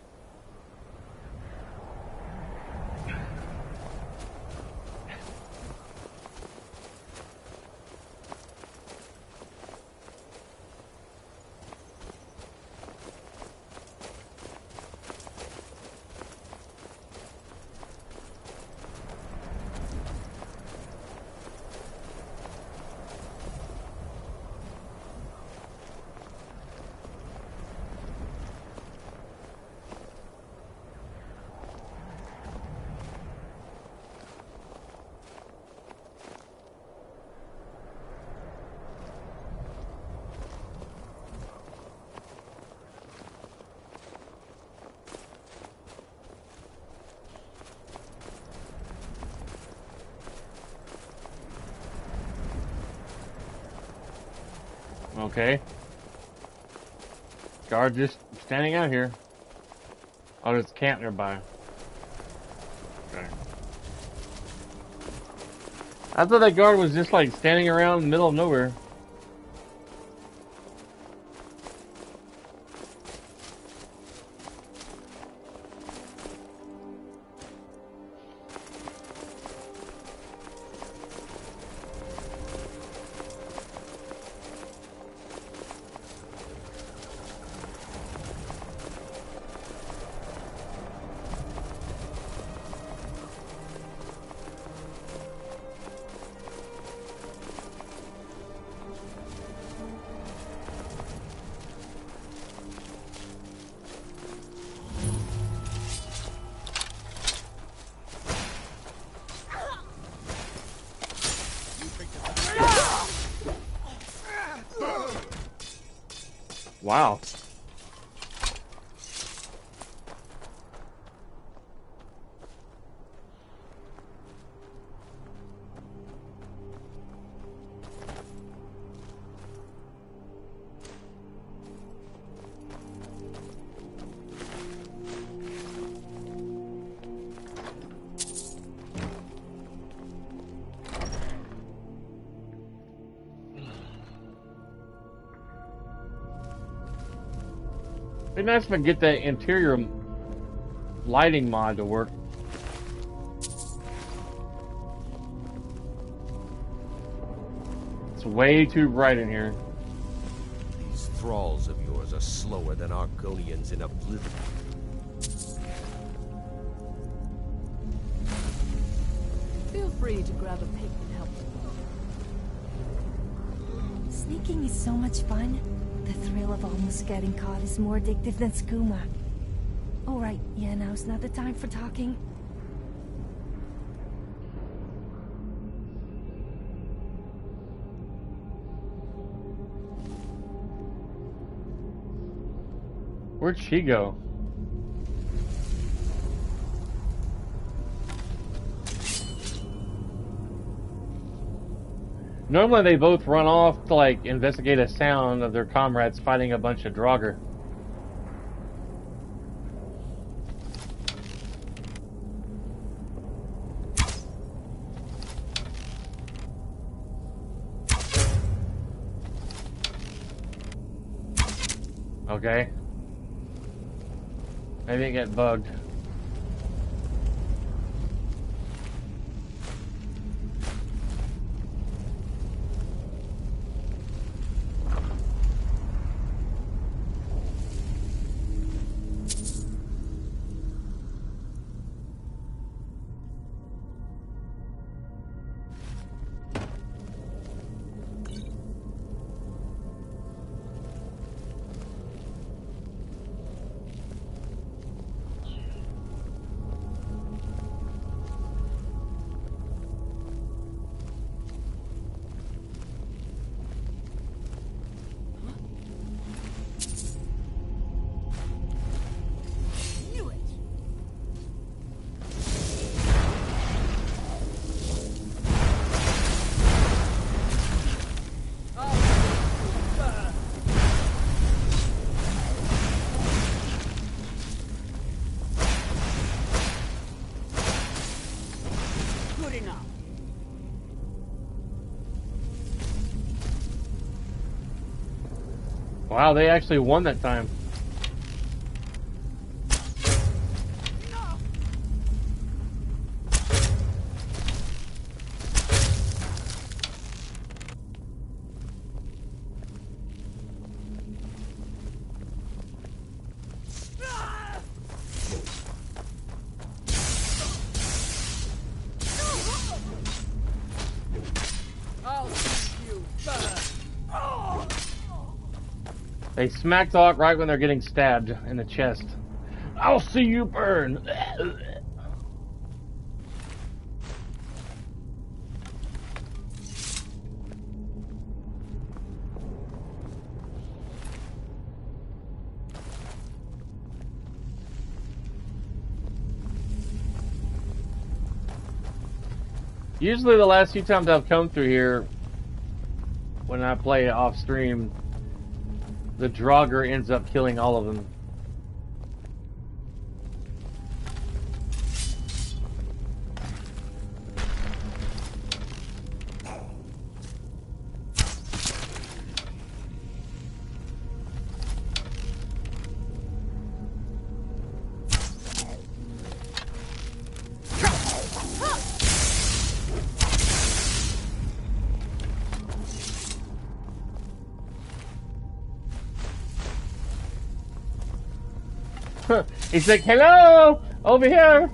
Okay. Guard just standing out here. Oh, there's a camp nearby. Okay. I thought that guard was just like standing around in the middle of nowhere. Wow. It'd be nice if I could get that interior lighting mod to work. It's way too bright in here. These thralls of yours are slower than Argonians in oblivion. Feel free to grab a pick and help. Sneaking is so much fun. The thrill of almost getting caught is more addictive than skooma. Oh right, yeah, now's not the time for talking. Where'd she go? Normally they both run off to like investigate a sound of their comrades fighting a bunch of Draugr. Okay. Maybe it get bugged. Wow, they actually won that time. They smack talk right when they're getting stabbed in the chest. I'll see you burn. Usually the last few times I've come through here, when I play off stream, the Draugr ends up killing all of them. He's like, hello! Over here!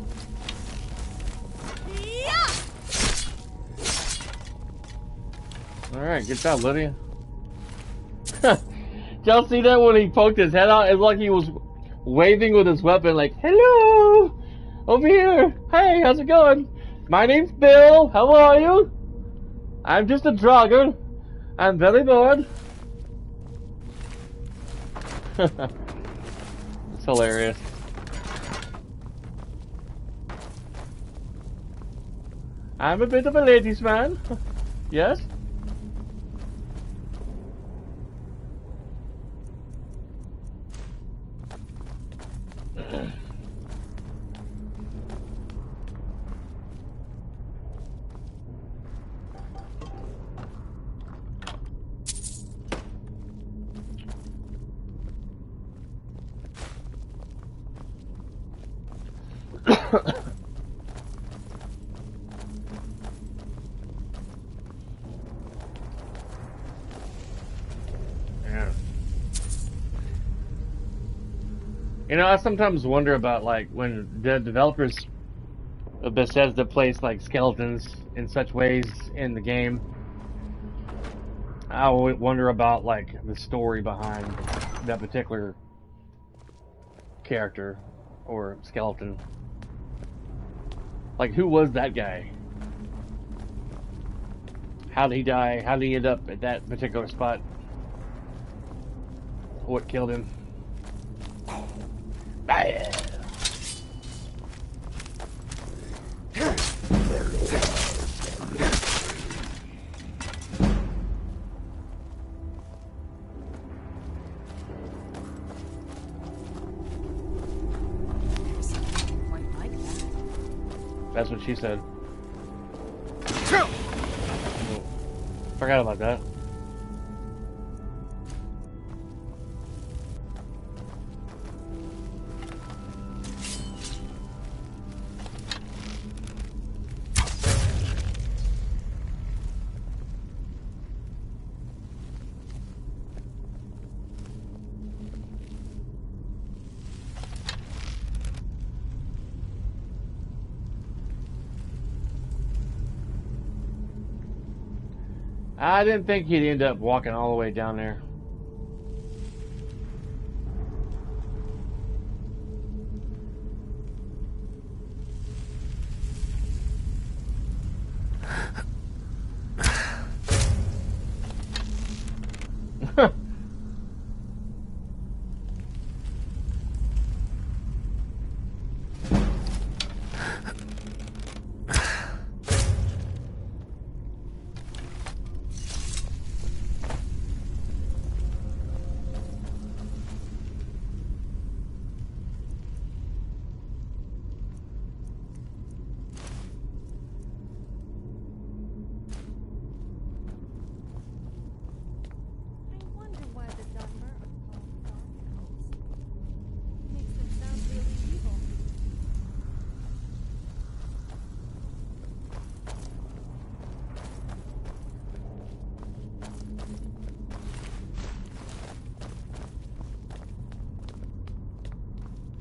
Alright, good job, Lydia. Y'all see that when he poked his head out? It's like he was waving with his weapon like, hello! Over here! Hey, how's it going? My name's Bill. How are you? I'm just a Draugr. I'm very bored. It's hilarious. I'm a bit of a ladies' man. Yes? You know, I sometimes wonder about, like, when the developers of Bethesda place, like, skeletons in such ways in the game. I always wonder about, like, the story behind that particular character or skeleton. Like, who was that guy? How did he die? How did he end up at that particular spot? What killed him? That's what she said. Oh, forgot about that. I didn't think he'd end up walking all the way down there.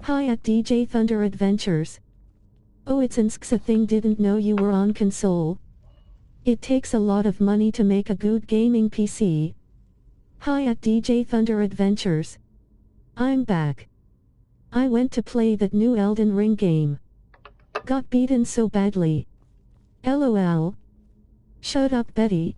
Hi at DJ Thunder Adventures. Oh, it's an Sksa thing, didn't know you were on console. It takes a lot of money to make a good gaming PC. Hi at DJ Thunder Adventures. I'm back. I went to play that new Elden Ring game. Got beaten so badly. LOL. Shut up, Betty.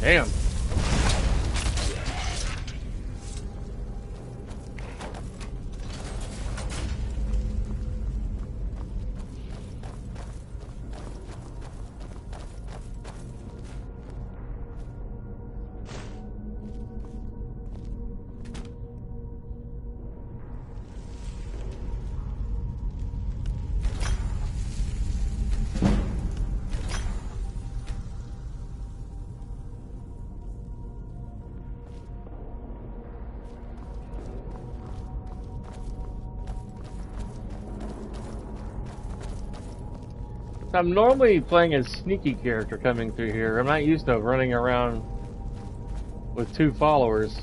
Damn. I'm normally playing a sneaky character coming through here. I'm not used to running around with 2 followers.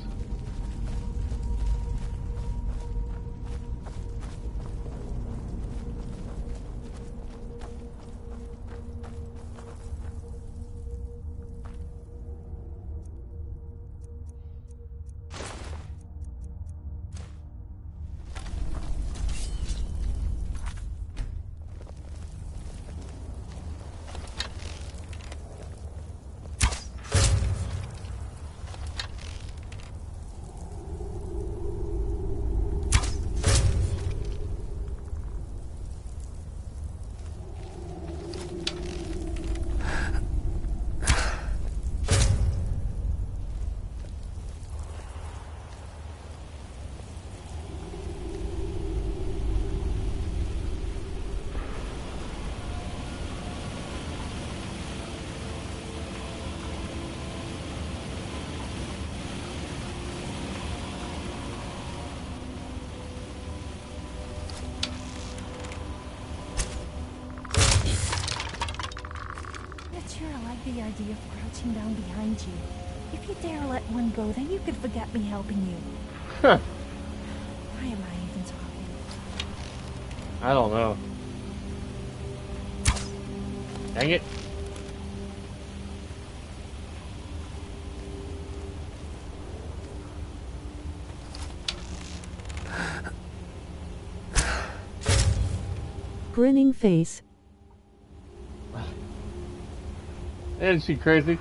Sure, I like the idea of crouching down behind you. If you dare let one go, then you could forget me helping you. Huh. Why am I even talking? I don't know. Dang it. Grinning face. Isn't she crazy?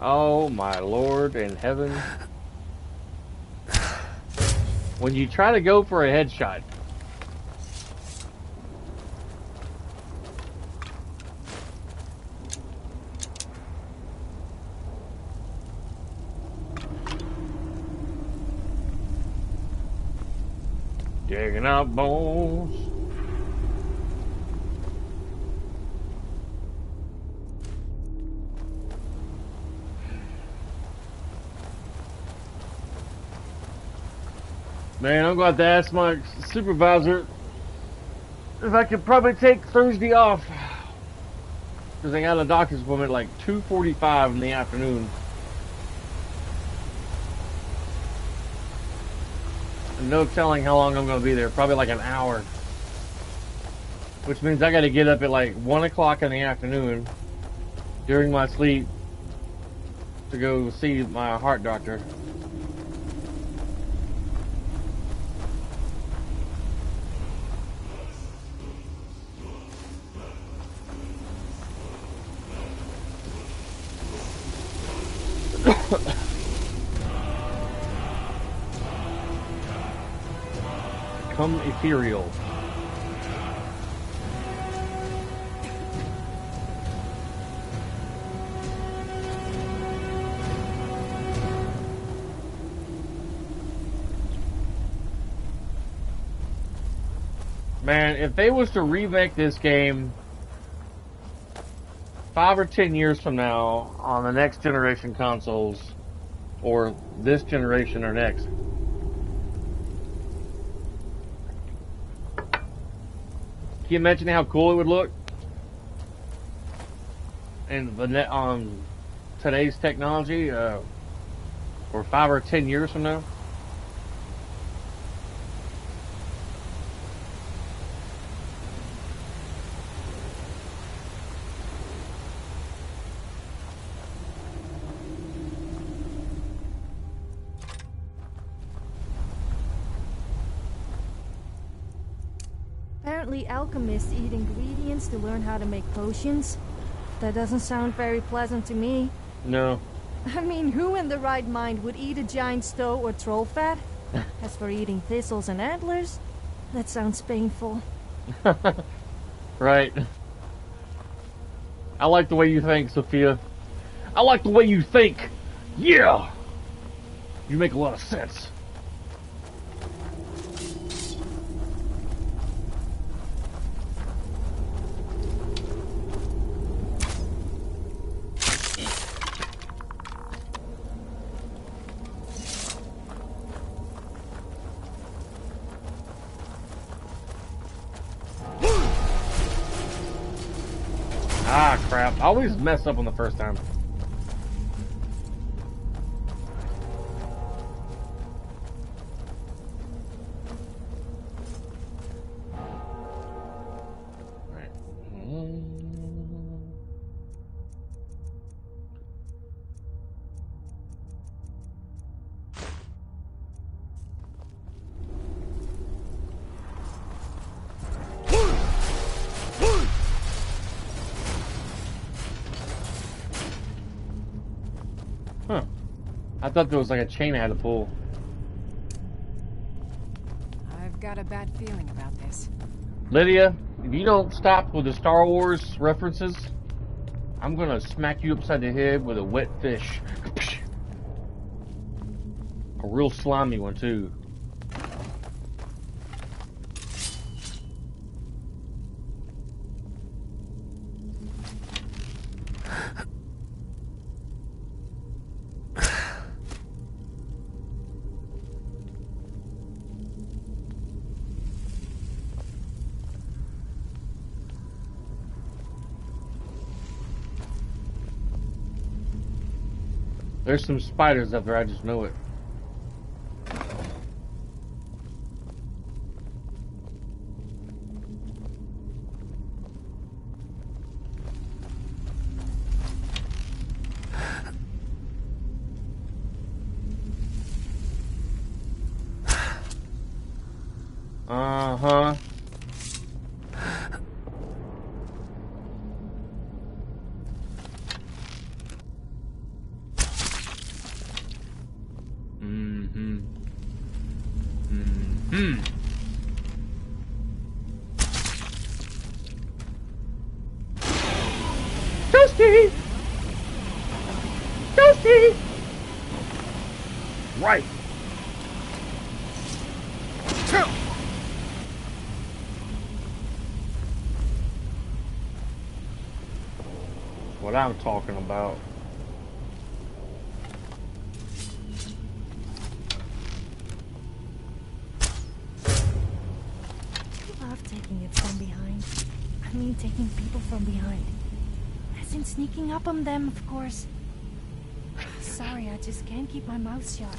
Oh my Lord in heaven. When you try to go for a headshot, digging up bones. Man, I'm going to have to ask my supervisor if I could probably take Thursday off. Because I got a doctor's appointment at like 2:45 in the afternoon. And no telling how long I'm going to be there. Probably like an hour. Which means I got to get up at like 1 o'clock in the afternoon during my sleep to go see my heart doctor. Come ethereal. Man, if they was to remake this game 5 or 10 years from now on the next generation consoles, or this generation or next, can you imagine how cool it would look? And on today's technology, or 5 or 10 years from now? apparently alchemists eat ingredients to learn how to make potions. That doesn't sound very pleasant to me. No. I mean, who in the right mind would eat a giant stow or troll fat? As for eating thistles and antlers, that sounds painful. Right. I like the way you think, Sophia. I like the way you think. Yeah! You make a lot of sense. Ah, crap. I always mess up on the first time. Huh. I thought there was like a chain I had to pull. I've got a bad feeling about this. Lydia, if you don't stop with the Star Wars references, I'm gonna smack you upside the head with a wet fish. A real slimy one, too. There's some spiders up there, I just know it. Uh-huh. Mm-hmm. Mm-hmm. Toasty! Toasty! Right. What I'm talking about. I love taking it from behind. I mean, taking people from behind. As in sneaking up on them, of course. Sorry, I just can't keep my mouth shut.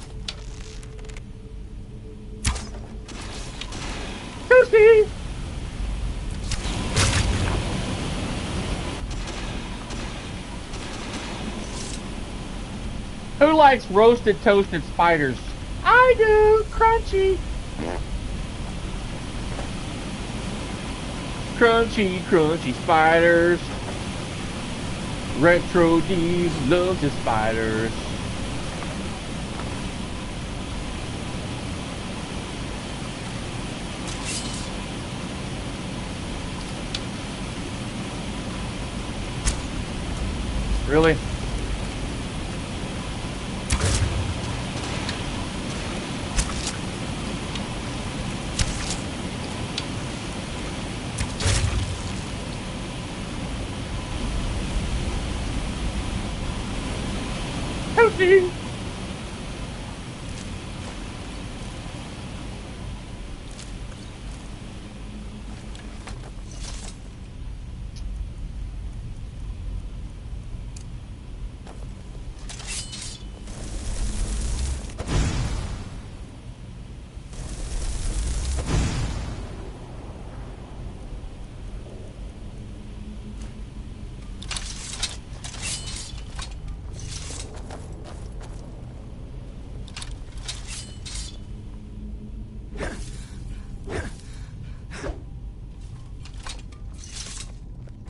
Toasty! Who likes roasted, toasted spiders? I do! Crunchy! Crunchy, crunchy spiders. Retro D's loves his spiders. Really? Toasty!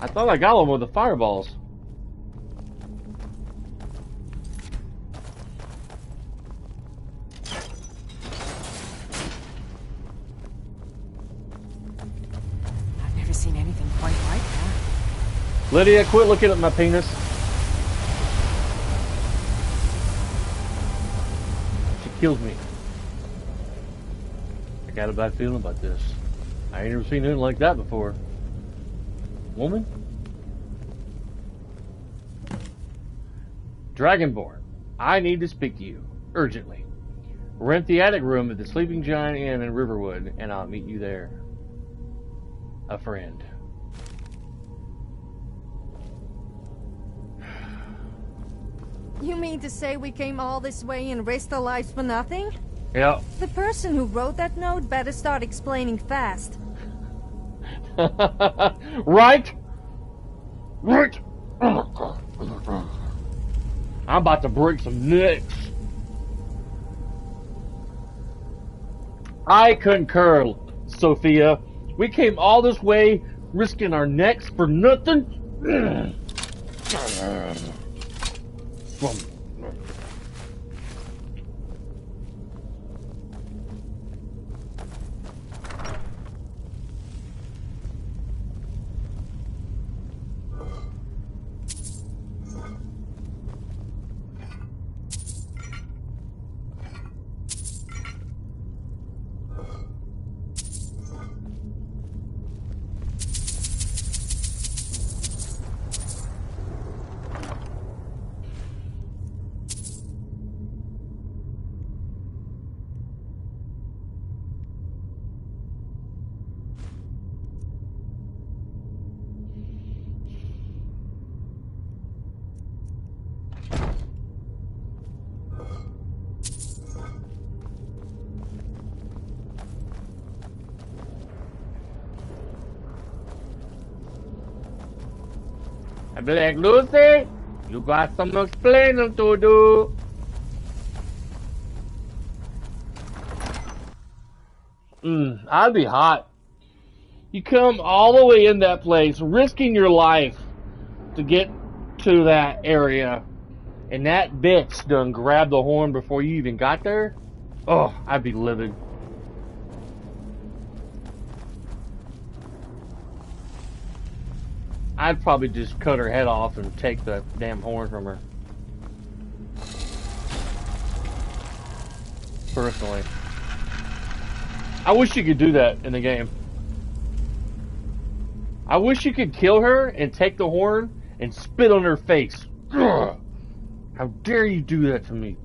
I thought I got one with the fireballs. I've never seen anything quite like that. Lydia, quit looking at my penis. She kills me. I got a bad feeling about this. I ain't never seen anything like that before. Woman? Dragonborn, I need to speak to you. Urgently. Rent the attic room at the Sleeping Giant Inn in Riverwood, and I'll meet you there. A friend. You mean to say we came all this way and risked our lives for nothing? Yeah. The person who wrote that note better start explaining fast. Right? Right. I'm about to break some necks. I concur, Sophia. We came all this way, risking our necks for nothing. Black Lucy, you got some explaining to do. I'd be hot. You come all the way in that place, risking your life to get to that area, and that bitch done grabbed the horn before you even got there? Oh, I'd be livid. I'd probably just cut her head off and take the damn horn from her. Personally. I wish you could do that in the game. I wish you could kill her and take the horn and spit on her face. Ugh. How dare you do that to me?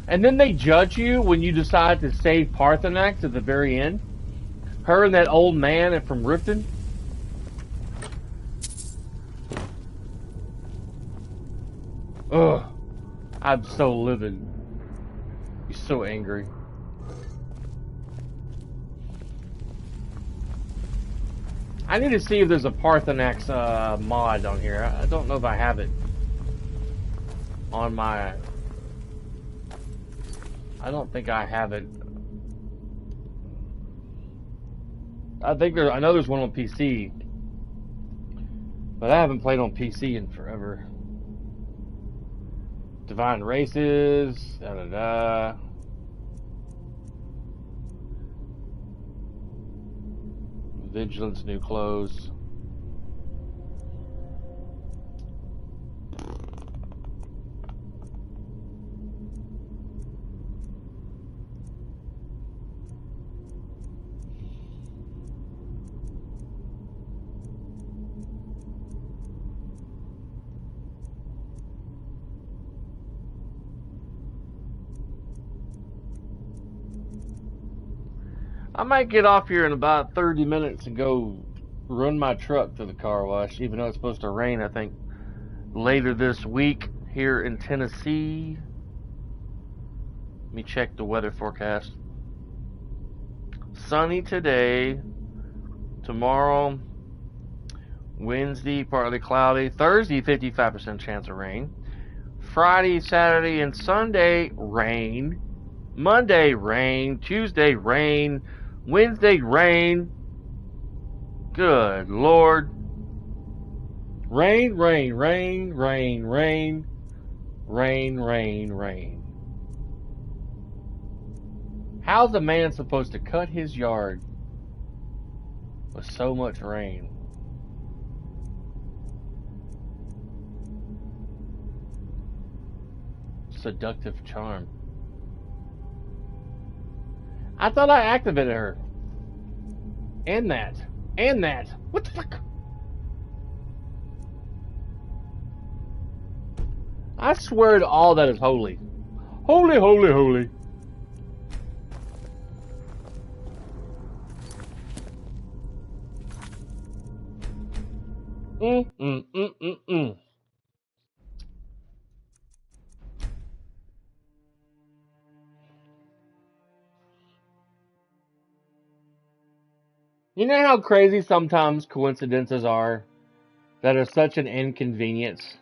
And then they judge you when you decide to save Parthenax at the very end. Her and that old man from Riften. Ugh. I'm so livid. He's so angry. I need to see if there's a Parthenax mod on here. I don't know if I have it on my... I don't think I have it. I know there's one on PC, but I haven't played on PC in forever. Divine Races, da-da-da. Vigilance, new clothes. I might get off here in about 30 minutes and go run my truck to the car wash, even though it's supposed to rain, I think, later this week here in Tennessee. Let me check the weather forecast. Sunny today. Tomorrow, Wednesday, partly cloudy. Thursday, 55% chance of rain. Friday, Saturday, and Sunday, rain. Monday, rain. Tuesday, rain. Wednesday, rain. Good Lord. Rain, rain, rain, rain, rain. Rain, rain, rain. How's a man supposed to cut his yard with so much rain? Seductive charm. I thought I activated her. And that. And that. What the fuck? I swear to all that is holy. Holy, holy, holy. Mm. You know how crazy sometimes coincidences are that are such an inconvenience?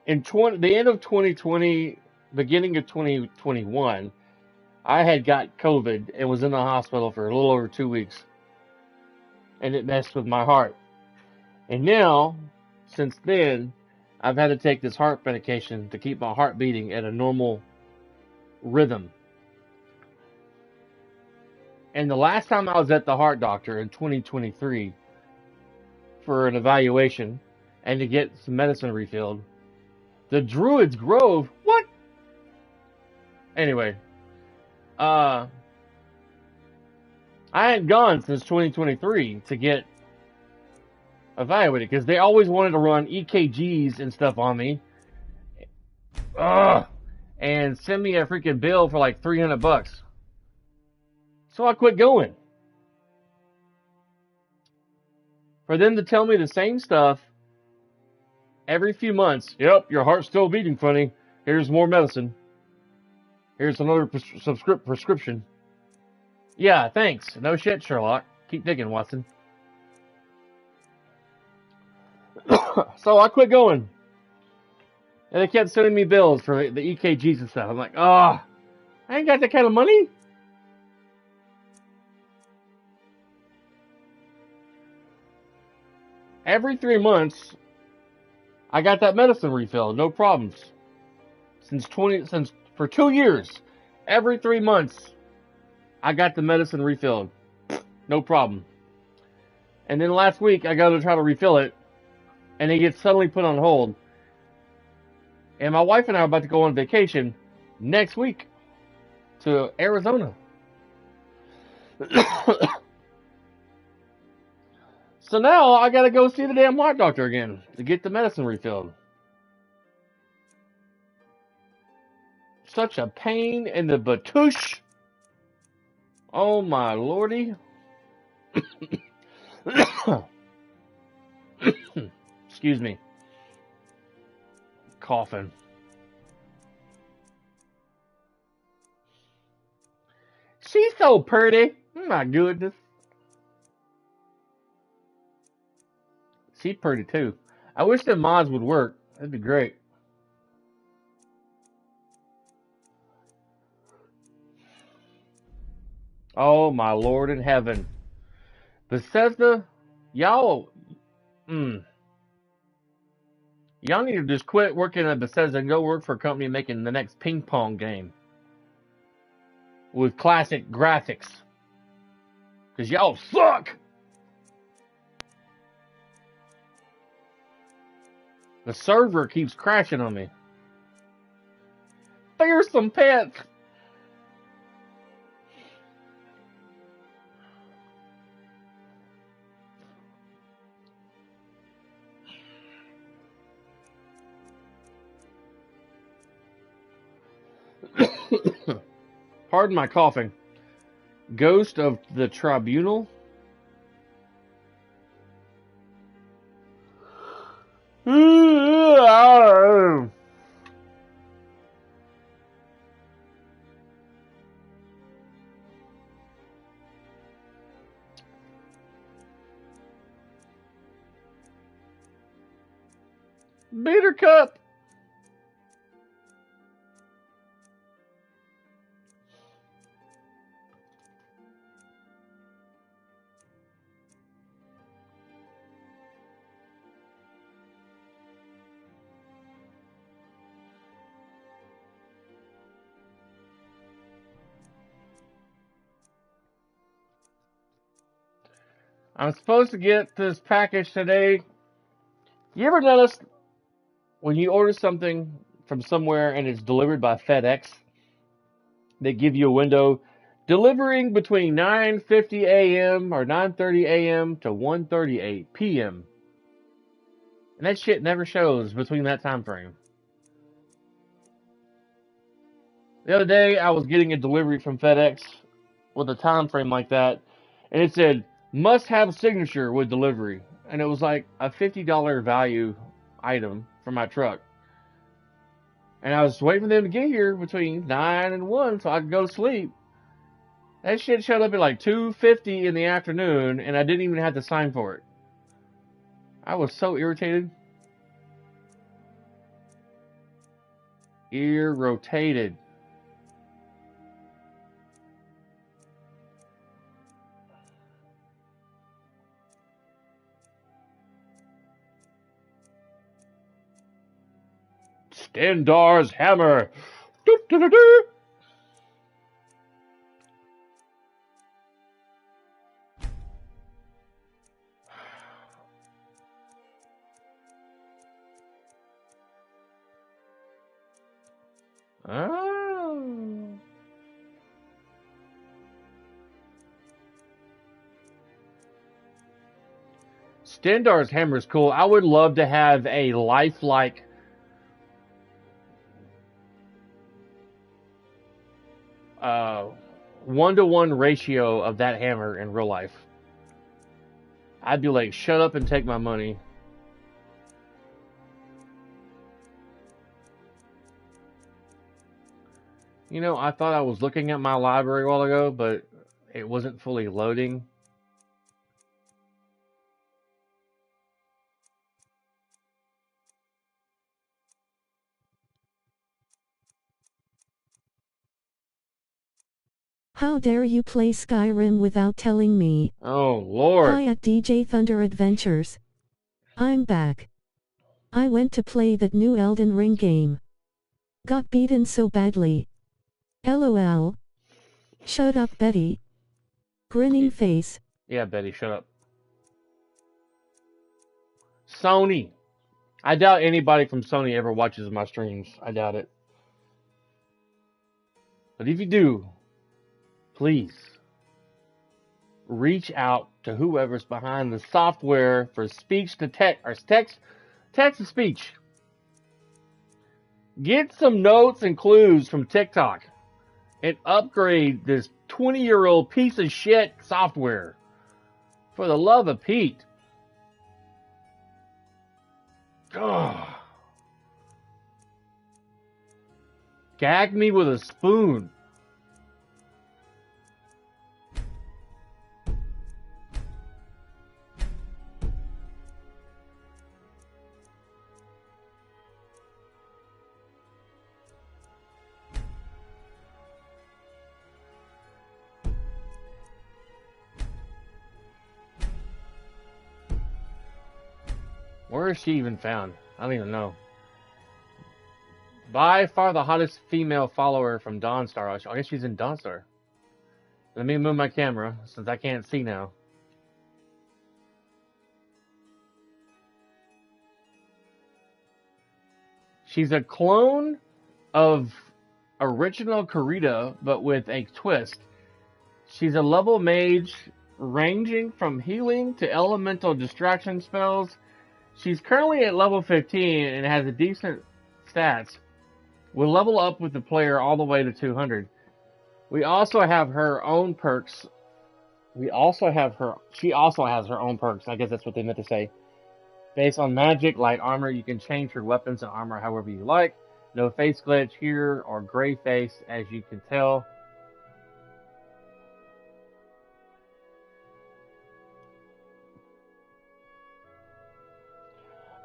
In the end of 2020, beginning of 2021, I had got COVID and was in the hospital for a little over 2 weeks. And it messed with my heart. And now, since then, I've had to take this heart medication to keep my heart beating at a normal rhythm. And the last time I was at the heart doctor in 2023 for an evaluation and to get some medicine refilled, the Druids Grove, what? Anyway, I hadn't gone since 2023 to get evaluated because they always wanted to run EKGs and stuff on me. And send me a freaking bill for like $300. So I quit going. For them to tell me the same stuff every few months. Yep, your heart's still beating funny. Here's more medicine. Here's another prescription. Yeah, thanks. No shit, Sherlock. Keep digging, Watson. So I quit going. And they kept sending me bills for the EKGs and stuff. I'm like, I ain't got that kind of money. Every 3 months, I got that medicine refilled, no problems. For 2 years, every 3 months, I got the medicine refilled, no problem. And then last week, I got to try to refill it, and it gets suddenly put on hold. And my wife and I are about to go on vacation next week to Arizona. So now I gotta go see the damn heart doctor again to get the medicine refilled. Such a pain in the batoosh. Oh my lordy. Excuse me. Coughing. She's so pretty. My goodness. She's pretty too. I wish the mods would work. That'd be great. Oh my Lord in heaven. Bethesda, y'all need to just quit working at Bethesda and go work for a company making the next ping pong game with classic graphics. Because y'all suck! The server keeps crashing on me. Fearsome pets! Pardon my coughing. Ghost of the Tribunal. Bitter cup. I'm supposed to get this package today. You ever notice when you order something from somewhere and it's delivered by FedEx, they give you a window delivering between 9:50 a.m. or 9:30 a.m. to 1:38 p.m. And that shit never shows between that time frame. The other day, I was getting a delivery from FedEx with a time frame like that, and it said, must have signature with delivery. And it was like a $50 value item for my truck. And I was waiting for them to get here between 9 and 1 so I could go to sleep. That shit showed up at like 2:50 in the afternoon, and I didn't even have to sign for it. I was so irritated. Irritated. Stendar's hammer. Doo, doo, doo, doo. Oh. Stendar's hammer is cool. I would love to have a lifelike one-to-one ratio of that hammer in real life. I'd be like, shut up and take my money. You know, I thought I was looking at my library a while ago, but it wasn't fully loading. How dare you play Skyrim without telling me? Oh, Lord. Hi at DJ Thunder Adventures. I'm back. I went to play that new Elden Ring game. Got beaten so badly. LOL. Shut up, Betty. Grinning face. Yeah, Betty, shut up. Sony. I doubt anybody from Sony ever watches my streams. I doubt it. But if you do, please reach out to whoever's behind the software for speech to text or text to speech. Get some notes and clues from TikTok and upgrade this 20-year-old piece of shit software. For the love of Pete. Ugh. Gag me with a spoon. Where is she even found? I don't even know. By far the hottest female follower from Dawnstar. I guess she's in Dawnstar. Let me move my camera since I can't see now. She's a clone of original Karita, but with a twist. She's a level mage ranging from healing to elemental distraction spells. She's currently at level 15 and has a decent stats. Will level up with the player all the way to 200. We also have her own perks. She also has her own perks. I guess that's what they meant to say. Based on magic, light armor, you can change her weapons and armor however you like. No face glitch here or gray face, as you can tell.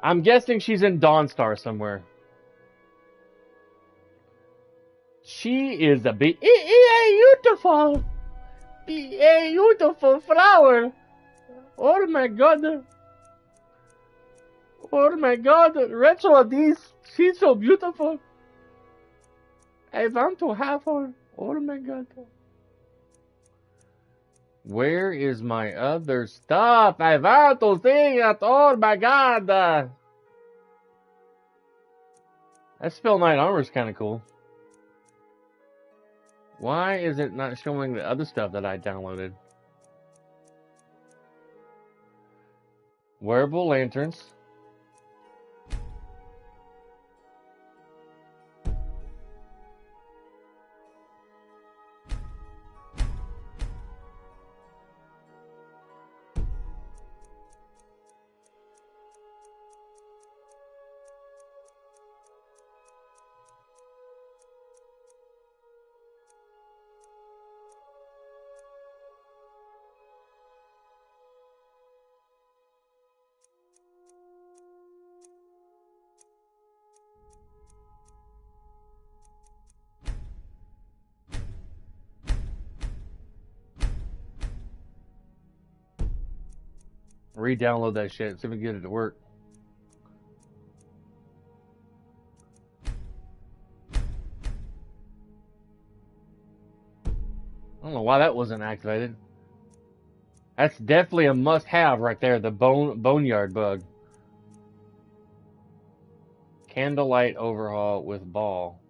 I'm guessing she's in Dawnstar somewhere. She is a beautiful flower. Oh my god. Oh my god. Retro this. She's so beautiful. I want to have her. Oh my god. Where is my other stuff? I want to see it. Oh my god. That Spell Knight armor is kind of cool. Why is it not showing the other stuff that I downloaded? Wearable lanterns. Re-download that shit. See if we can get it to work. I don't know why that wasn't activated. That's definitely a must-have right there. The boneyard bug. Candlelight overhaul with ball.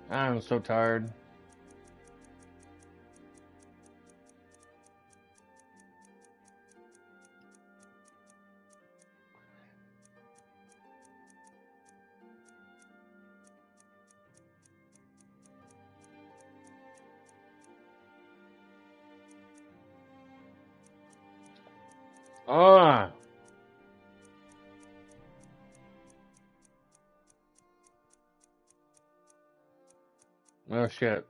I'm so tired. Ah. Oh shit.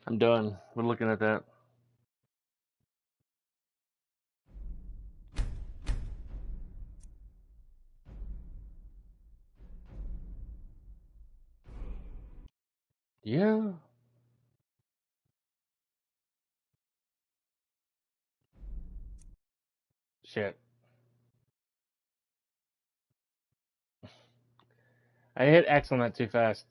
I'm done. We're looking at that. Yeah. Shit. I hit X on that too fast.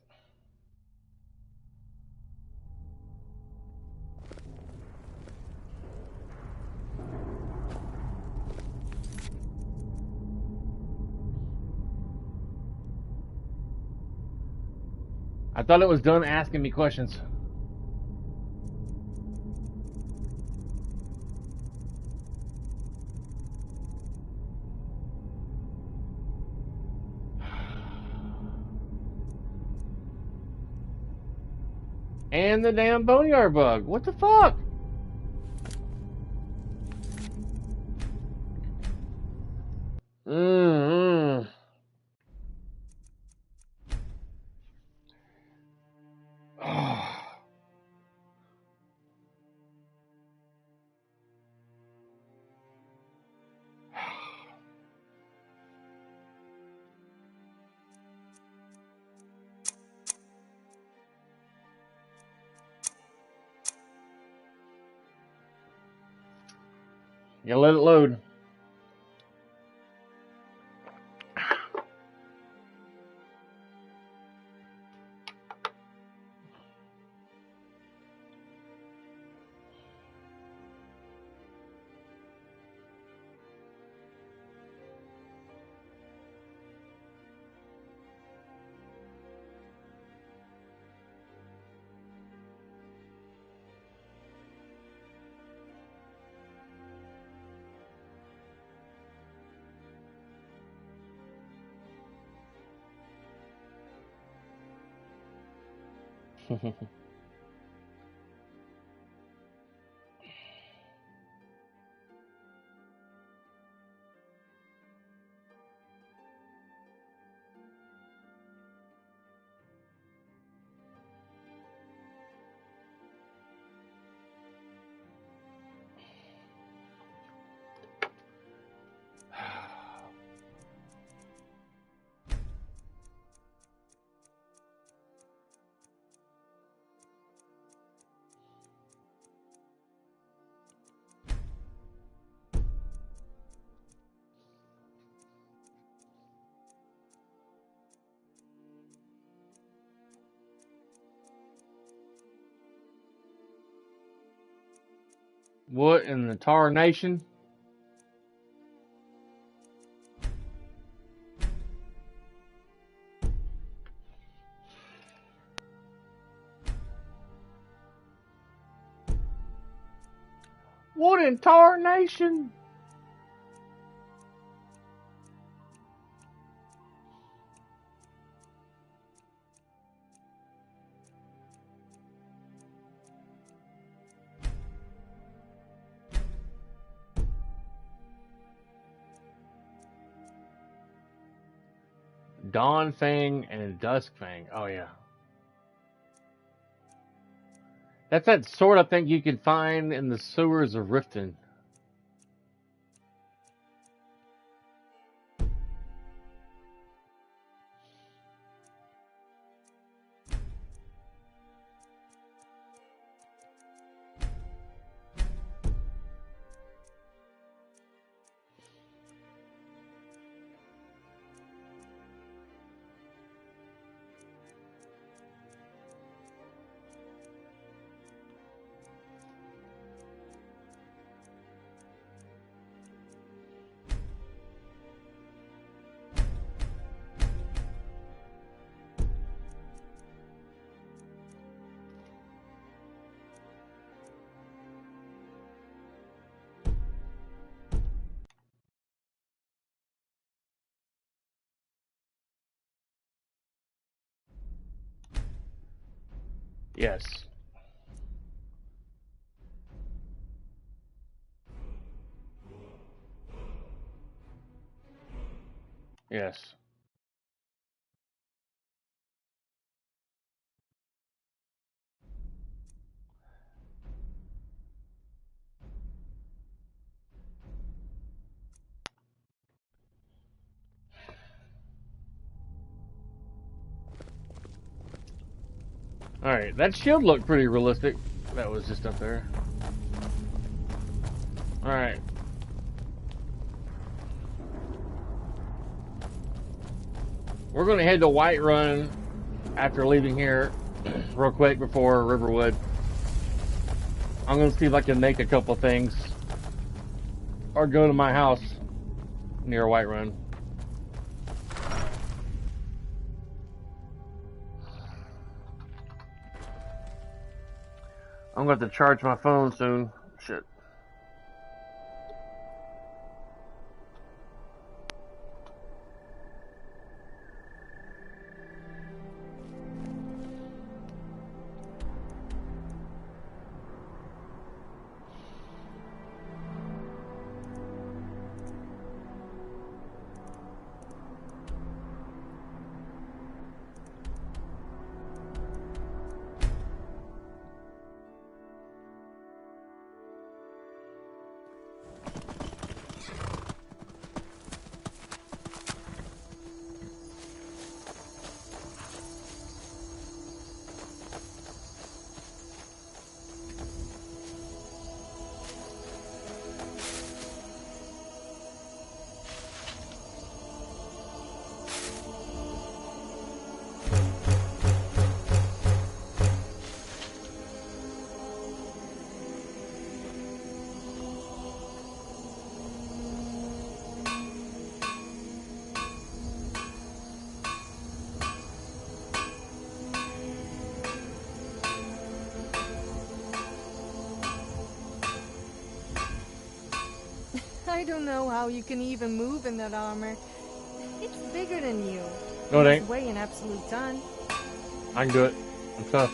I thought it was done asking me questions. And the damn boneyard bug. What the fuck? Mm-hmm. You let it load. What in the tarnation? What in tarnation? Dawn Fang and Dusk Fang. Oh, yeah. That's that sword I think you can find in the sewers of Riften. Yes. Yes. Alright, that shield looked pretty realistic. That was just up there. Alright. We're going to head to Whiterun after leaving here real quick before Riverwood. I'm going to see if I can make a couple things or go to my house near Whiterun. I'm going to have to charge my phone soon. Shit. I don't know how you can even move in that armor. It's bigger than you. No, it It's ain't. weigh an absolute ton. I can do it. I'm tough.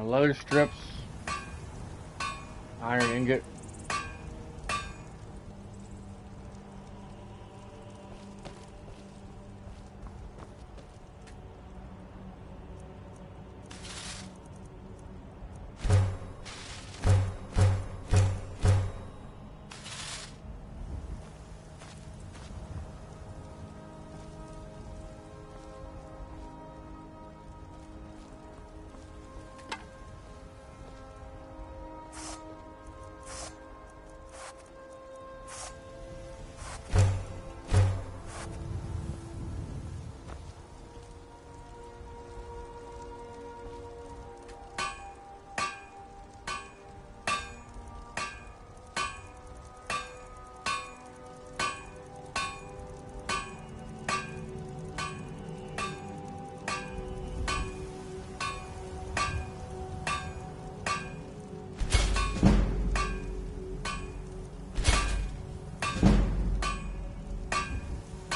Leather strips, iron ingot.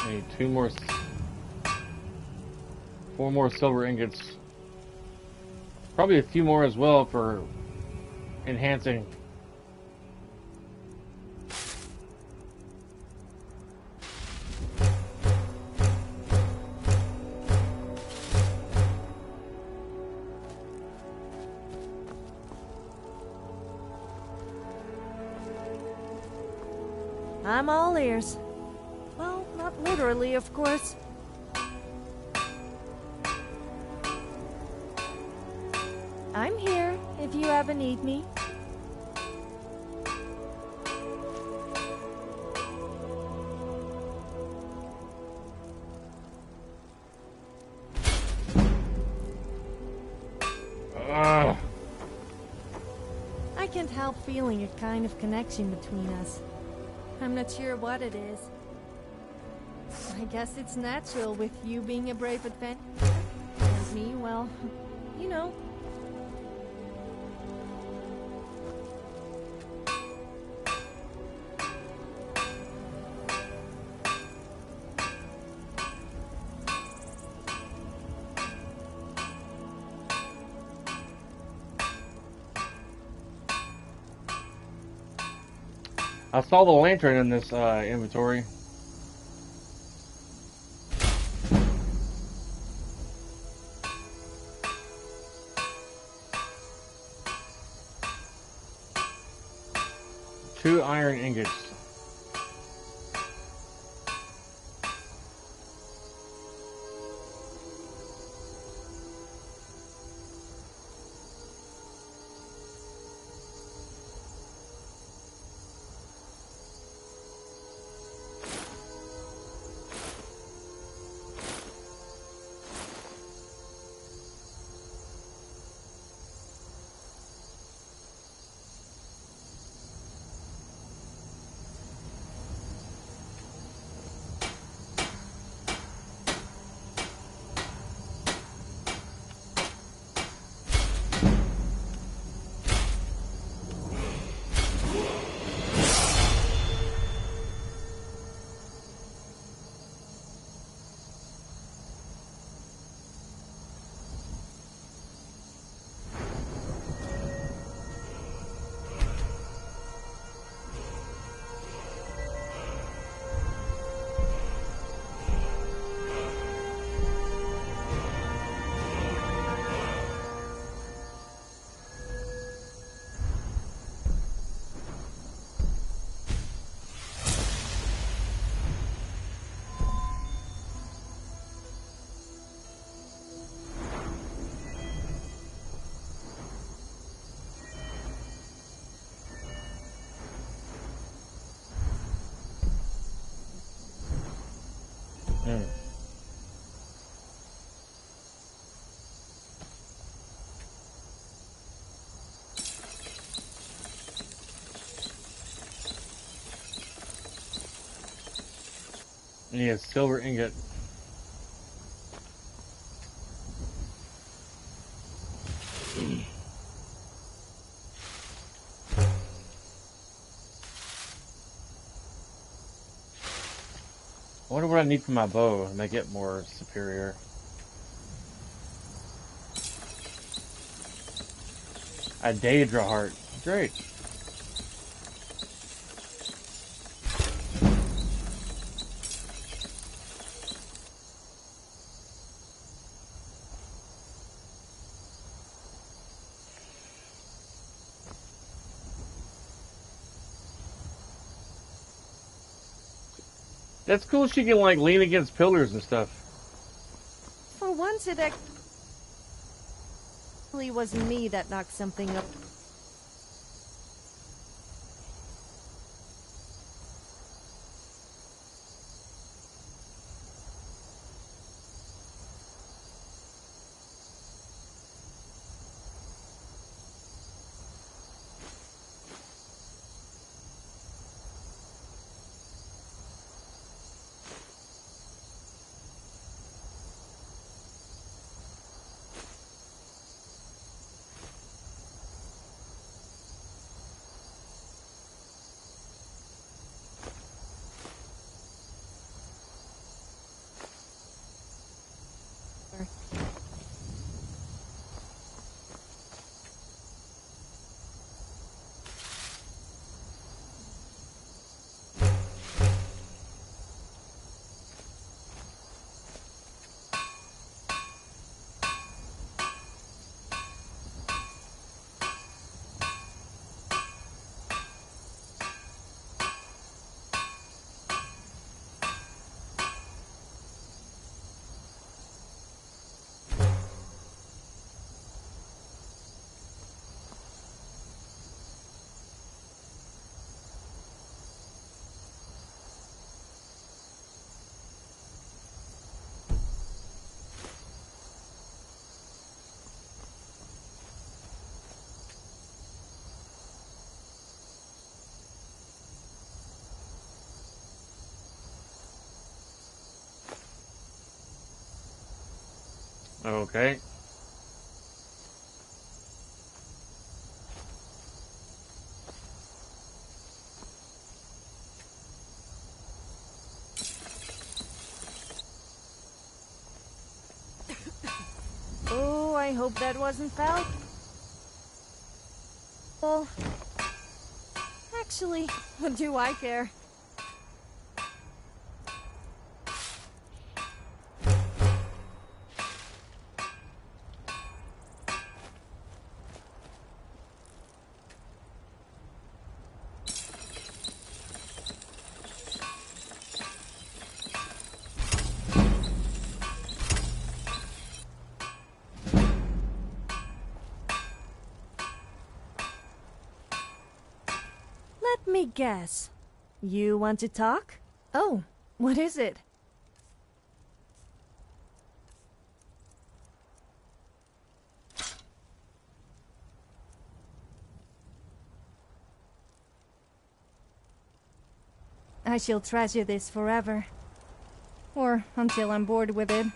Need four more silver ingots. Probably a few more as well for enhancing. I'm all ears. Well, not literally, of course. I'm here if you ever need me. I can't help feeling a kind of connection between us. I'm not sure what it is. I guess it's natural with you being a brave adventurer. And me, well, you know. I saw the lantern in this inventory. Two iron ingots. Yeah, silver ingot. I wonder what I need for my bow to make it more superior. A Daedra heart. Great. That's cool she can, like, lean against pillars and stuff. For once, it actually was me that knocked something up. Okay. Oh, I hope that wasn't foul. Well, actually, what do I care? Let me guess. You want to talk? Oh, what is it? I shall treasure this forever. Or until I'm bored with it.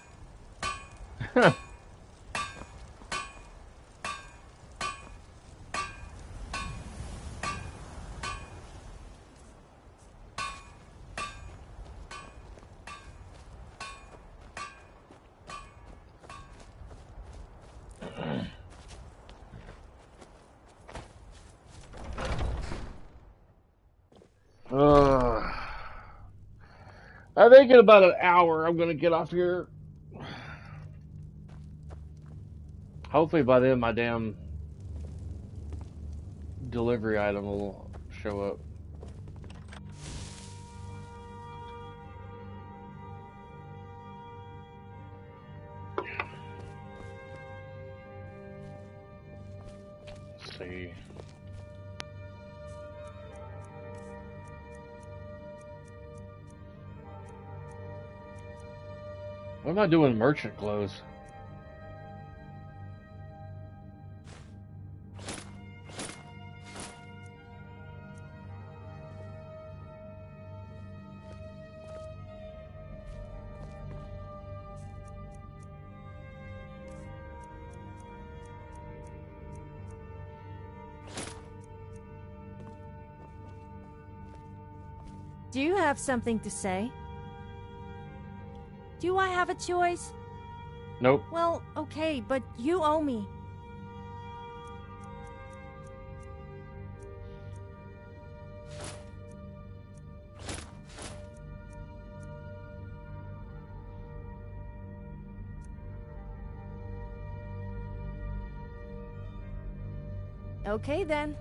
I think in about an hour I'm gonna get off here. Hopefully by then my damn delivery item will show up. Let's see. What am I doing merchant clothes? Do you have something to say? Do I have a choice? Nope. Well, okay, but you owe me. Okay then.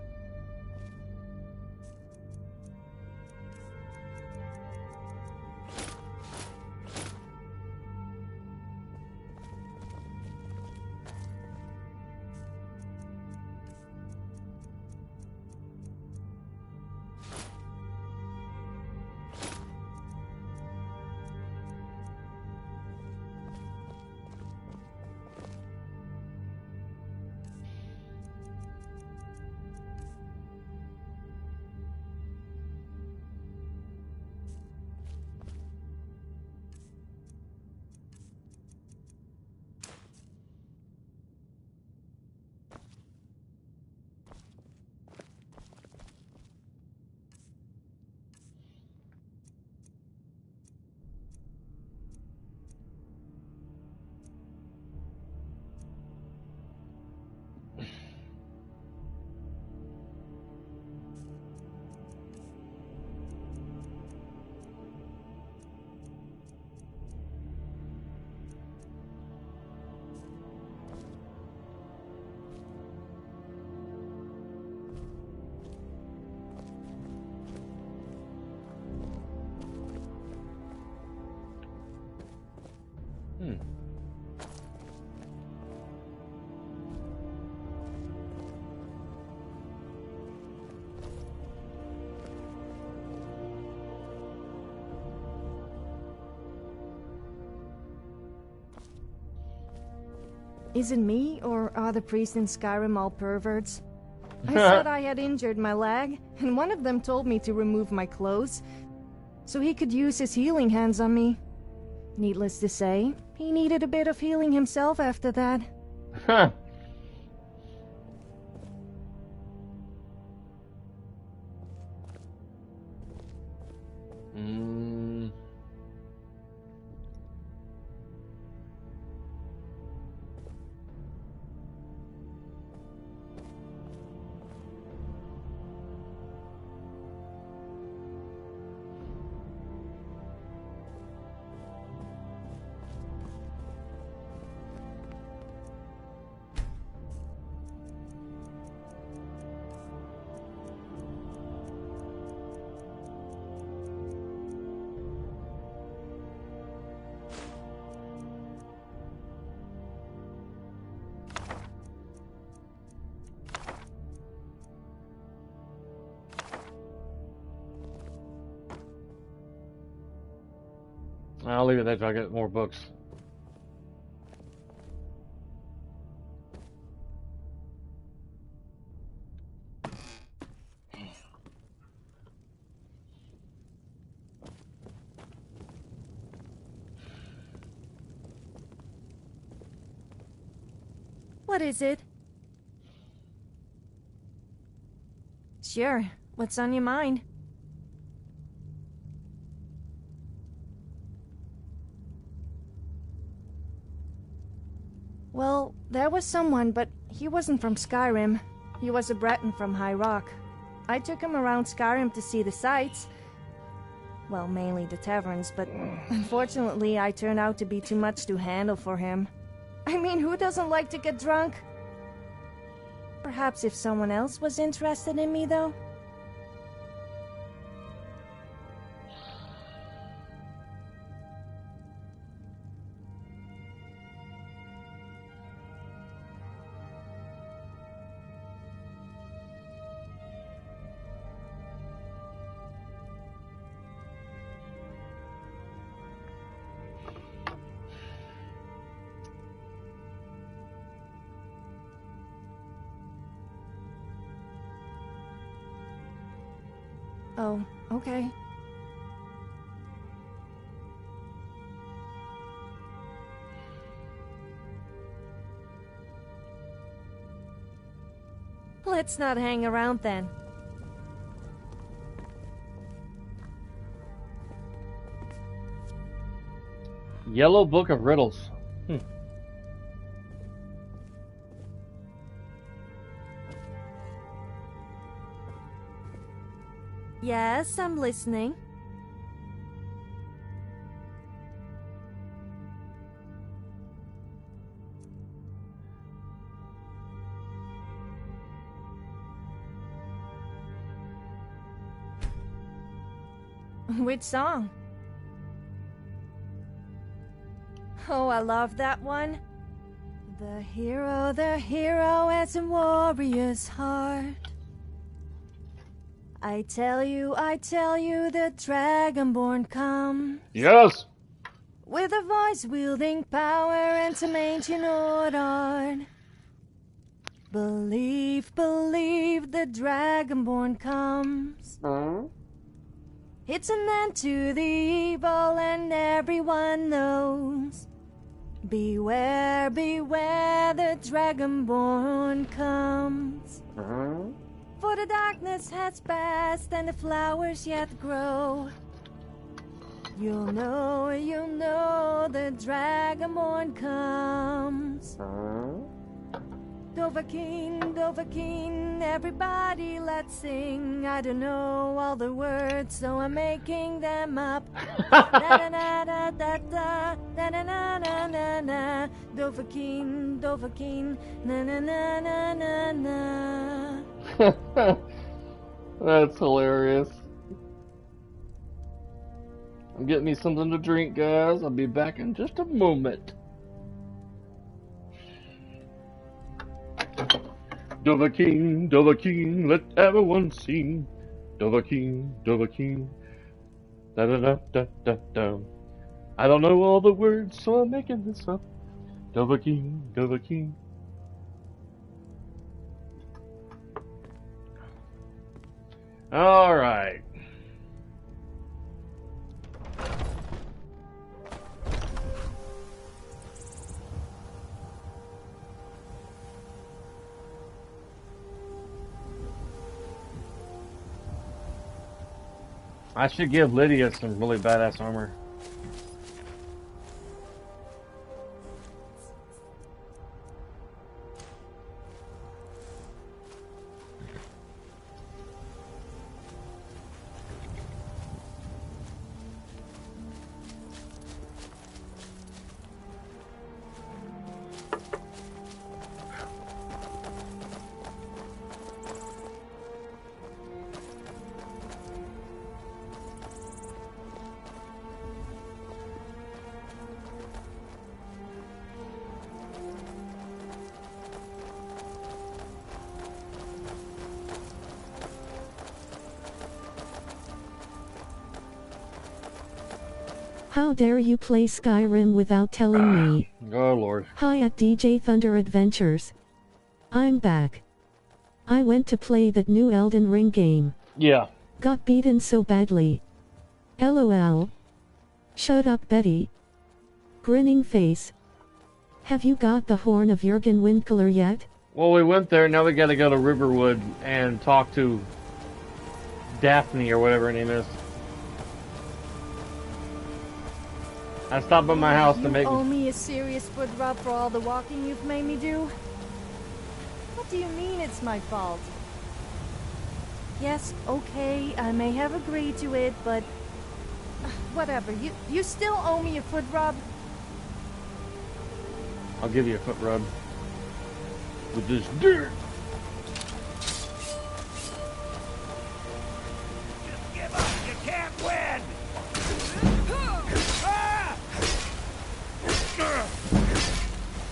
Is it me, or are the priests in Skyrim all perverts? I said I had injured my leg, and one of them told me to remove my clothes, so he could use his healing hands on me. Needless to say, he needed a bit of healing himself after that. Huh. I'll leave it there till I get more books. What is it? Sure. What's on your mind? Well, there was someone, but he wasn't from Skyrim. He was a Breton from High Rock. I took him around Skyrim to see the sights. Well, mainly the taverns, but unfortunately I turned out to be too much to handle for him. I mean, who doesn't like to get drunk? Perhaps if someone else was interested in me, though? Oh, okay. Let's not hang around then. Yellow Book of Riddles. Yes, I'm listening. Which song? Oh, I love that one. The hero has a warrior's heart. I tell you, the Dragonborn comes. Yes! With a voice wielding power and some ancient art. Believe, the Dragonborn comes. It's an end to the evil and everyone knows. Beware, the Dragonborn comes. For the darkness has passed and the flowers yet grow. You'll know the Dragonborn comes. Dovahkiin, everybody let's sing. I don't know all the words, so I'm making them up. Da-da-da-da-da-da, da-na-na-na-na-na. Dovahkiin, na-na-na-na-na-na. That's hilarious. I'm getting me something to drink, guys. I'll be back in just a moment. Dovahkiin, let everyone sing. Dovahkiin, da da da da da da. I don't know all the words, so I'm making this up. Dovahkiin. All right. I should give Lydia some really badass armor. How dare you play Skyrim without telling me? Oh lord. Hi at DJ Thunder Adventures. I'm back. I went to play that new Elden Ring game. Yeah. Got beaten so badly. LOL. Shut up, Betty. Grinning face. Have you got the horn of Jurgen Windkiller yet? Well, we went there, now we gotta go to Riverwood and talk to Daphne or whatever her name is. I stopped by my house to make... You owe me a serious foot rub for all the walking you've made me do? What do you mean it's my fault? Yes, okay, I may have agreed to it, but... whatever, you still owe me a foot rub? I'll give you a foot rub. With this dirt. Just give up, you can't win!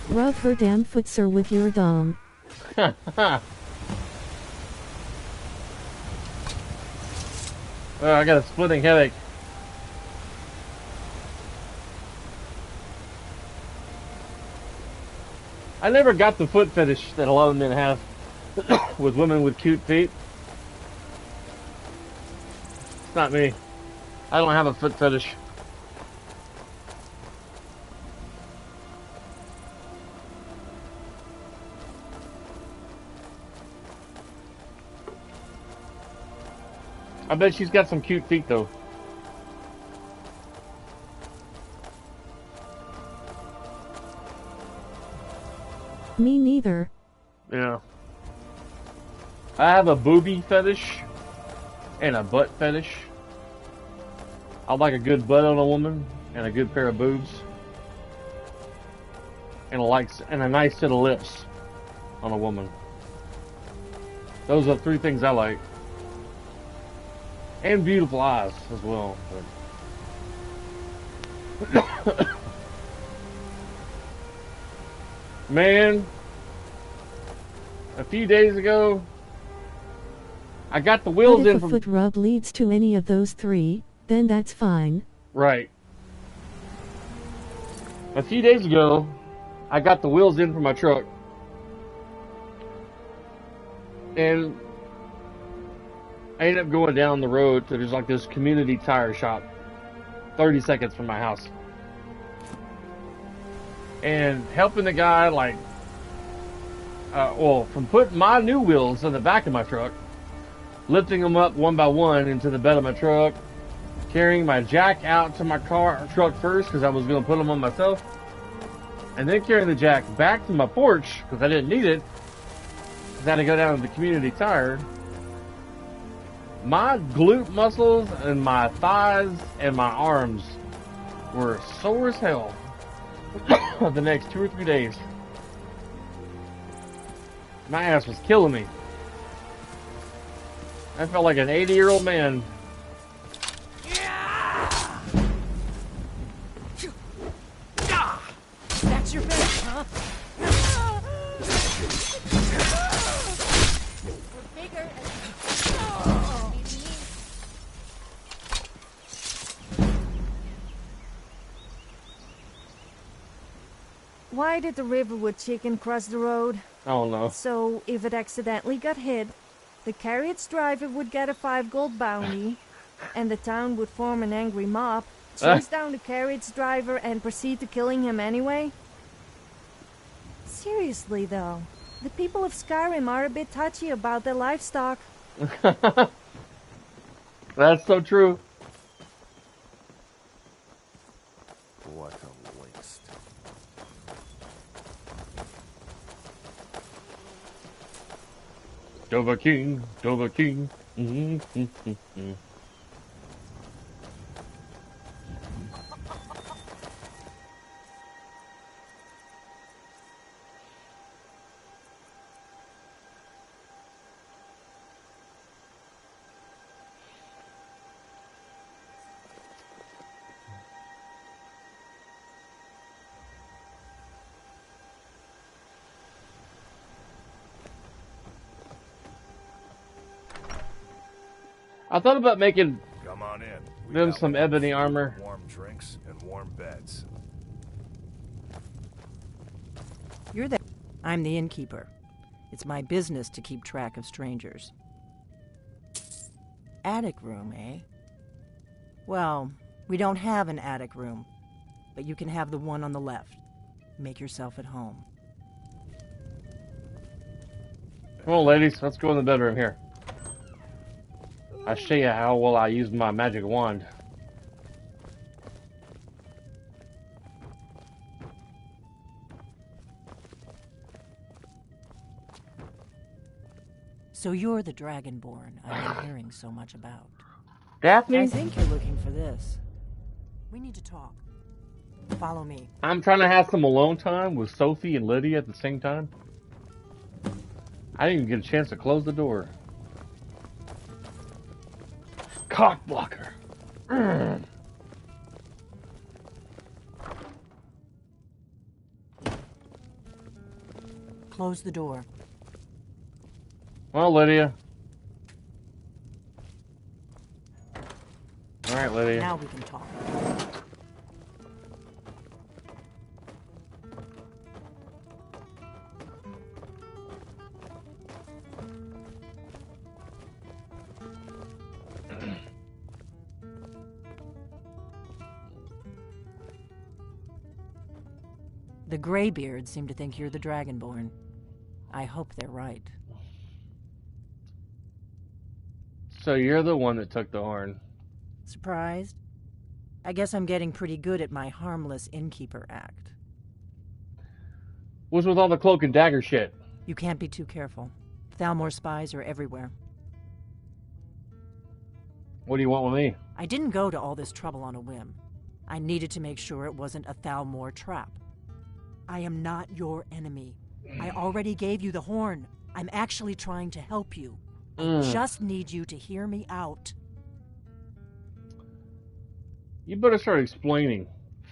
Rub her damn footser with your dong. Oh, I got a splitting headache. I never got the foot fetish that a lot of men have with women with cute feet. It's not me. I don't have a foot fetish. I bet she's got some cute feet though. Me neither. Yeah. I have a booby fetish and a butt fetish. I like a good butt on a woman and a good pair of boobs. And a nice set of lips on a woman. Those are the three things I like. And beautiful eyes as well. But man, a few days ago, I got the wheels but in if from... a foot rub leads to any of those three, then that's fine. Right. A few days ago, I got the wheels in for my truck. And I ended up going down the road to, there's like this community tire shop 30 seconds from my house. And helping the guy, like, from putting my new wheels in the back of my truck, lifting them up one by one into the bed of my truck, carrying my jack out to my truck first because I was going to put them on myself, and then carrying the jack back to my porch because I didn't need it because I had to go down to the community tire. My glute muscles and my thighs and my arms were sore as hell the next 2 or 3 days. My ass was killing me. I felt like an 80-year-old man. That's your best, huh? We're bigger Why did the Riverwood chicken cross the road? I don't know. So, if it accidentally got hit, the carriage driver would get a 5 gold bounty, and the town would form an angry mob, chase down the carriage driver, and proceed to killing him anyway? Seriously, though, the people of Skyrim are a bit touchy about their livestock. That's so true. What a waste. Dover King, Dover King. Mm-hmm. I thought about making Come on in. them some ebony armor. Warm drinks and warm beds. You're there. I'm the innkeeper. It's my business to keep track of strangers. Attic room, eh? Well, we don't have an attic room, but you can have the one on the left. Make yourself at home. Come on, ladies, let's go in the bedroom here. I'll show you how well I use my magic wand. So you're the Dragonborn I've been hearing so much about. Daphne? I think you're looking for this. We need to talk. Follow me. I'm trying to have some alone time with Sophie and Lydia at the same time. I didn't even get a chance to close the door. Cock blocker. Close the door. Well, Lydia. All right, Lydia. Now we can talk. The Greybeards seem to think you're the Dragonborn. I hope they're right. So you're the one that took the horn. Surprised? I guess I'm getting pretty good at my harmless innkeeper act. What's with all the cloak and dagger shit? You can't be too careful. Thalmor spies are everywhere. What do you want with me? I didn't go to all this trouble on a whim. I needed to make sure it wasn't a Thalmor trap. I am not your enemy. I already gave you the horn. I'm actually trying to help you. I just need you to hear me out. You better start explaining.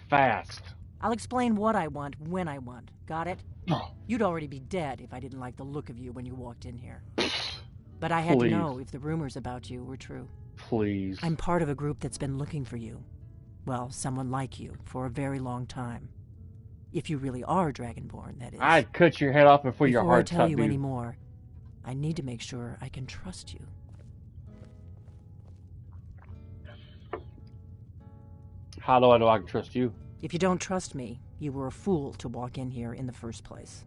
Fast. I'll explain what I want when I want. Got it? You'd already be dead if I didn't like the look of you when you walked in here. But I had to know if the rumors about you were true. Please. I'm part of a group that's been looking for you. Well, someone like you for a very long time. If you really are Dragonborn, that is. I'd cut your head off before your heart stopped. Before I tell you any more, I need to make sure I can trust you. How do I know I can trust you? If you don't trust me, you were a fool to walk in here in the first place.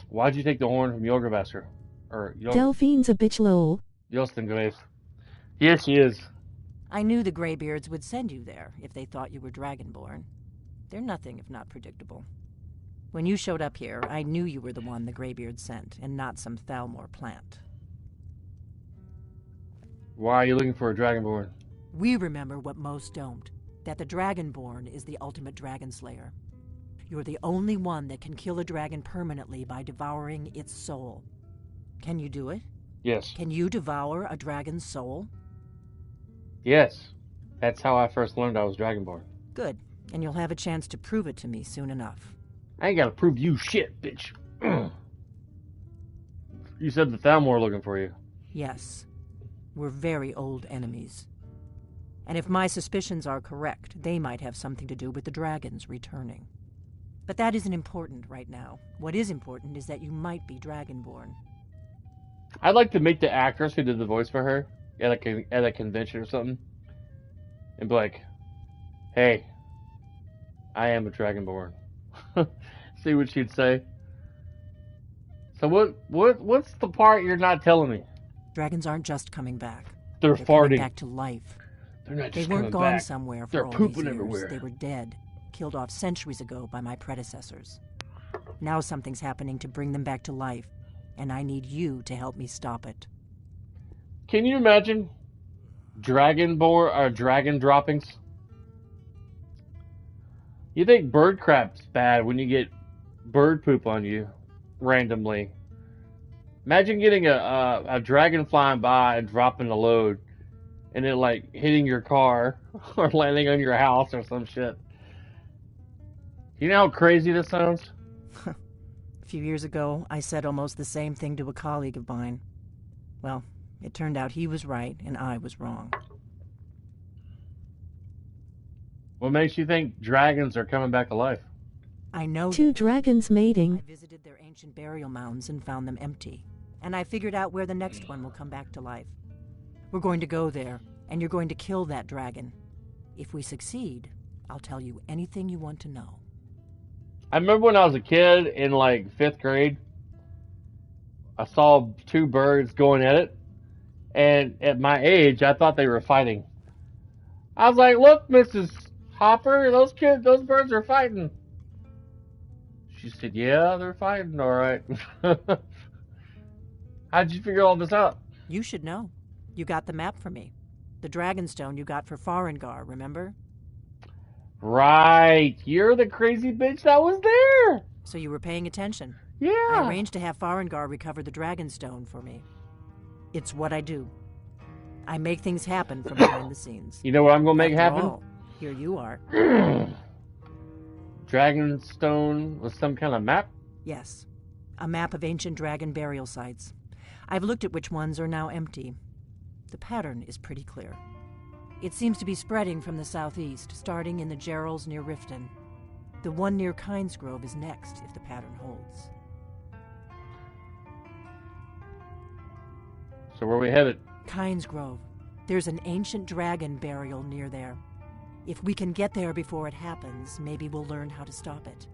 Why'd you take the horn from Jorgavaster? Delphine's a bitch lol. Jostengraves. Yes, she is. I knew the Greybeards would send you there if they thought you were Dragonborn. They're nothing if not predictable. When you showed up here, I knew you were the one the Greybeards sent, and not some Thalmor plant. Why are you looking for a Dragonborn? We remember what most don't, that the Dragonborn is the ultimate dragon slayer. You're the only one that can kill a dragon permanently by devouring its soul. Can you do it? Yes. Can you devour a dragon's soul? Yes. That's how I first learned I was Dragonborn. Good. And you'll have a chance to prove it to me soon enough. I ain't gotta prove you shit, bitch. You said the Thalmor are looking for you. Yes. We're very old enemies. And if my suspicions are correct, they might have something to do with the dragons returning. But that isn't important right now. What is important is that you might be Dragonborn. I'd like to meet the actress who did the voice for her at a convention or something, and be like, "Hey, I am a Dragonborn." See what she'd say. So what's the part you're not telling me? Dragons aren't just coming back. They're farting. Coming back to life. They're not just They weren't coming gone back. somewhere for They're all pooping these years. everywhere. They were dead, killed off centuries ago by my predecessors. Now something's happening to bring them back to life, and I need you to help me stop it. Can you imagine dragon droppings? You think bird crap's bad when you get bird poop on you randomly. Imagine getting a dragon flying by and dropping a load, and it like hitting your car or landing on your house or some shit. You know how crazy this sounds? A few years ago, I said almost the same thing to a colleague of mine. Well, it turned out he was right and I was wrong. What makes you think dragons are coming back alive? I know. Two dragons mating. I visited their ancient burial mounds and found them empty. And I figured out where the next one will come back to life. We're going to go there, and you're going to kill that dragon. If we succeed, I'll tell you anything you want to know. I remember when I was a kid in like 5th grade, I saw two birds going at it, and at my age, I thought they were fighting. I was like, "Look, Mrs. Hopper, those birds are fighting." She said, "Yeah, they're fighting, all right." How'd you figure all this out? You should know. You got the map for me. The Dragonstone you got for Farengar, remember? Right. You're the crazy bitch that was there. So you were paying attention. Yeah. I arranged to have Farengar recover the Dragonstone for me. It's what I do. I make things happen from behind the scenes. You know what I'm going to make After happen? all, here you are. Dragonstone was some kind of map? Yes. A map of ancient dragon burial sites. I've looked at which ones are now empty. The pattern is pretty clear. It seems to be spreading from the southeast, starting in the Gerals near Riften. The one near Kynesgrove is next, if the pattern holds. So where are we headed? Kynesgrove. There's an ancient dragon burial near there. If we can get there before it happens, maybe we'll learn how to stop it.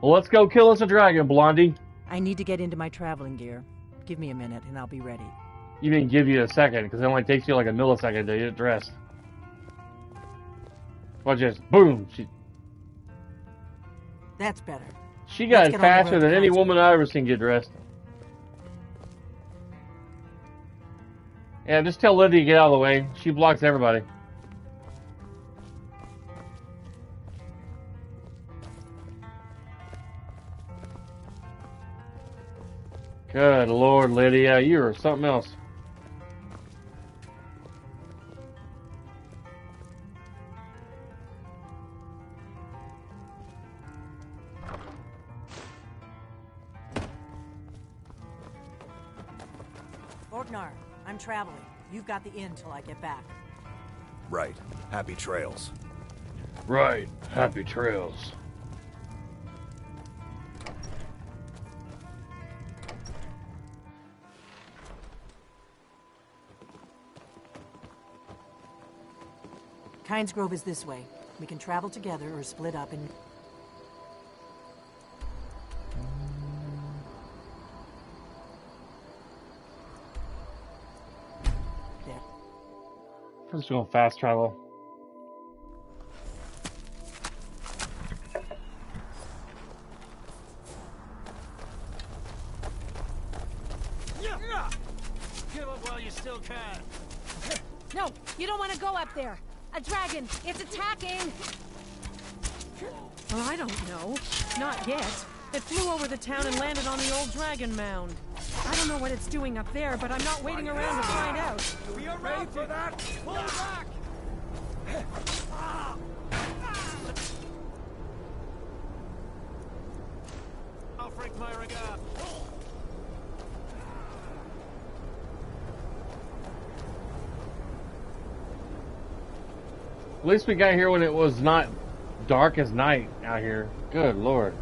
Well, let's go kill us a dragon, Blondie. I need to get into my traveling gear. Give me a minute and I'll be ready. You didn't give you a second, because it only takes you like a millisecond to get dressed. Watch this. Boom! That's better. She got Let's get on the faster road than to any Council. woman I've ever seen get dressed. Yeah, just tell Lydia to get out of the way. She blocks everybody. Good Lord, Lydia, you are something else. Orgnar, I'm traveling. You've got the inn till I get back. Right. Happy trails. Right. Happy trails. Kynes Grove is this way. We can travel together or split up and... There. I'm just going fast travel. Give up while you still can. No, you don't want to go up there. A dragon, it's attacking. Well, I don't know. Not yet. It flew over the town and landed on the old dragon mound. I don't know what it's doing up there, but I'm not waiting around to find out. We are ready for that. Pull back. I'll break my regard. At least we got here when it was not dark as night out here. Good Lord.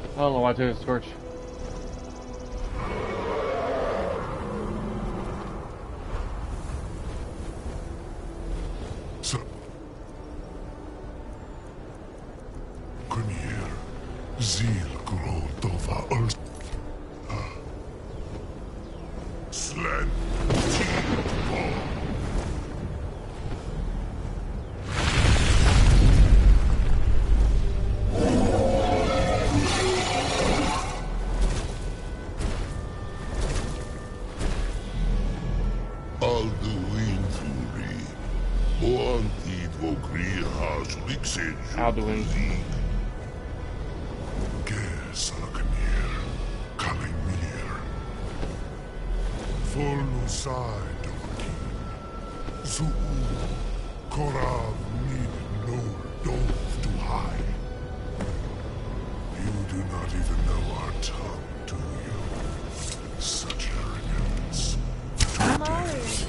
I don't know why I took a torch. So, kun hier ziel groot over ons. Slen, Alduin. Side Zuu Korav need no dove to hide. You do not even know our tongue, do you? Such arrogance. I'm all ears.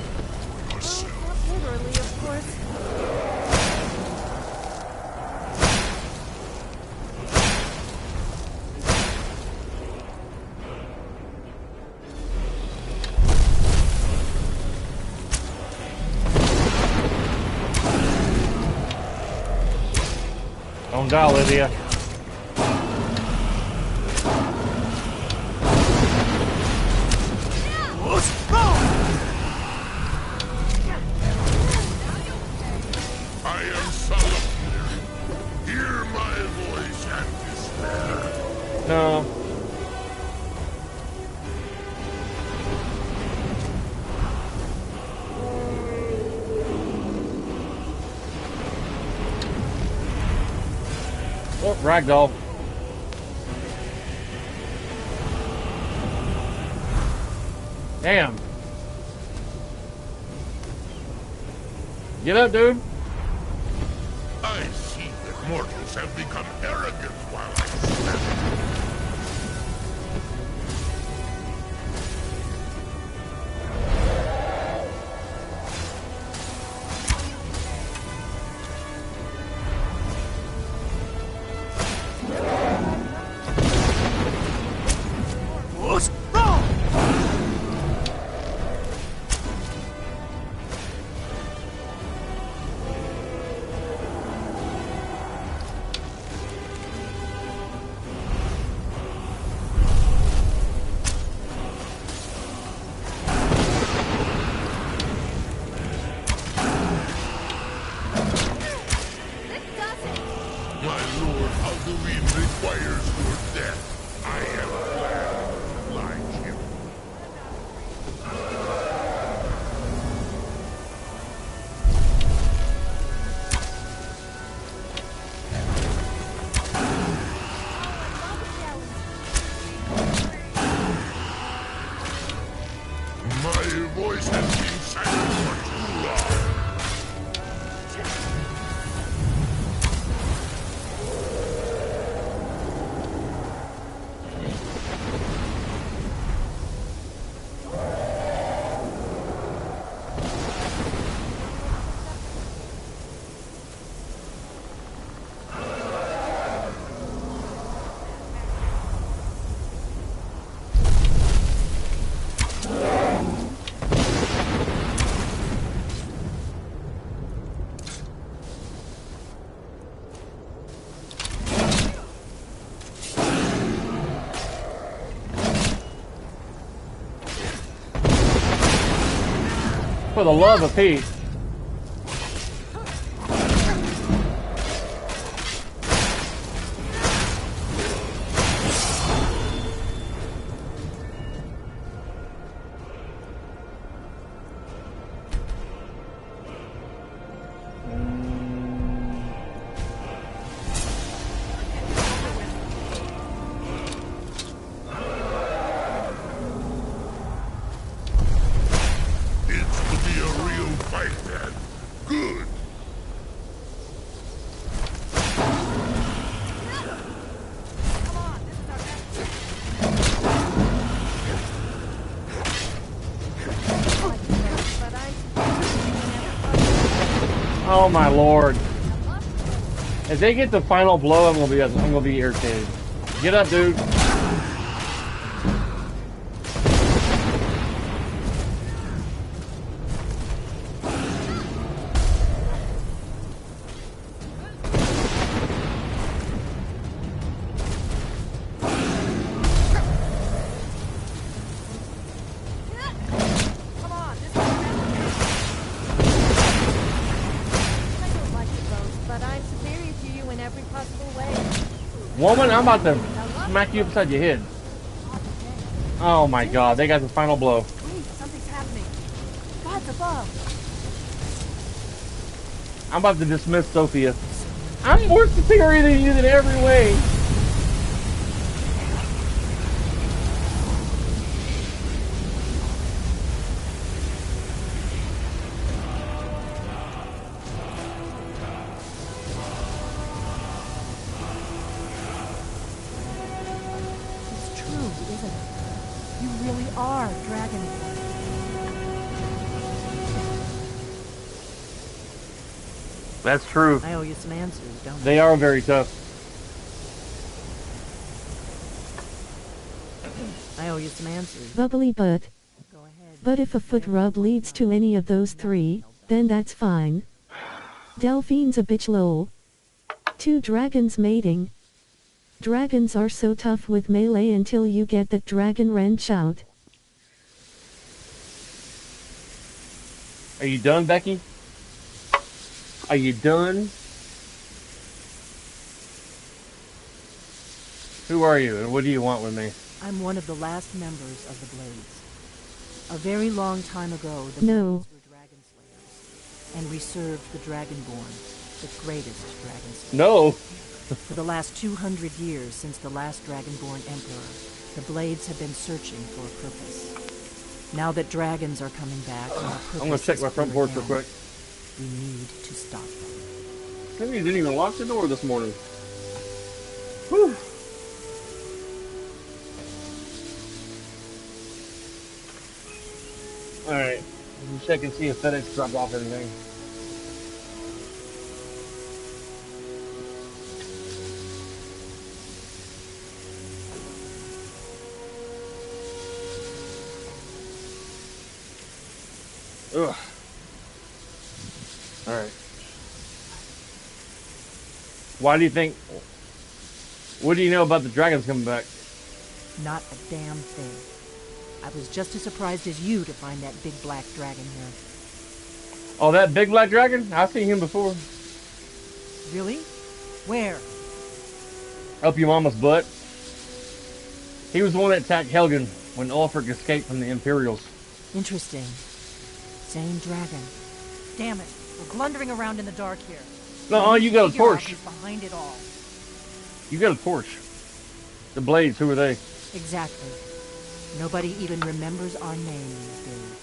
Well, not literally, of course. Don't die, Lydia. I am Solomon. Hear my voice and despair. No. Oh, ragdoll. Damn. Get up, dude. I see that mortals have become arrogant while I slept. For the love of Pete. Oh my lord! If they get the final blow, I'm gonna be irritated. Get up, dude. Woman, I'm about to smack you upside your head. Oh my god, they got the final blow. Wait, something's happening. God's above. I'm about to dismiss Sophia. I'm more superior than you in every way. That's true. I owe you some answers, don't I? They are very tough. I owe you some answers. Bubbly butt. But if a foot rub leads to any of those three, then that's fine. Delphine's a bitch lol. 2 dragons mating. Dragons are so tough with melee until you get that dragon wrench out. Are you done, Becky? Are you done? Who are you and what do you want with me? I'm one of the last members of the Blades. A very long time ago, the No. Blades were dragon slayers, and we served the Dragonborn, the greatest dragon slayer. No! For the last 200 years since the last Dragonborn Emperor, the Blades have been searching for a purpose. Now that dragons are coming back, and our purpose I'm gonna check is my front clear porch real again, quick. we need to stop them. Maybe you didn't even lock the door this morning. Whew. Alright, let me check and see if FedEx dropped off anything. Ugh. Alright. Why do you think... What do you know about the dragons coming back? Not a damn thing. I was just as surprised as you to find that big black dragon here. Oh, that big black dragon? I've seen him before. Really? Where? Up your mama's butt. He was the one that attacked Helgen when Ulfric escaped from the Imperials. Interesting. Same dragon. Damn it. We're blundering around in the dark here. No, you got a Figure out torch. who's behind it all. You got a torch. The Blades, who are they? Exactly. Nobody even remembers our name these days.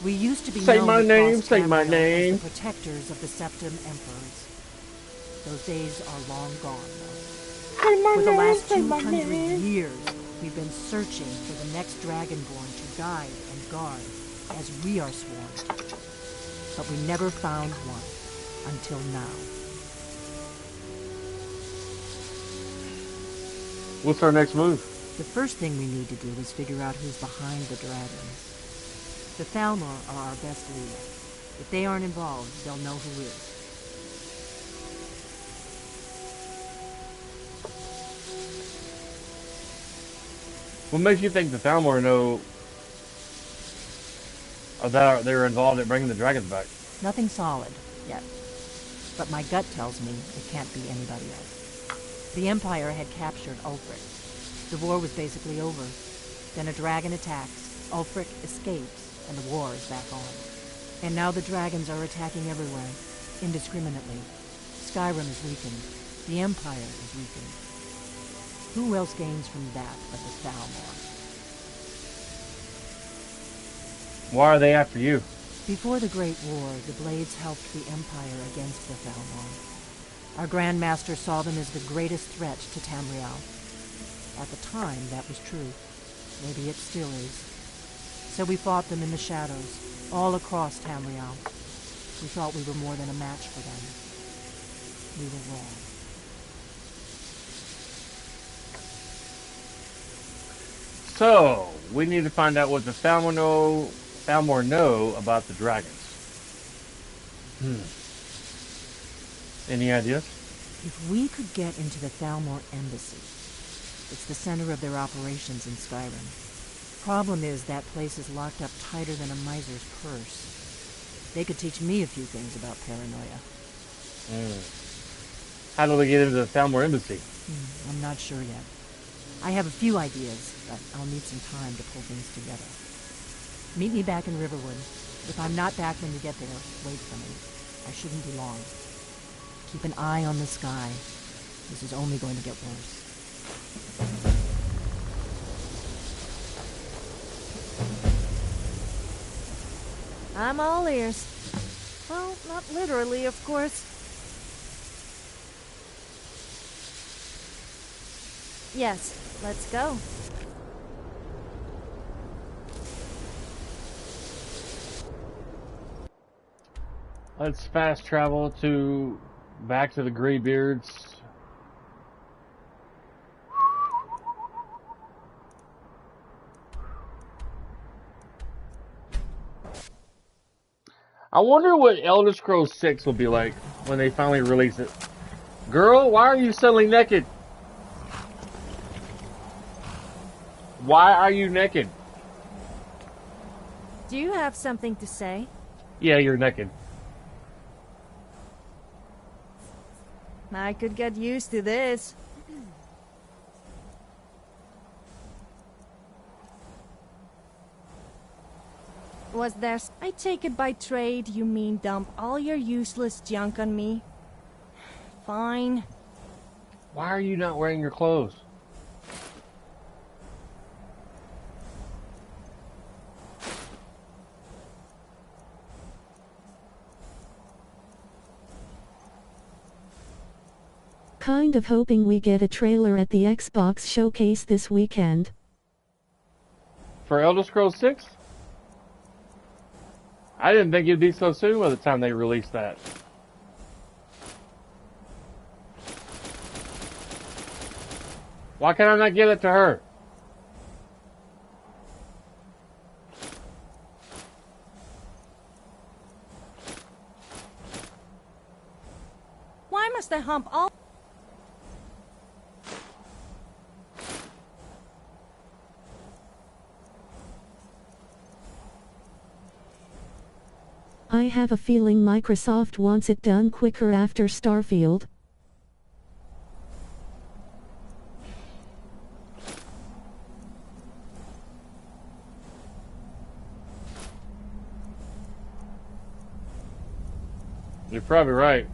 We used to be Say known my across name, say my Tamriel name. as the protectors of the Septim Emperors. Those days are long gone, though. For the last 200 years, we've been searching for the next Dragonborn to guide and guard, as we are sworn. But we never found one, until now. What's our next move? The first thing we need to do is figure out who's behind the dragons. The Thalmor are our best lead. If they aren't involved, they'll know who is. What makes you think the Thalmor know Or that they were involved in bringing the dragons back. Nothing solid yet. But my gut tells me it can't be anybody else. The Empire had captured Ulfric. The war was basically over. Then a dragon attacks, Ulfric escapes, and the war is back on. And now the dragons are attacking everywhere, indiscriminately. Skyrim is weakened. The Empire is weakened. Who else gains from that but the Thalmor? Why are they after you? Before the Great War, the Blades helped the Empire against the Thalmor. Our Grand Master saw them as the greatest threat to Tamriel. At the time, that was true. Maybe it still is. So we fought them in the shadows, all across Tamriel. We thought we were more than a match for them. We were wrong. So, we need to find out what the Thalmor know about the dragons. Any ideas? If we could get into the Thalmor embassy, it's the center of their operations in Skyrim. Problem is, that place is locked up tighter than a miser's purse. They could teach me a few things about paranoia. How do they get into the Thalmor embassy? I'm not sure yet. I have a few ideas, but I'll need some time to pull things together. Meet me back in Riverwood. If I'm not back when you get there, wait for me. I shouldn't be long. Keep an eye on the sky. This is only going to get worse. I'm all ears. Well, not literally, of course. Yes, let's go. Let's fast travel back to the Greybeards. I wonder what Elder Scrolls 6 will be like when they finally release it. Girl, why are you suddenly naked? Why are you naked? Do you have something to say? Yeah, you're naked. I could get used to this. Was there... I take it by trade you mean dump all your useless junk on me? Fine. Why are you not wearing your clothes? Kind of hoping we get a trailer at the Xbox showcase this weekend. For Elder Scrolls 6? I didn't think it'd be so soon by the time they released that. Why can I not get it to her? Why must I hump all... I have a feeling Microsoft wants it done quicker after Starfield. You're probably right.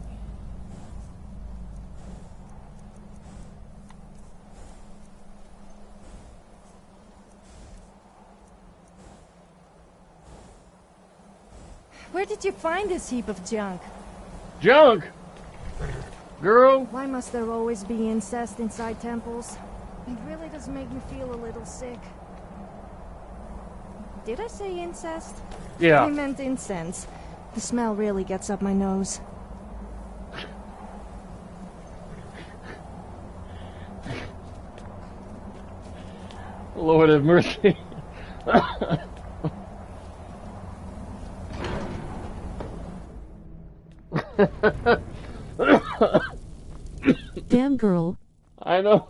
Where did you find this heap of junk? Junk? Girl? Why must there always be incest inside temples? It really does make me feel a little sick. Did I say incest? Yeah. I meant incense. The smell really gets up my nose. Lord have mercy. Damn girl. I know.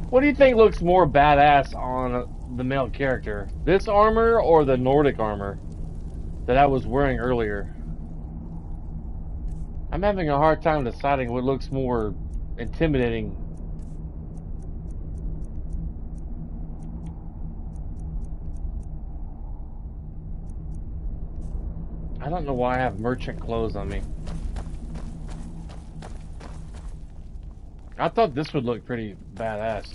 What do you think looks more badass on the male character? This armor or the Nordic armor that I was wearing earlier? I'm having a hard time deciding what looks more intimidating. I don't know why I have merchant clothes on me. I thought this would look pretty badass.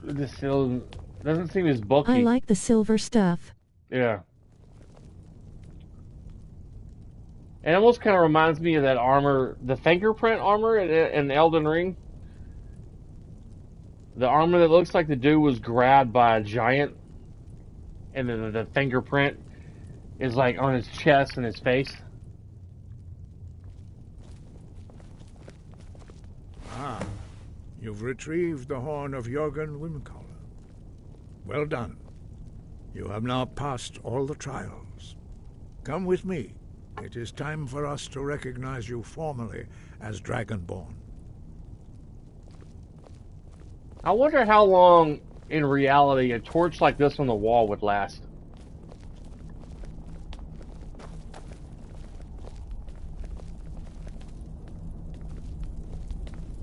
This still doesn't seem as bulky. I like the silver stuff. Yeah. It almost kind of reminds me of that armor, the fingerprint armor in Elden Ring. The armor that looks like the dude was grabbed by a giant, and then the fingerprint is like on his chest and his face. Ah, you've retrieved the horn of Jörgen Wimcaller. Well done. You have now passed all the trials. Come with me. It is time for us to recognize you formally as Dragonborn. I wonder how long, in reality, a torch like this on the wall would last.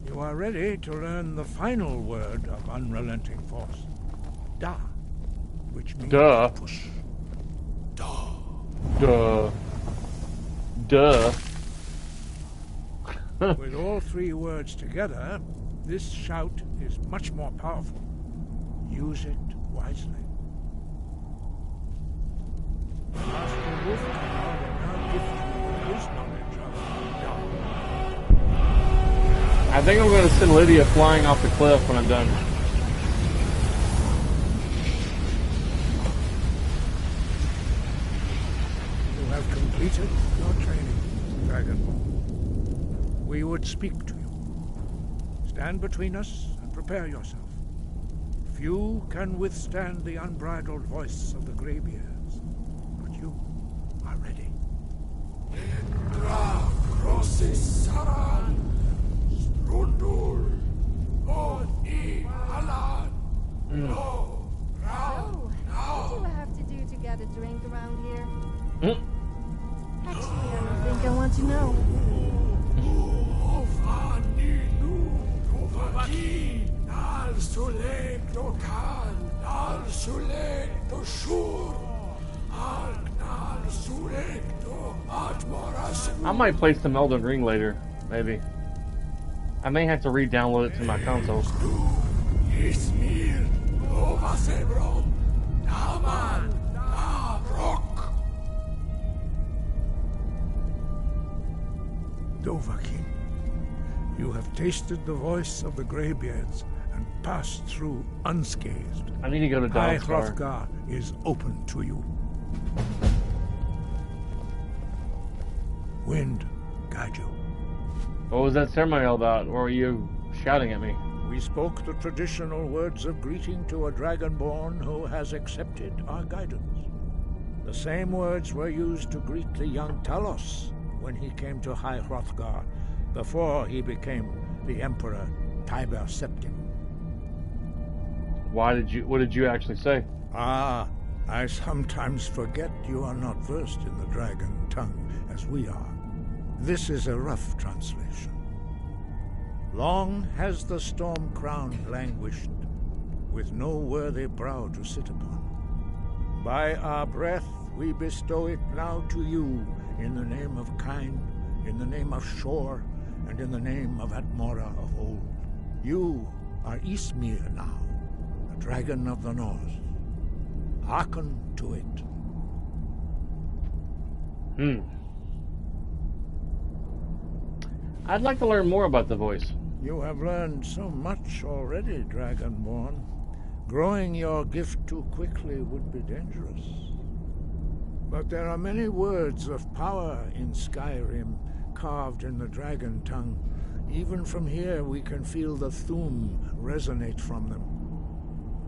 You are ready to learn the final word of unrelenting force. Da, which means push. Da. Duh. Duh. With all three words together, this shout is much more powerful. Use it wisely. Master Wolfgar will now gift you with his knowledge of Da. I think I'm going to send Lydia flying off the cliff when I'm done. You have completed your training, Dragonborn. We would speak to you. Stand between us and prepare yourself. Few can withstand the unbridled voice of the Greybeards, but you are ready. So, what do I have to do to get a drink around here? Actually, I don't think I want to know. I might play some Elden Ring later, maybe. I may have to re-download it to my console. Dovahkiin, you have tasted the voice of the Greybeards and passed through unscathed. I need to go to High Dawstar. Hrothgar is open to you. Wind, guide you. What was that ceremony all about? Or were you shouting at me? We spoke the traditional words of greeting to a Dragonborn who has accepted our guidance. The same words were used to greet the young Talos when he came to High Hrothgar, before he became the Emperor Tiber Septim. What did you actually say? Ah, I sometimes forget you are not versed in the dragon tongue as we are. This is a rough translation. Long has the storm crown languished, with no worthy brow to sit upon. By our breath we bestow it now to you, in the name of Kyne, in the name of Shor, and in the name of Admora of old. You are Ysmir now, a dragon of the north. Hearken to it. I'd like to learn more about the voice. You have learned so much already, Dragonborn. Growing your gift too quickly would be dangerous. But there are many words of power in Skyrim, carved in the dragon tongue. Even from here we can feel the Thu'um resonate from them.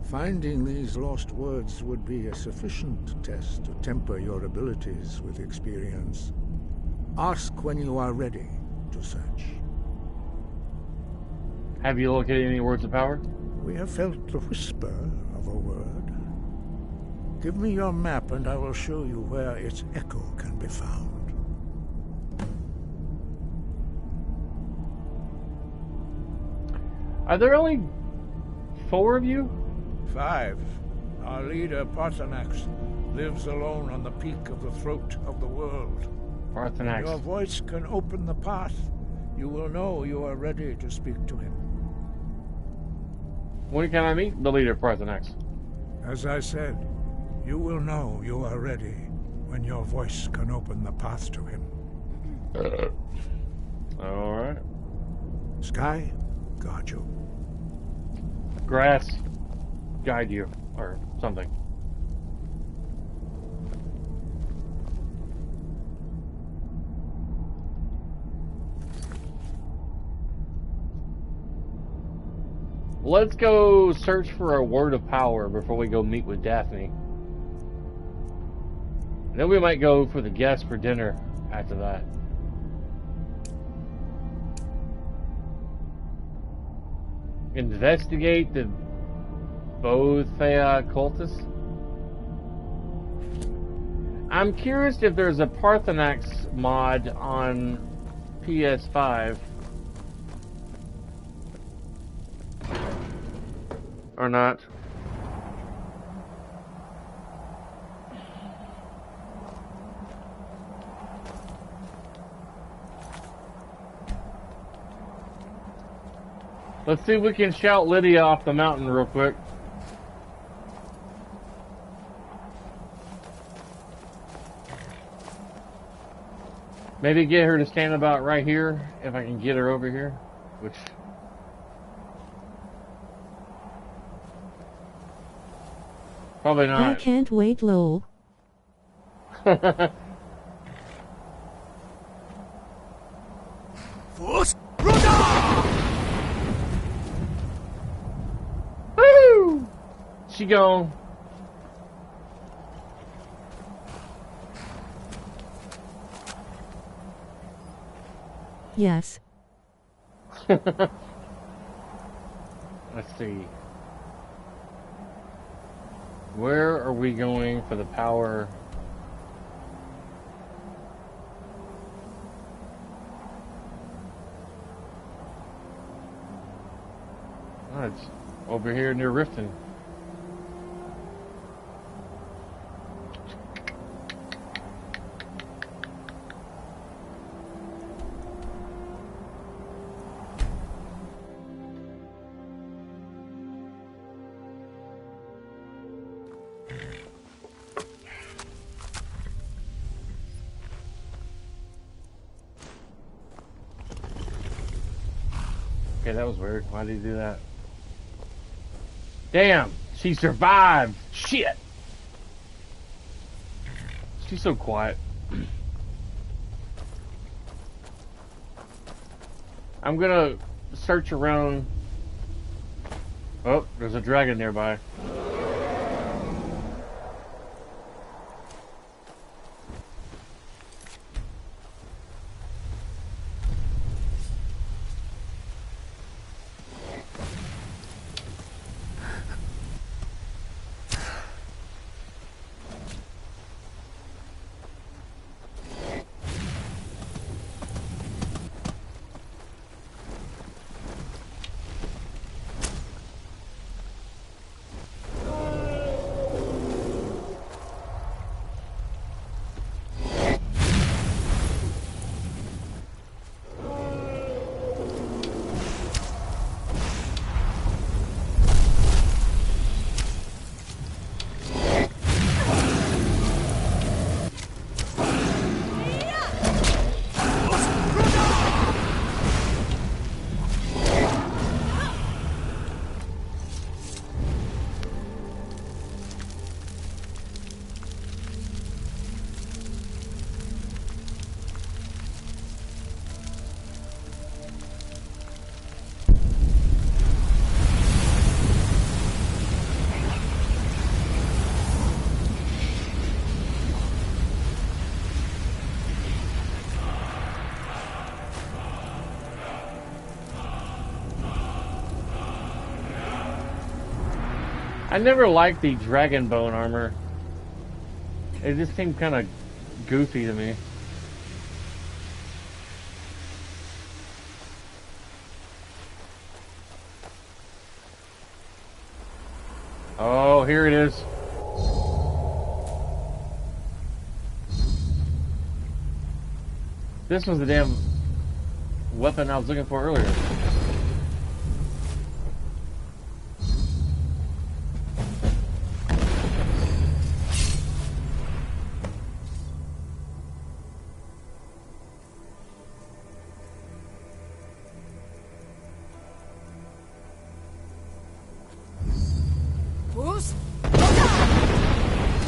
Finding these lost words would be a sufficient test to temper your abilities with experience. Ask when you are ready, to search. Have you located any words of power? We have felt the whisper of a word. Give me your map and I will show you where its echo can be found. Are there only 4 of you? 5. Our leader, Parthenax, lives alone on the peak of the throat of the world. Parthenax. When your voice can open the path, you will know you are ready to speak to him. When can I meet the leader, Parthenax? As I said, you will know you are ready when your voice can open the path to him. Alright. Sky, guard you. Grass, guide you, or something. Let's go search for a word of power before we go meet with Daphne. And then we might go for the guest for dinner after that. Investigate the Bothea cultists. I'm curious if there's a Parthenax mod on PS5 or not. Let's see if we can shout Lydia off the mountain real quick. Maybe get her to stand about right here, if I can get her over here, which... Probably not. I can't wait, lol. Woo! She gone. Yes. Let's see. Where are we going for the power? Oh, it's over here near Riften. Okay, that was weird. Why did he do that? Damn, she survived. Shit. She's so quiet. I'm gonna search around. Oh, there's a dragon nearby. I never liked the dragon bone armor. It just seemed kind of goofy to me. Oh, here it is. This was the damn weapon I was looking for earlier.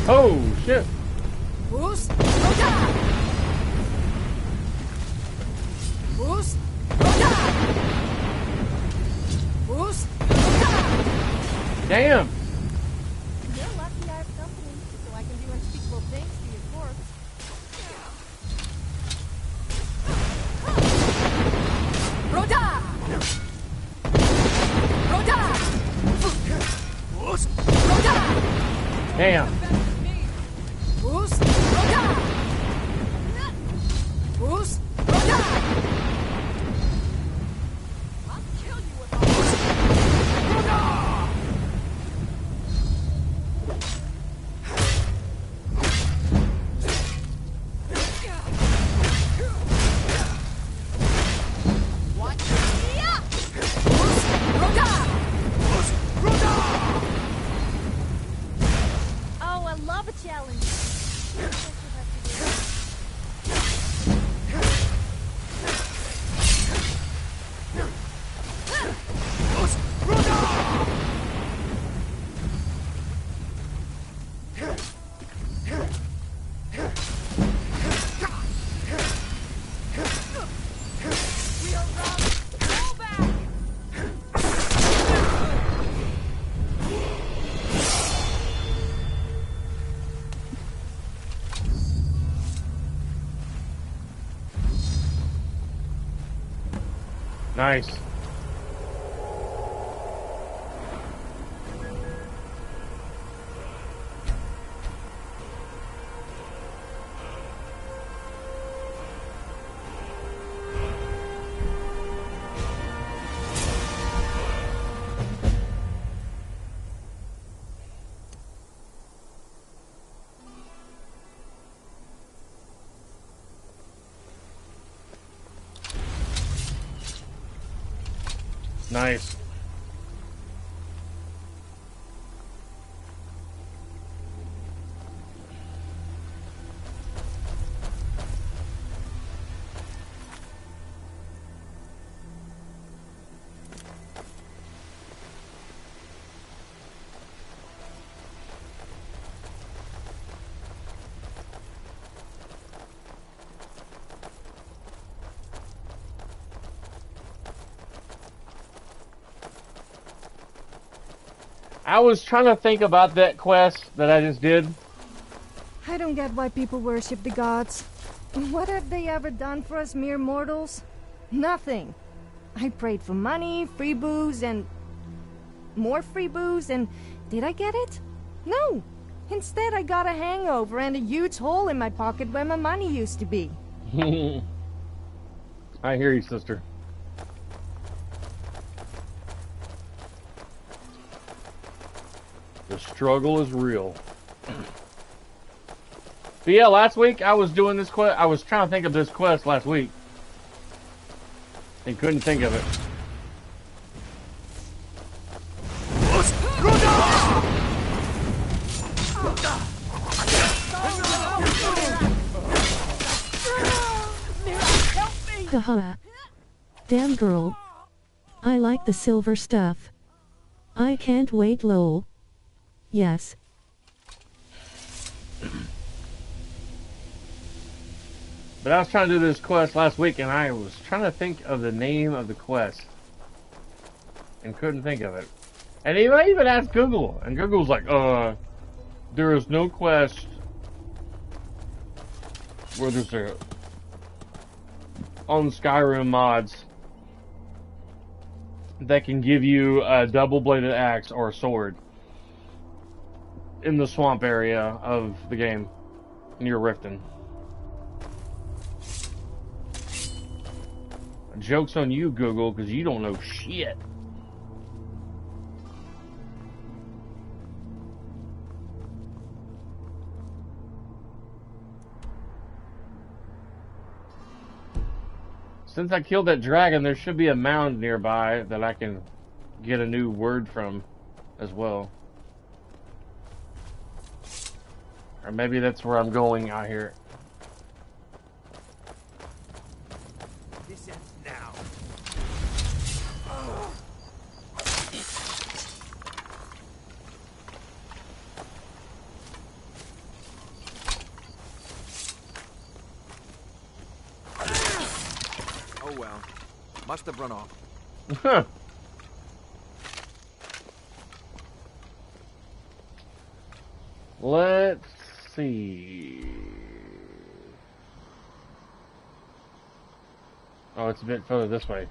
Oh, shit. Damn. You're lucky I have company, so I can do unspeakable things to your corpse. Roda! Damn. Oh, I love a challenge. Nice. Nice. I was trying to think about that quest that I just did. I don't get why people worship the gods. What have they ever done for us mere mortals? Nothing. I prayed for money, free booze, and more free booze, and did I get it? No. Instead, I got a hangover and a huge hole in my pocket where my money used to be. I hear you, sister. The struggle is real. But yeah, last week I was doing this quest. I was trying to think of this quest last week. And couldn't think of it. Haha. Damn girl. I like the silver stuff. I can't wait lol. Yes. But I was trying to do this quest last week and I was trying to think of the name of the quest. And couldn't think of it. And I even asked Google. And Google's like, there is no quest where there's a on Skyrim mods that can give you a double-bladed axe or a sword. in the swamp area of the game near Riften. Joke's on you, Google, because you don't know shit. Since I killed that dragon, there should be a mound nearby that I can get a new word from as well. Or maybe that's where I'm going out here. This ends now. Oh well. Must have run off. Huh. Let's see. Oh, it's a bit further this way.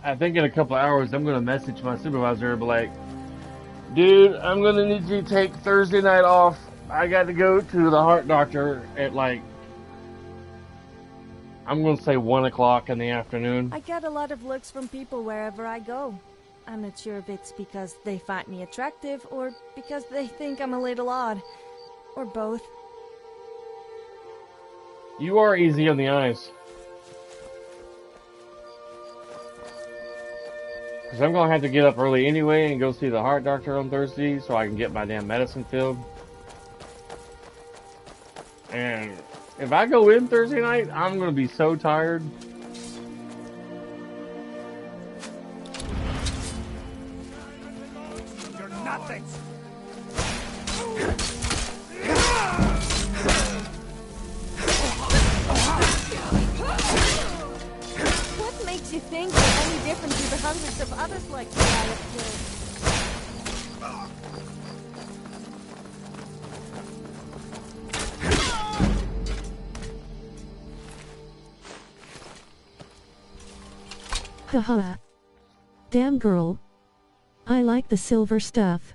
I think in a couple hours I'm gonna message my supervisor and be like, dude, I'm gonna need you to take Thursday night off. I got to go to the heart doctor at like, I'm gonna say 1 o'clock in the afternoon. I get a lot of looks from people wherever I go. I'm not sure if it's because they find me attractive or because they think I'm a little odd. Or both. You are easy on the eyes. Because I'm going to have to get up early anyway and go see the heart doctor on Thursday so I can get my damn medicine filled. And if I go in Thursday night, I'm going to be so tired. You're nothing. What makes you think you're any different to the hundreds of others like you I have killed? Haha. Damn girl. I like the silver stuff.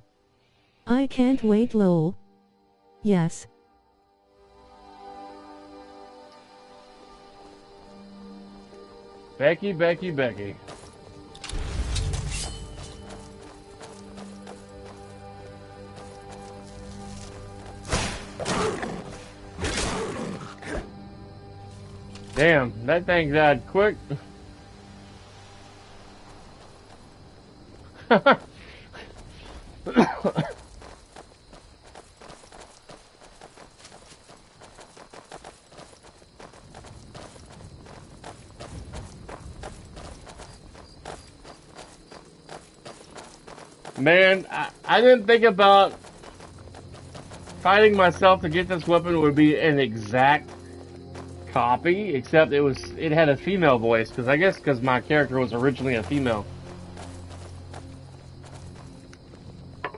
I can't wait lol. Yes. Becky, Becky, Becky. Damn, that thing died quick. Man, I didn't think about fighting myself to get this weapon would be an exact copy, except it had a female voice, because I guess because my character was originally a female.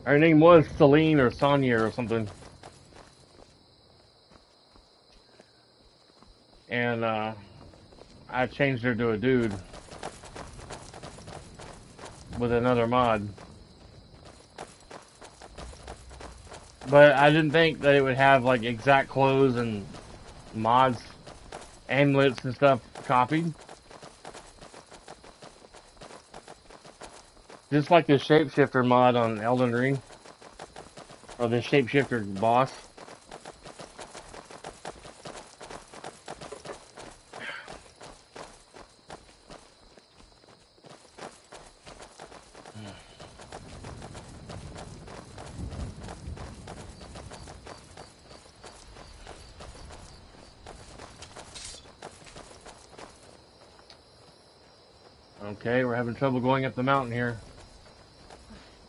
Her name was Celine or Sonia or something. And I changed her to a dude with another mod. But I didn't think that it would have like exact clothes and mods, amulets and stuff copied. Just like the shapeshifter mod on Elden Ring. Or the shapeshifter boss. Okay, we're having trouble going up the mountain here.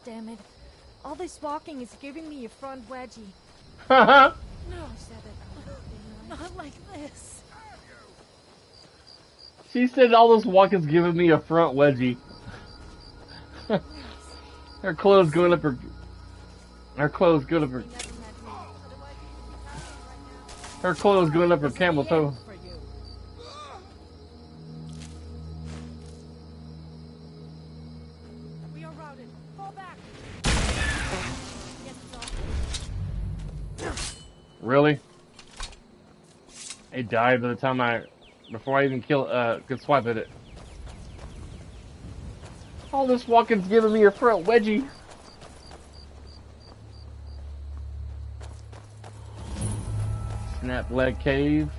Damn it. All this walking is giving me a front wedgie. No, said it. Not like this. She said all this walking's giving me a front wedgie. Her clothes going up her... Her clothes going up her... Her clothes going up her camel toe. We are routed. Fall back. Really? It died by the time before I even could swipe at it. All this walking's giving me a front wedgie. Snap leg cave.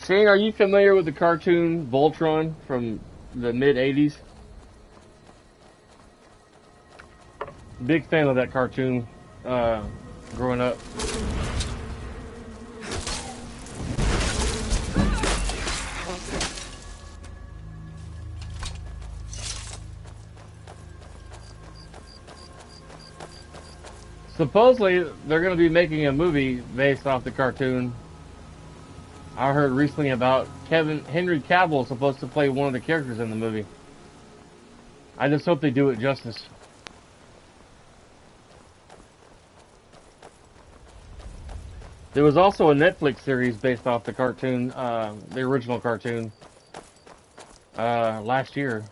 Shane, are you familiar with the cartoon Voltron from the mid-'80s? Big fan of that cartoon growing up. Supposedly, they're going to be making a movie based off the cartoon. I heard recently about Henry Cavill is supposed to play one of the characters in the movie. I just hope they do it justice. There was also a Netflix series based off the cartoon, the original cartoon, last year.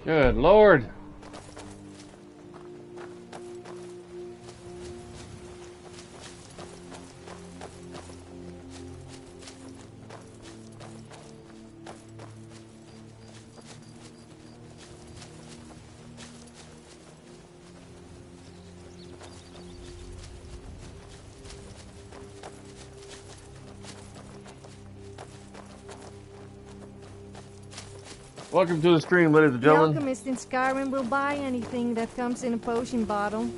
Good Lord. Welcome to the stream, ladies and The gentlemen. alchemist in Skyrim will buy anything that comes in a potion bottle.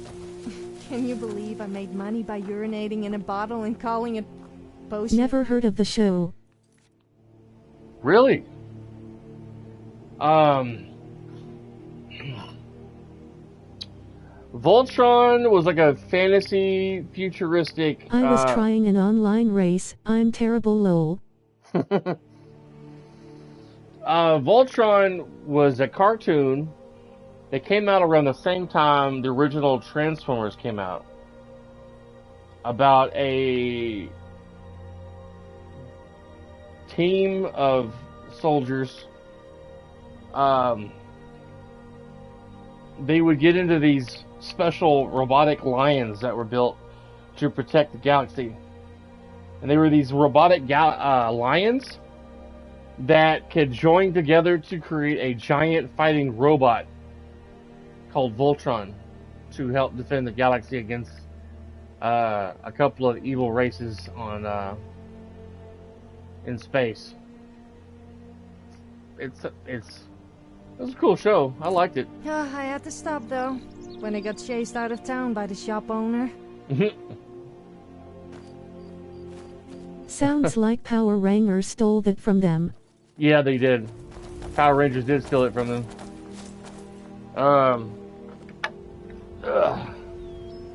Can you believe I made money by urinating in a bottle and calling it potion? Never heard of the show. Really? Voltron was like a fantasy futuristic. I was trying an online race. I'm terrible, lol. Voltron was a cartoon that came out around the same time the original Transformers came out. About a team of soldiers. They would get into these special robotic lions that were built to protect the galaxy. And they were these robotic lions that could join together to create a giant fighting robot called Voltron to help defend the galaxy against a couple of evil races on in space. It was a cool show. I liked it. I had to stop though when I got chased out of town by the shop owner. Sounds like Power Rangers stole that from them. Yeah, they did. Power Rangers did steal it from them.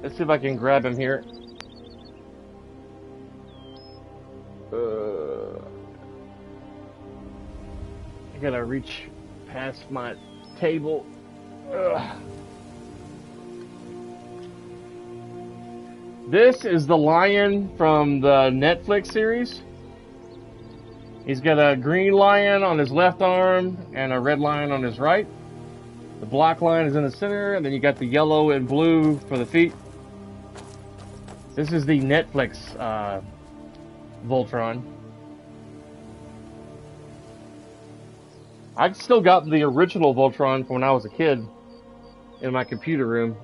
Let's see if I can grab him here. I gotta reach past my table. This is the lion from the Netflix series. He's got a green lion on his left arm and a red lion on his right. The black line is in the center, and then you got the yellow and blue for the feet. This is the Netflix Voltron. I still got the original Voltron from when I was a kid in my computer room.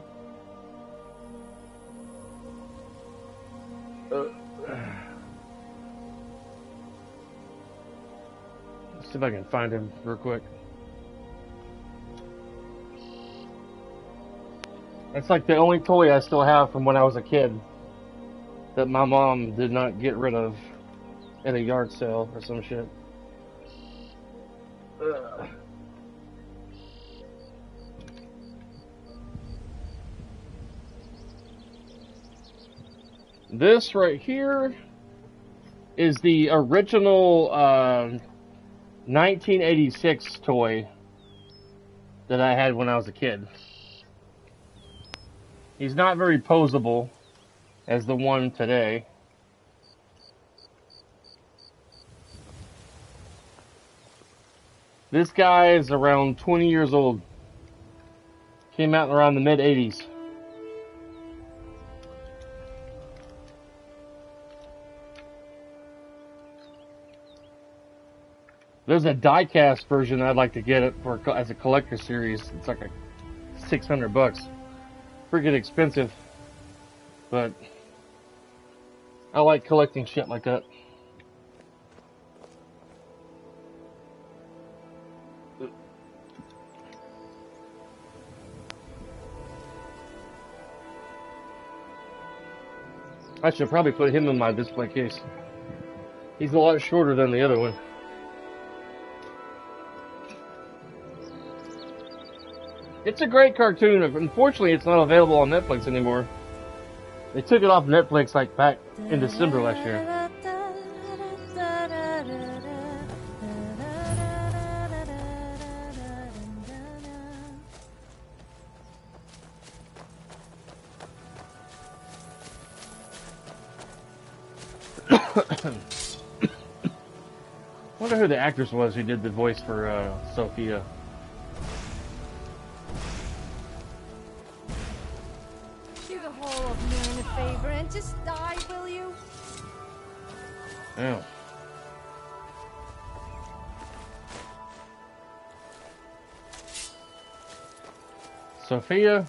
Let's see if I can find him real quick. It's like the only toy I still have from when I was a kid that my mom did not get rid of at a yard sale or some shit. This right here is the original 1986 toy that I had when I was a kid. He's not very poseable as the one today. This guy is around 20 years old. Came out around the mid-80s. There's a die-cast version I'd like to get it for as a collector series. It's like a $600. Freaking expensive, but I like collecting shit like that. I should probably put him in my display case. He's a lot shorter than the other one. It's a great cartoon. Unfortunately, it's not available on Netflix anymore. They took it off Netflix like back in December last year. Wonder who the actress was who did the voice for Sophia. Do the whole of man a favor and just die, will you? Yeah. Sophia.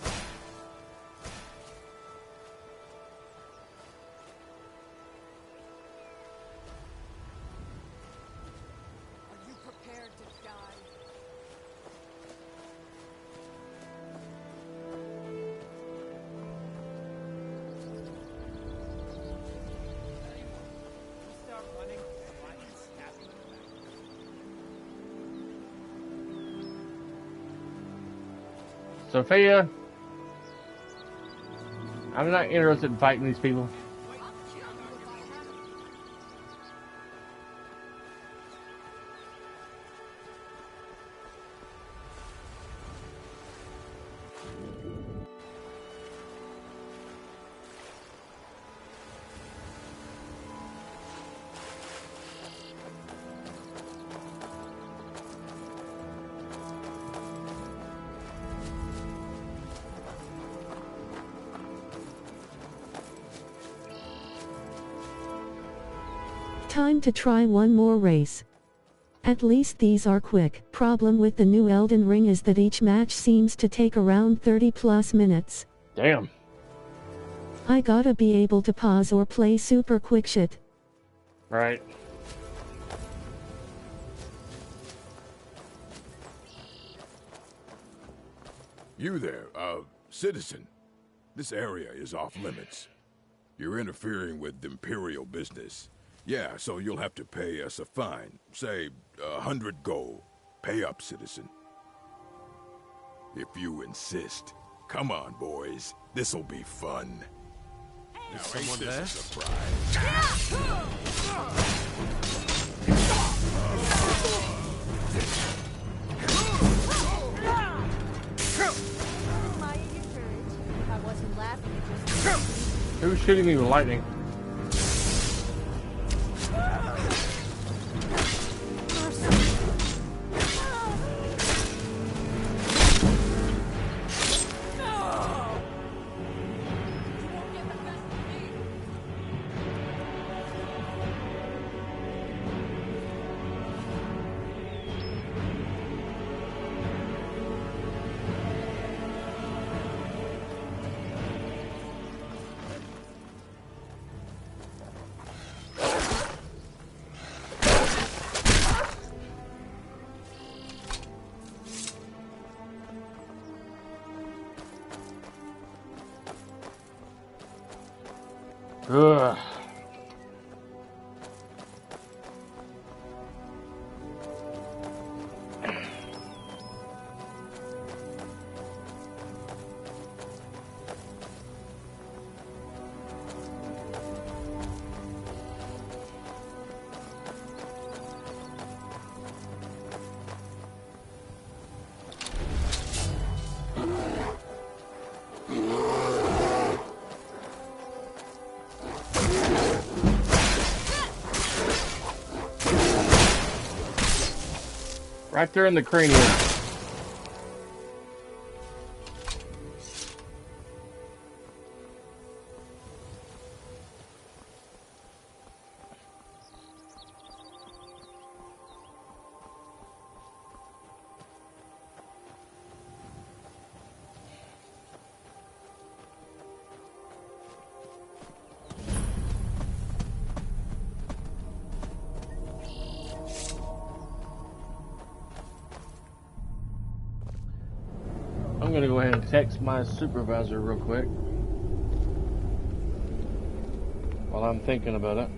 Sophia, I'm not interested in fighting these people. Time to try one more race. At least these are quick. Problem with the new Elden Ring is that each match seems to take around 30 plus minutes. Damn. I gotta be able to pause or play super quick shit. Right. You there, citizen. This area is off limits. You're interfering with Imperial business. Yeah, so you'll have to pay us a fine. Say, 100 gold. Pay up, citizen. If you insist. Come on, boys. This'll be fun. Is someone there? A surprise. Who's shooting me with lightning? Ugh. Right there in the cranium. I'm gonna go ahead and text my supervisor real quick while I'm thinking about it.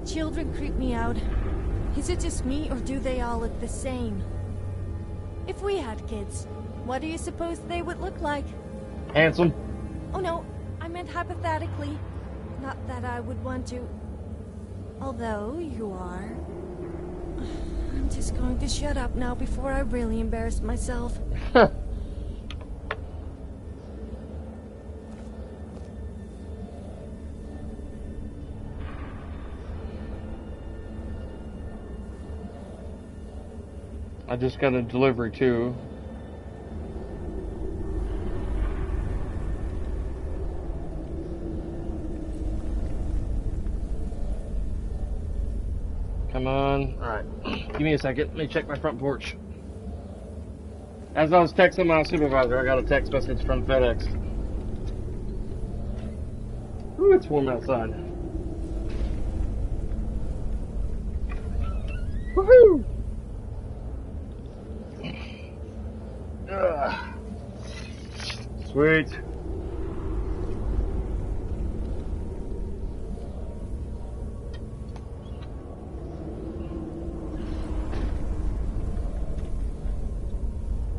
Children creep me out. Is it just me, or do they all look the same? If we had kids, what do you suppose they would look like? Handsome. Oh no, I meant hypothetically. Not that I would want to. Although you are. I'm just going to shut up now before I really embarrass myself. I just got a delivery too. Come on. Alright. Give me a second. Let me check my front porch. As I was texting my supervisor, I got a text message from FedEx. Ooh, it's warm outside. Woohoo! Sweet.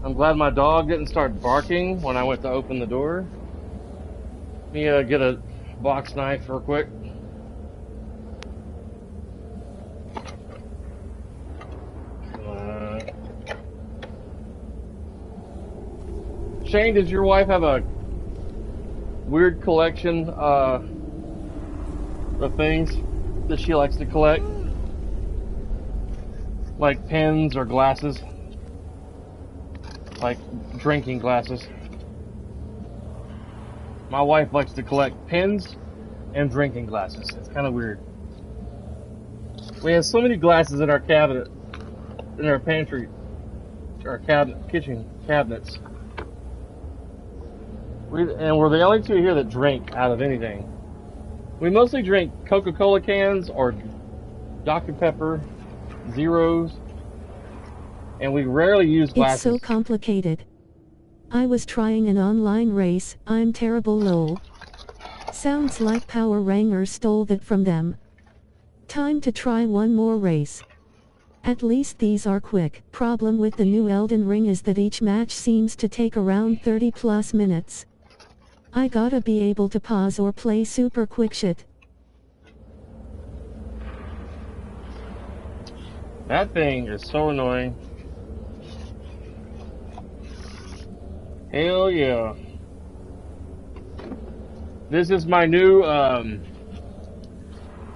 I'm glad my dog didn't start barking when I went to open the door. Let me get a box knife real quick. Shane, does your wife have a weird collection of things that she likes to collect? Like pens or glasses? Like drinking glasses. My wife likes to collect pens and drinking glasses. It's kind of weird. We have so many glasses in our cabinet, in our pantry, our kitchen cabinets. And we're the only two here that drink out of anything. We mostly drink Coca-Cola cans or Dr. Pepper, Zeros. And we rarely use glasses. It's so complicated. I was trying an online race, I'm terrible lol. Sounds like Power Rangers stole that from them. Time to try one more race. At least these are quick. Problem with the new Elden Ring is that each match seems to take around 30 plus minutes. I gotta be able to pause or play super quick shit. That thing is so annoying. Hell yeah. This is my new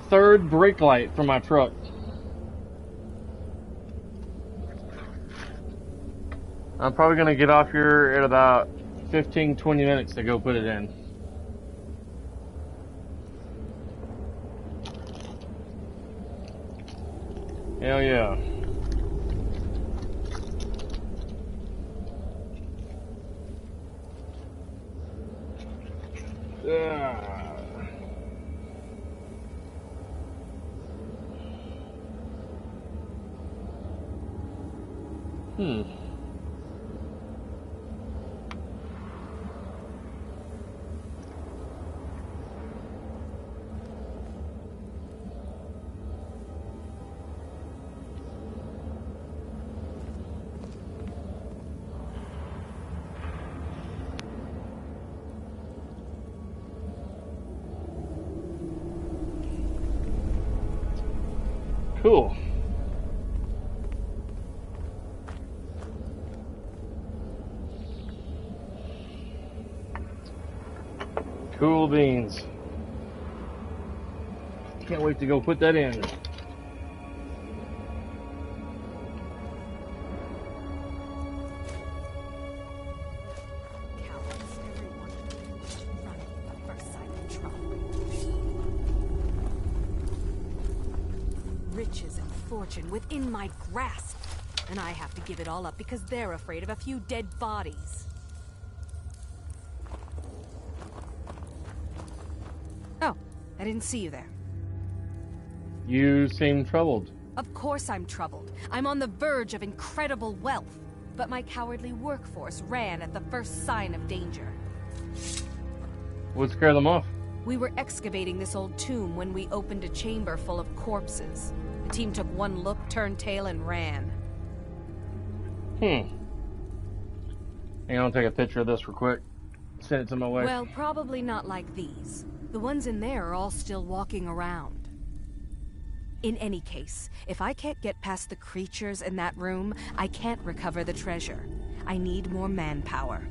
third brake light for my truck. I'm probably going to get off here in about 15-20 minutes to go put it in. Hell yeah. Cool. Cool beans. Can't wait to go put that in. Riches and fortune within my grasp, and I have to give it all up because they're afraid of a few dead bodies. Oh, I didn't see you there. You seem troubled. Of course I'm troubled. I'm on the verge of incredible wealth, but my cowardly workforce ran at the first sign of danger. What scared them off? We were excavating this old tomb when we opened a chamber full of corpses. The team took one look, turned tail, and ran. Hang on, I'll take a picture of this real quick. Send it to my wife. Well, probably not like these. The ones in there are all still walking around. In any case, if I can't get past the creatures in that room, I can't recover the treasure. I need more manpower.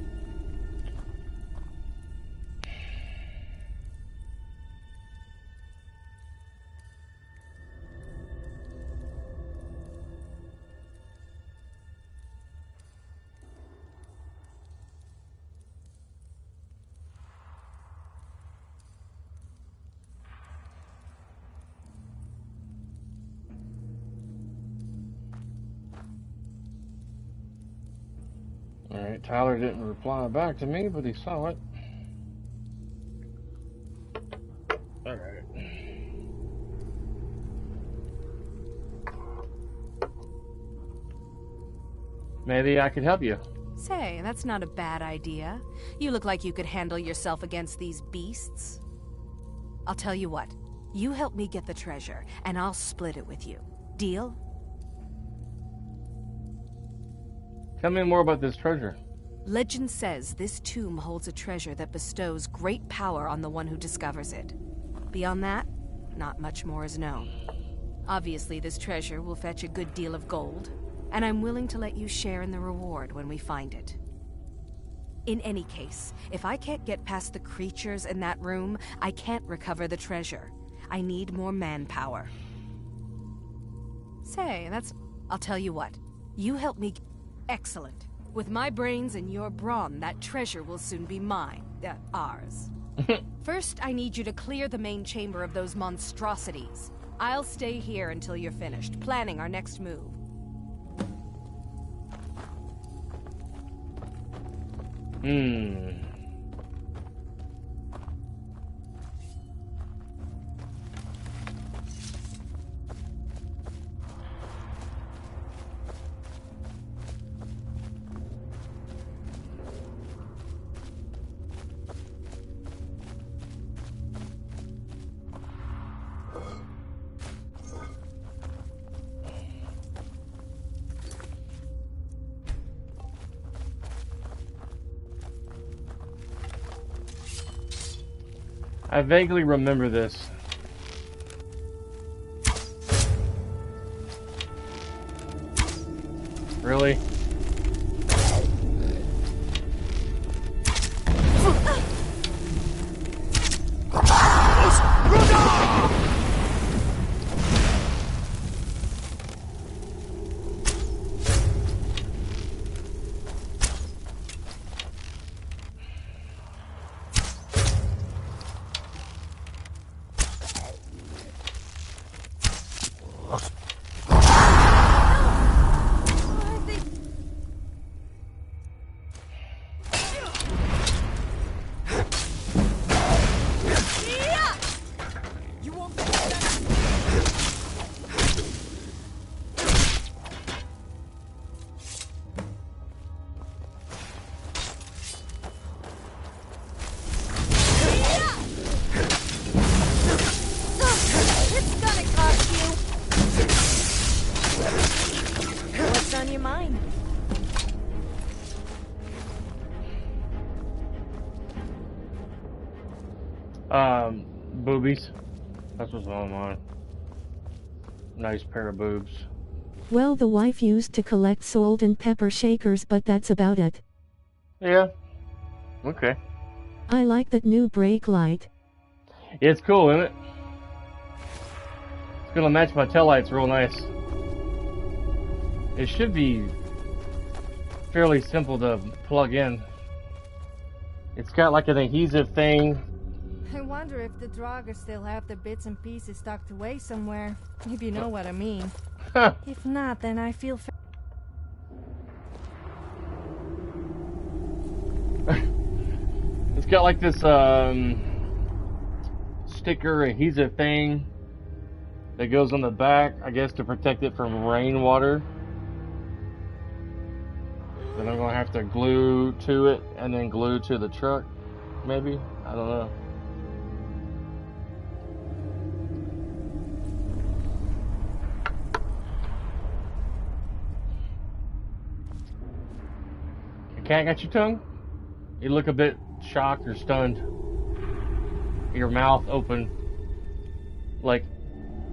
Alright, Tyler didn't reply back to me, but he saw it. Alright. Maybe I could help you. Say, that's not a bad idea. You look like you could handle yourself against these beasts. I'll tell you what. You help me get the treasure, and I'll split it with you. Deal? Tell me more about this treasure. Legend says this tomb holds a treasure that bestows great power on the one who discovers it. Beyond that, not much more is known. Obviously, this treasure will fetch a good deal of gold, and I'm willing to let you share in the reward when we find it. In any case, if I can't get past the creatures in that room, I can't recover the treasure. I need more manpower. Say, I'll tell you what. You help me... Excellent. With my brains and your brawn, that treasure will soon be mine. Ours. First, I need you to clear the main chamber of those monstrosities. I'll stay here until you're finished, planning our next move. I vaguely remember this. Really? Boobies. That's what's on mine. Nice pair of boobs. Well, the wife used to collect salt and pepper shakers, but that's about it. Yeah. Okay. I like that new brake light. It's cool, isn't it? It's gonna match my taillights real nice. It should be fairly simple to plug in. It's got like an adhesive thing. I wonder if the Draugr still have the bits and pieces tucked away somewhere, if you know what I mean. If not, then I feel It's got like this sticker adhesive thing that goes on the back, I guess to protect it from rainwater. Then I'm gonna have to glue to it and then glue to the truck, maybe? I don't know. Cat got your tongue? You look a bit shocked or stunned. Your mouth open, like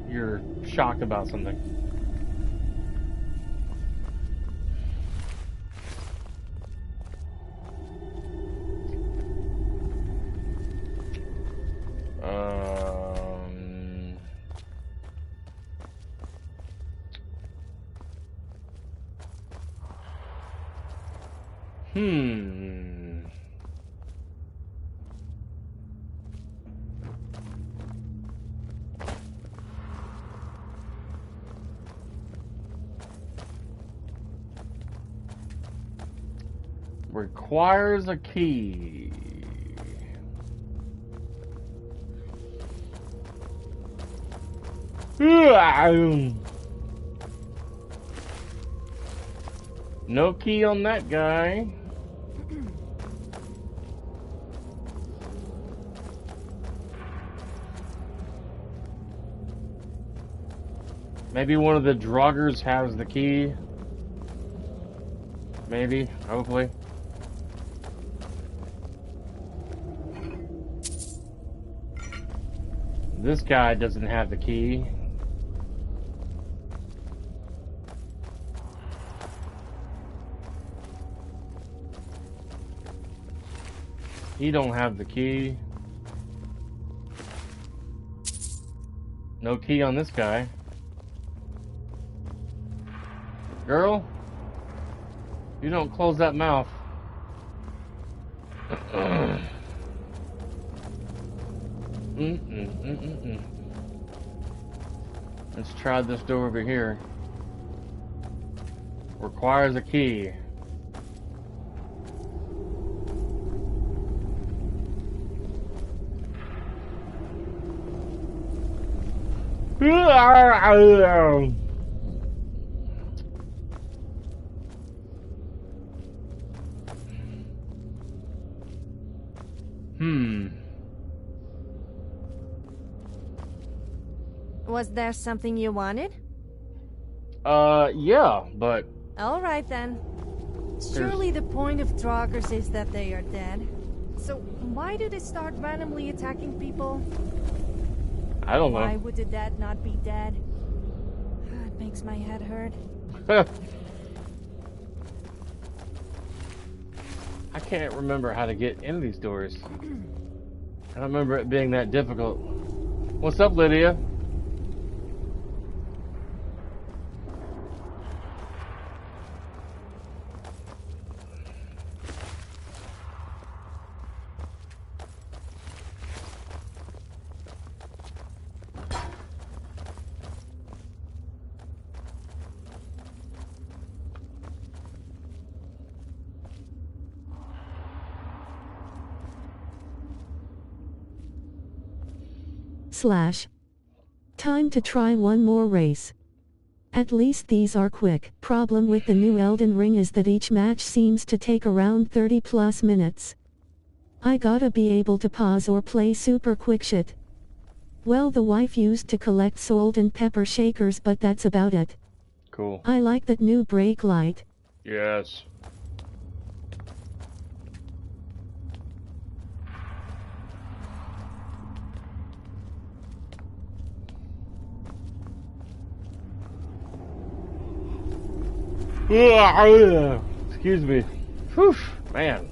you're shocked about something. Requires a key. No key on that guy. Maybe one of the Draugrs has the key. Maybe, hopefully. This guy doesn't have the key. He don't have the key. No key on this guy. Girl, you don't close that mouth. Let's try this door over here. Requires a key. Was there something you wanted? Yeah, but... Alright then. Surely the point of Draugrs is that they are dead. So, why do they start randomly attacking people? I don't know. Why would the dad not be dead? It makes my head hurt. I can't remember how to get in these doors. I don't remember it being that difficult. What's up, Lydia? Time to try one more race. At least these are quick. Problem with the new Elden Ring is that each match seems to take around 30 plus minutes. I gotta be able to pause or play super quick shit. Well, the wife used to collect salt and pepper shakers, but that's about it. Cool. I like that new brake light. Yes. Excuse me. Whew, man.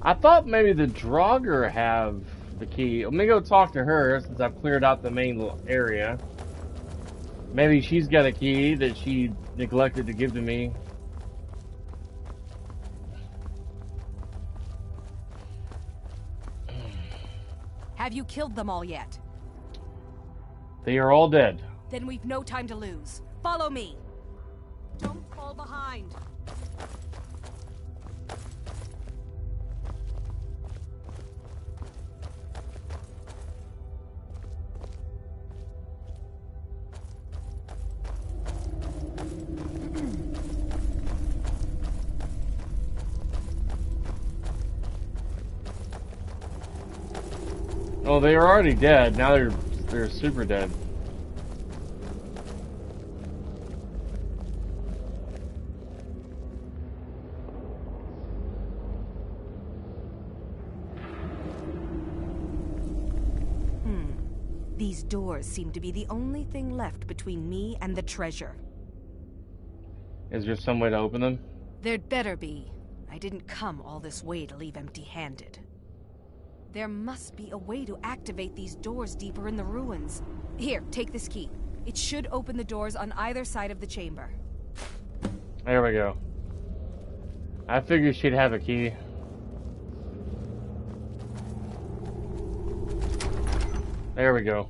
I thought maybe the Draugr have the key. Let me go talk to her since I've cleared out the main little area. Maybe she's got a key that she neglected to give to me. Have you killed them all yet? They are all dead. Then we've no time to lose. Follow me. Don't fall behind. Oh, they were already dead. Now they're super dead. These doors seem to be the only thing left between me and the treasure. Is there some way to open them? There'd better be. I didn't come all this way to leave empty-handed. There must be a way to activate these doors deeper in the ruins. Here, take this key. It should open the doors on either side of the chamber. There we go. I figured she'd have a key. There we go.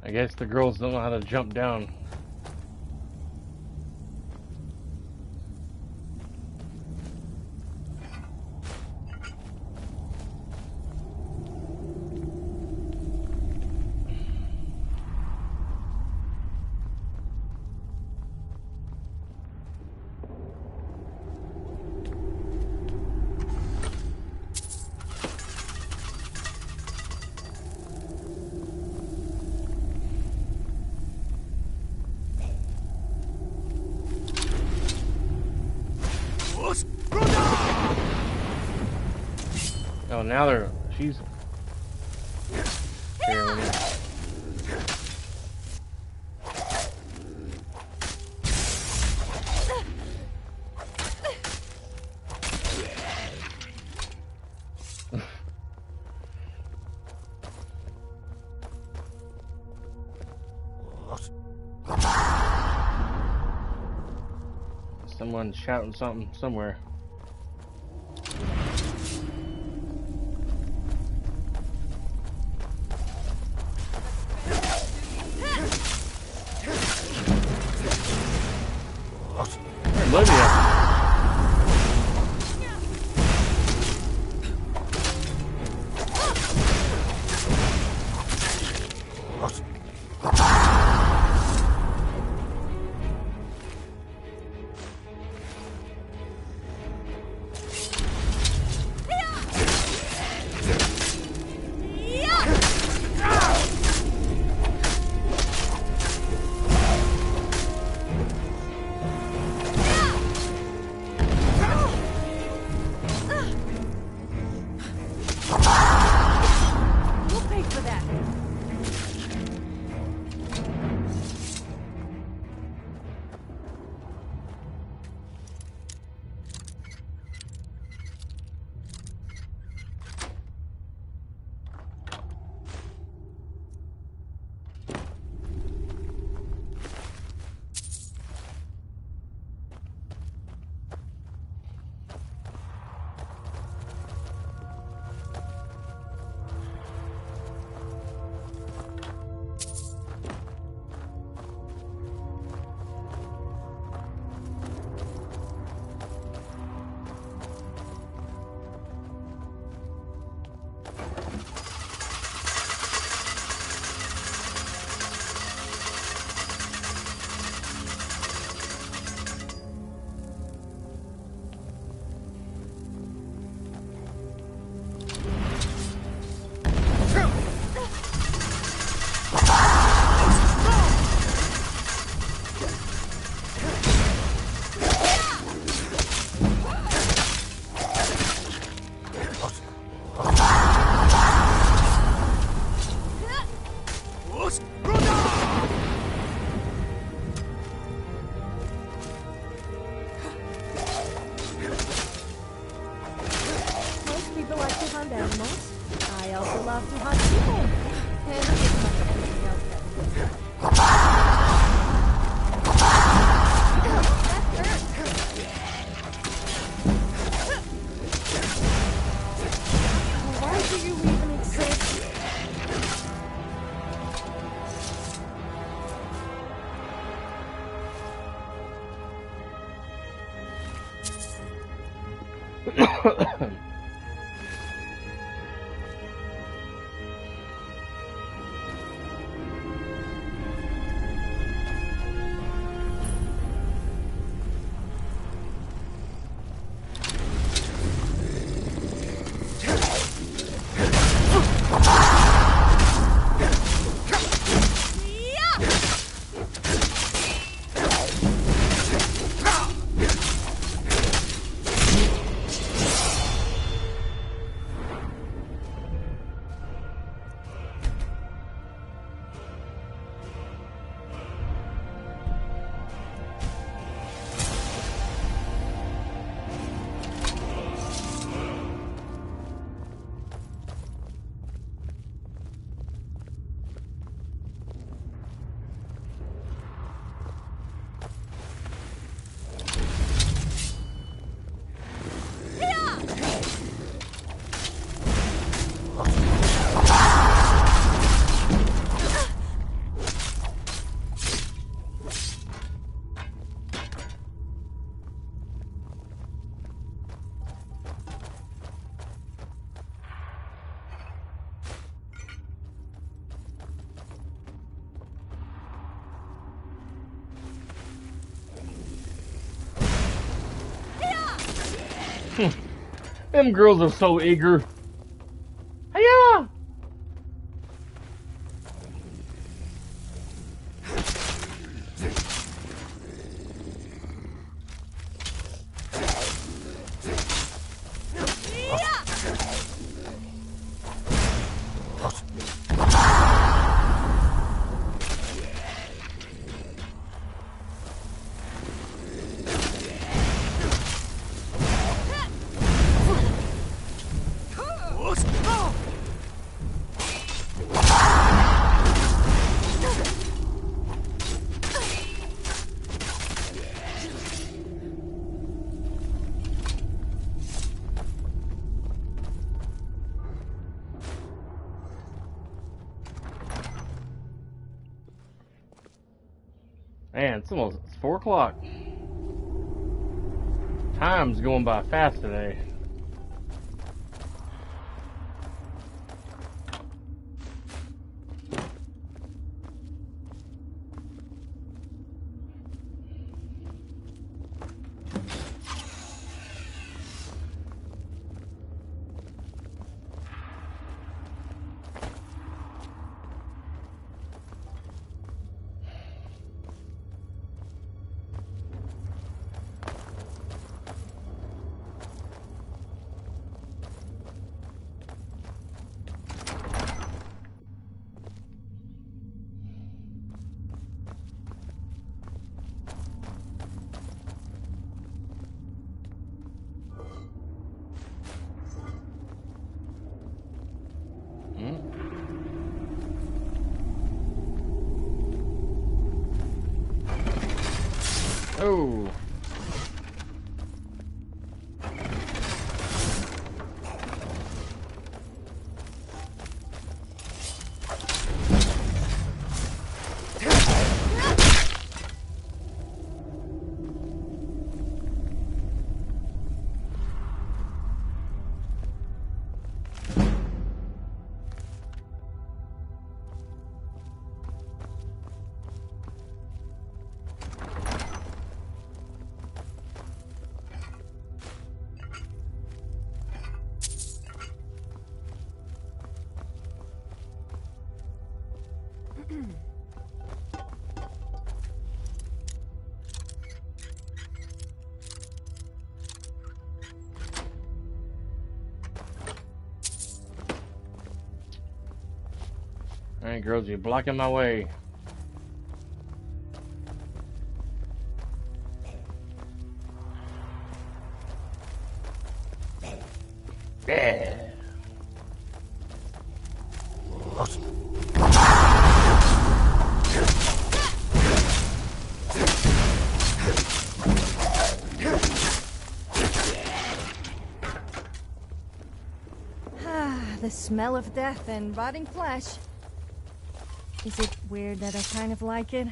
I guess the girls don't know how to jump down. Oh, now they're... She's... Someone shouting something somewhere. Olivia. Them girls are so eager. Hiya! Man, it's 4 o'clock. Time's going by fast today. Oh. Alright, girls, you're blocking my way. Yeah. The smell of death and rotting flesh. Is it weird that I kind of like it?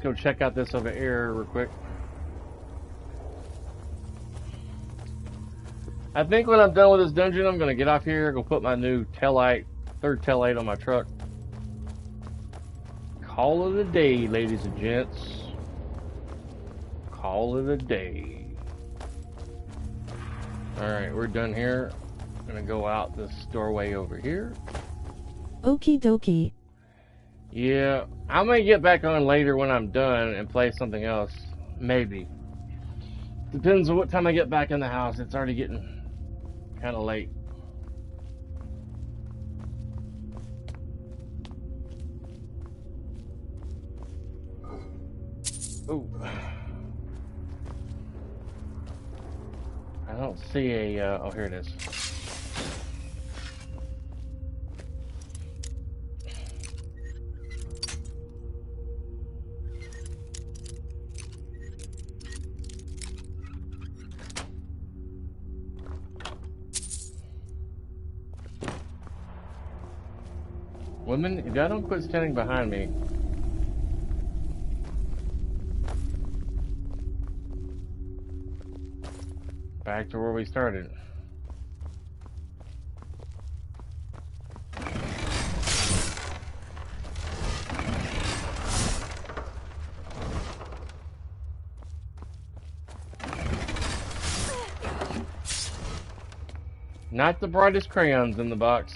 Go check out this over here real quick. I think when I'm done with this dungeon, I'm gonna get off here, go put my new taillight, third taillight on my truck. Call it a day, ladies and gents. Call it a day. Alright, we're done here. I'm gonna go out this doorway over here. Okie dokie. Yeah, I may get back on later when I'm done and play something else. Maybe. Depends on what time I get back in the house. It's already getting kind of late. Oh. I don't see a, oh, here it is. Women, if y'all don't quit standing behind me. Back to where we started. Not the brightest crayons in the box.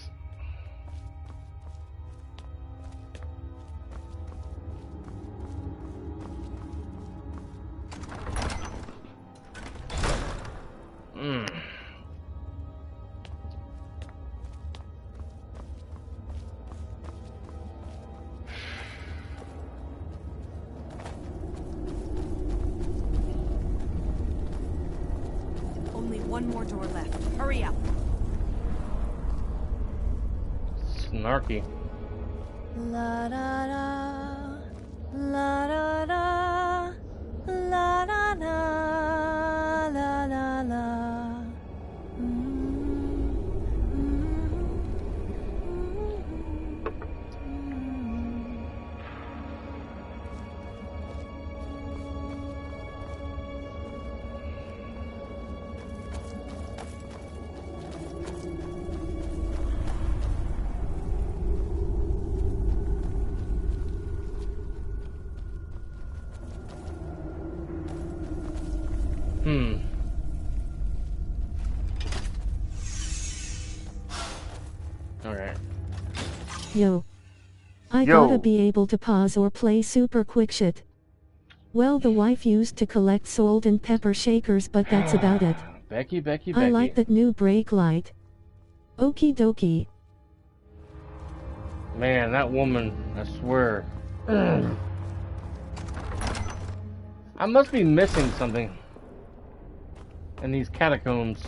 Only one more door left. Hurry up. Snarky. La da da, la da da, la da da, la la la. Alright. Yo. I gotta be able to pause or play super quick shit. Well, the wife used to collect salt and pepper shakers, but that's about it. Becky. I like that new brake light. Okie dokie. Man, that woman, I swear. I must be missing something in these catacombs.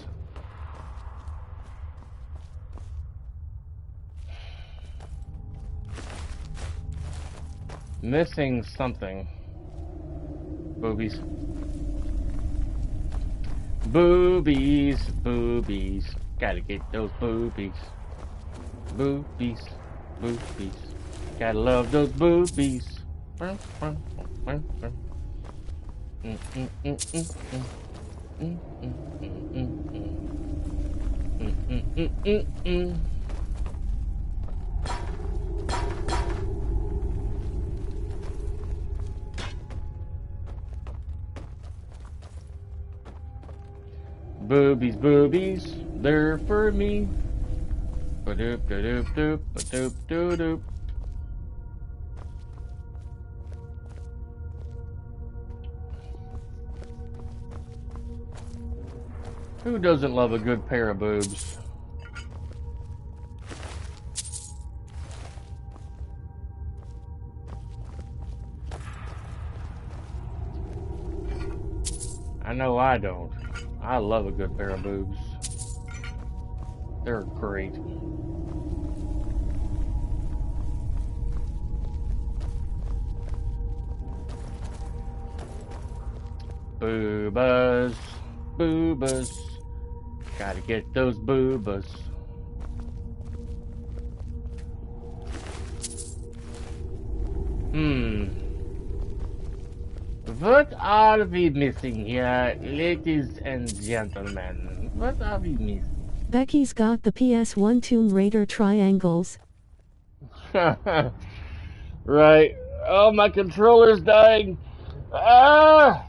Missing something. Boobies. Boobies, boobies. Gotta get those boobies. Boobies, boobies. Gotta love those boobies. Boobies, boobies, they're for me. Ba-doop, da-doop, doop, ba-doop, doo-doop. Who doesn't love a good pair of boobs? I know I don't. I love a good pair of boobs. They're great. Boobas, boobas. Gotta get those boobas. What are we missing here, ladies and gentlemen? What are we missing? Becky's got the PS1 Tomb Raider triangles. Right. Oh, my controller's dying. Ah!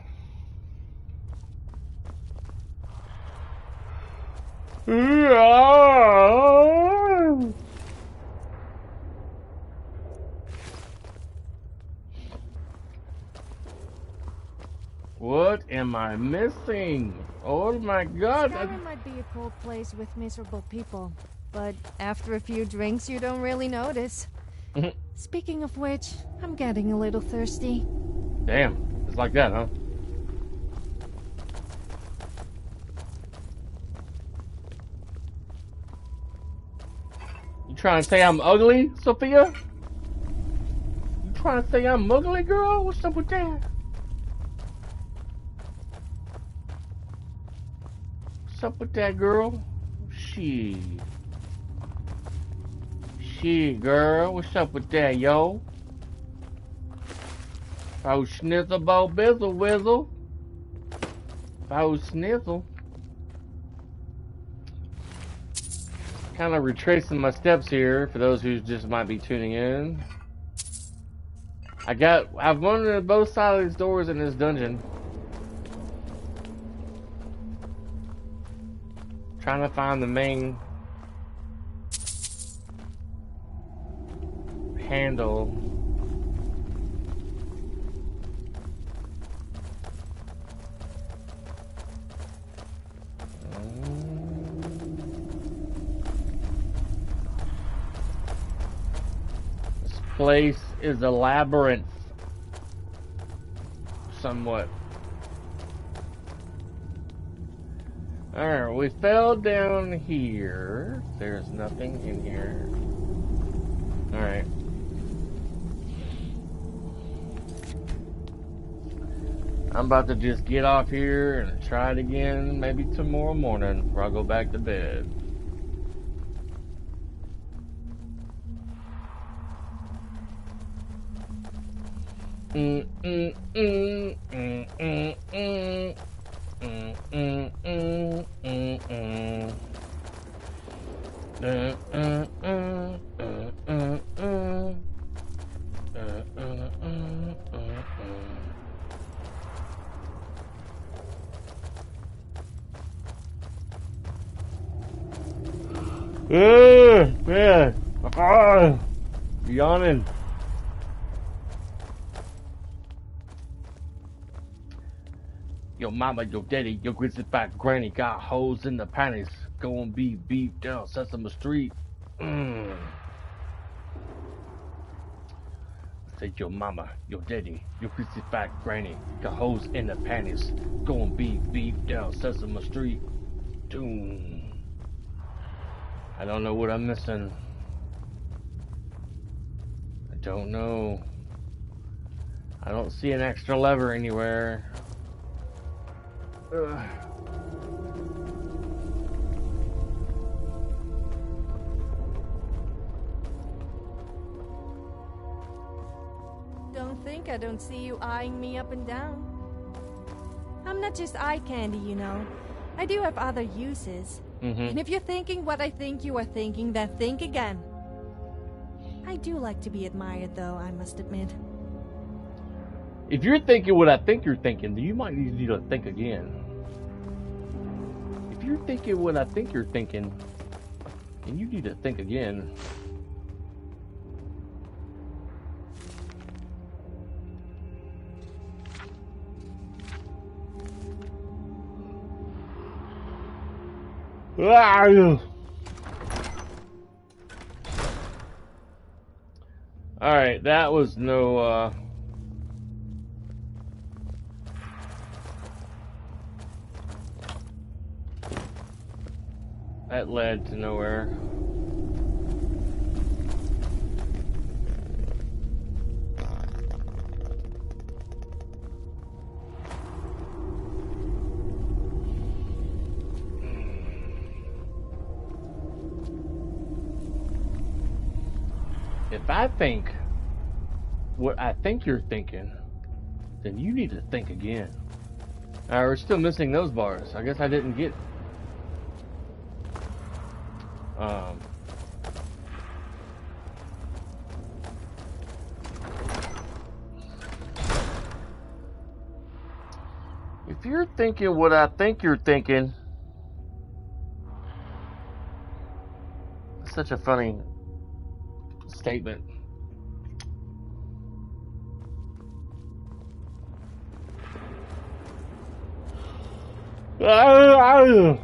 What am I missing? Oh my god. Skyrim might be a cold place with miserable people, but after a few drinks you don't really notice. Speaking of which, I'm getting a little thirsty. Damn, it's like that, huh? You trying to say I'm ugly, Sophia? You trying to say I'm ugly, girl? What's up with that? What's up with that, girl? She, girl. What's up with that, yo? Oh, schnizzle, bo, bizzle, whizzle. Oh, snizzle. Kind of retracing my steps here for those who just might be tuning in. I've wandered both sides of these doors in this dungeon. trying to find the main handle. This place is a labyrinth, somewhat. Alright, we fell down here. There's nothing in here. Alright. I'm about to just get off here and try it again, maybe tomorrow morning before I go back to bed. Man. Yawning. Your mama, your daddy, your grizzly back granny got holes in the panties. Go and be beat down Sesame Street. I said your mama, your daddy, your grizzly back granny got holes in the panties. Go and be beat down Sesame Street. Doom. I don't know what I'm missing. I don't know. I don't see an extra lever anywhere. Ugh. Don't think I don't see you eyeing me up and down. I'm not just eye candy, you know. I do have other uses. And if you're thinking what I think you are thinking, then think again. I do like to be admired, though, I must admit. If you're thinking what I think you're thinking, then you might need to think again. If you're thinking what I think you're thinking, then you need to think again. Alright, that was no, that led to nowhere. If I think what I think you're thinking, then you need to think again. Alright, we're still missing those bars. I guess I didn't get... If you're thinking what I think you're thinking... It's such a funny statement. I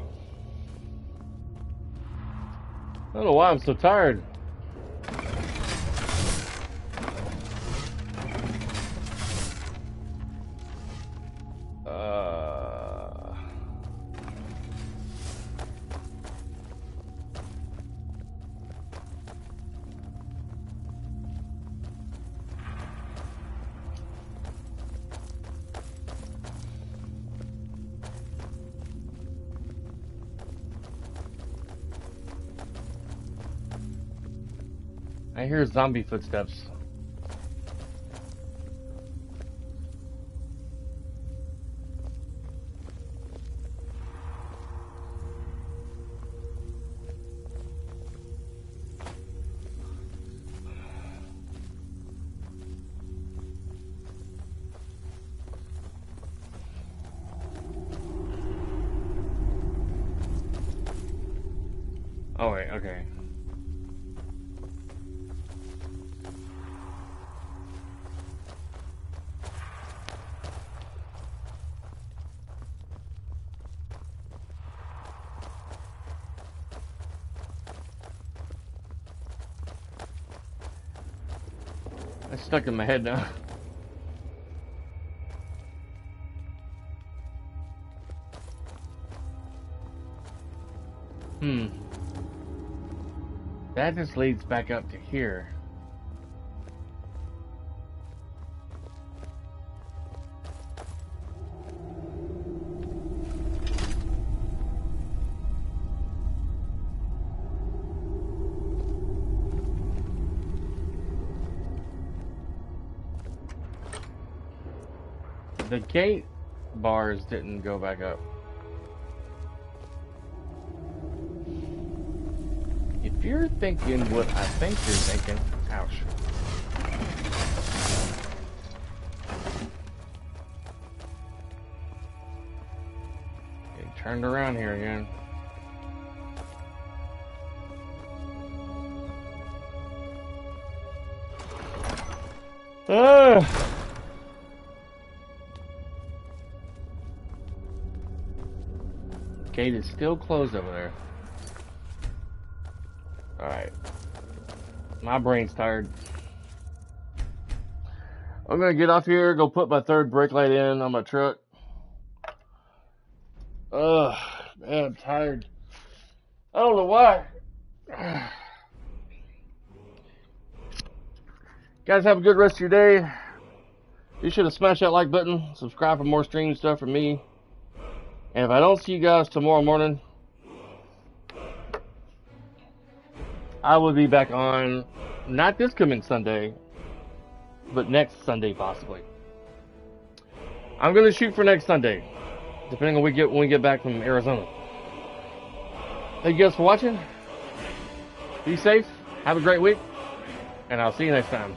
don't know why I'm so tired. I hear zombie footsteps. Oh wait, okay. It's stuck in my head now. That just leads back up to here. The gate bars didn't go back up. If you're thinking what I think you're thinking, ouch. Getting turned around here again. Gate is still closed over there. Alright. My brain's tired. I'm gonna get off here, go put my third brake light in on my truck. Ugh, man, I'm tired. I don't know why. Guys, have a good rest of your day. Be sure to smash that like button, subscribe for more stream stuff from me. And if I don't see you guys tomorrow morning, I will be back on, not this coming Sunday, but next Sunday possibly. I'm going to shoot for next Sunday, depending on when we get back from Arizona. Thank you guys for watching. Be safe, have a great week, and I'll see you next time.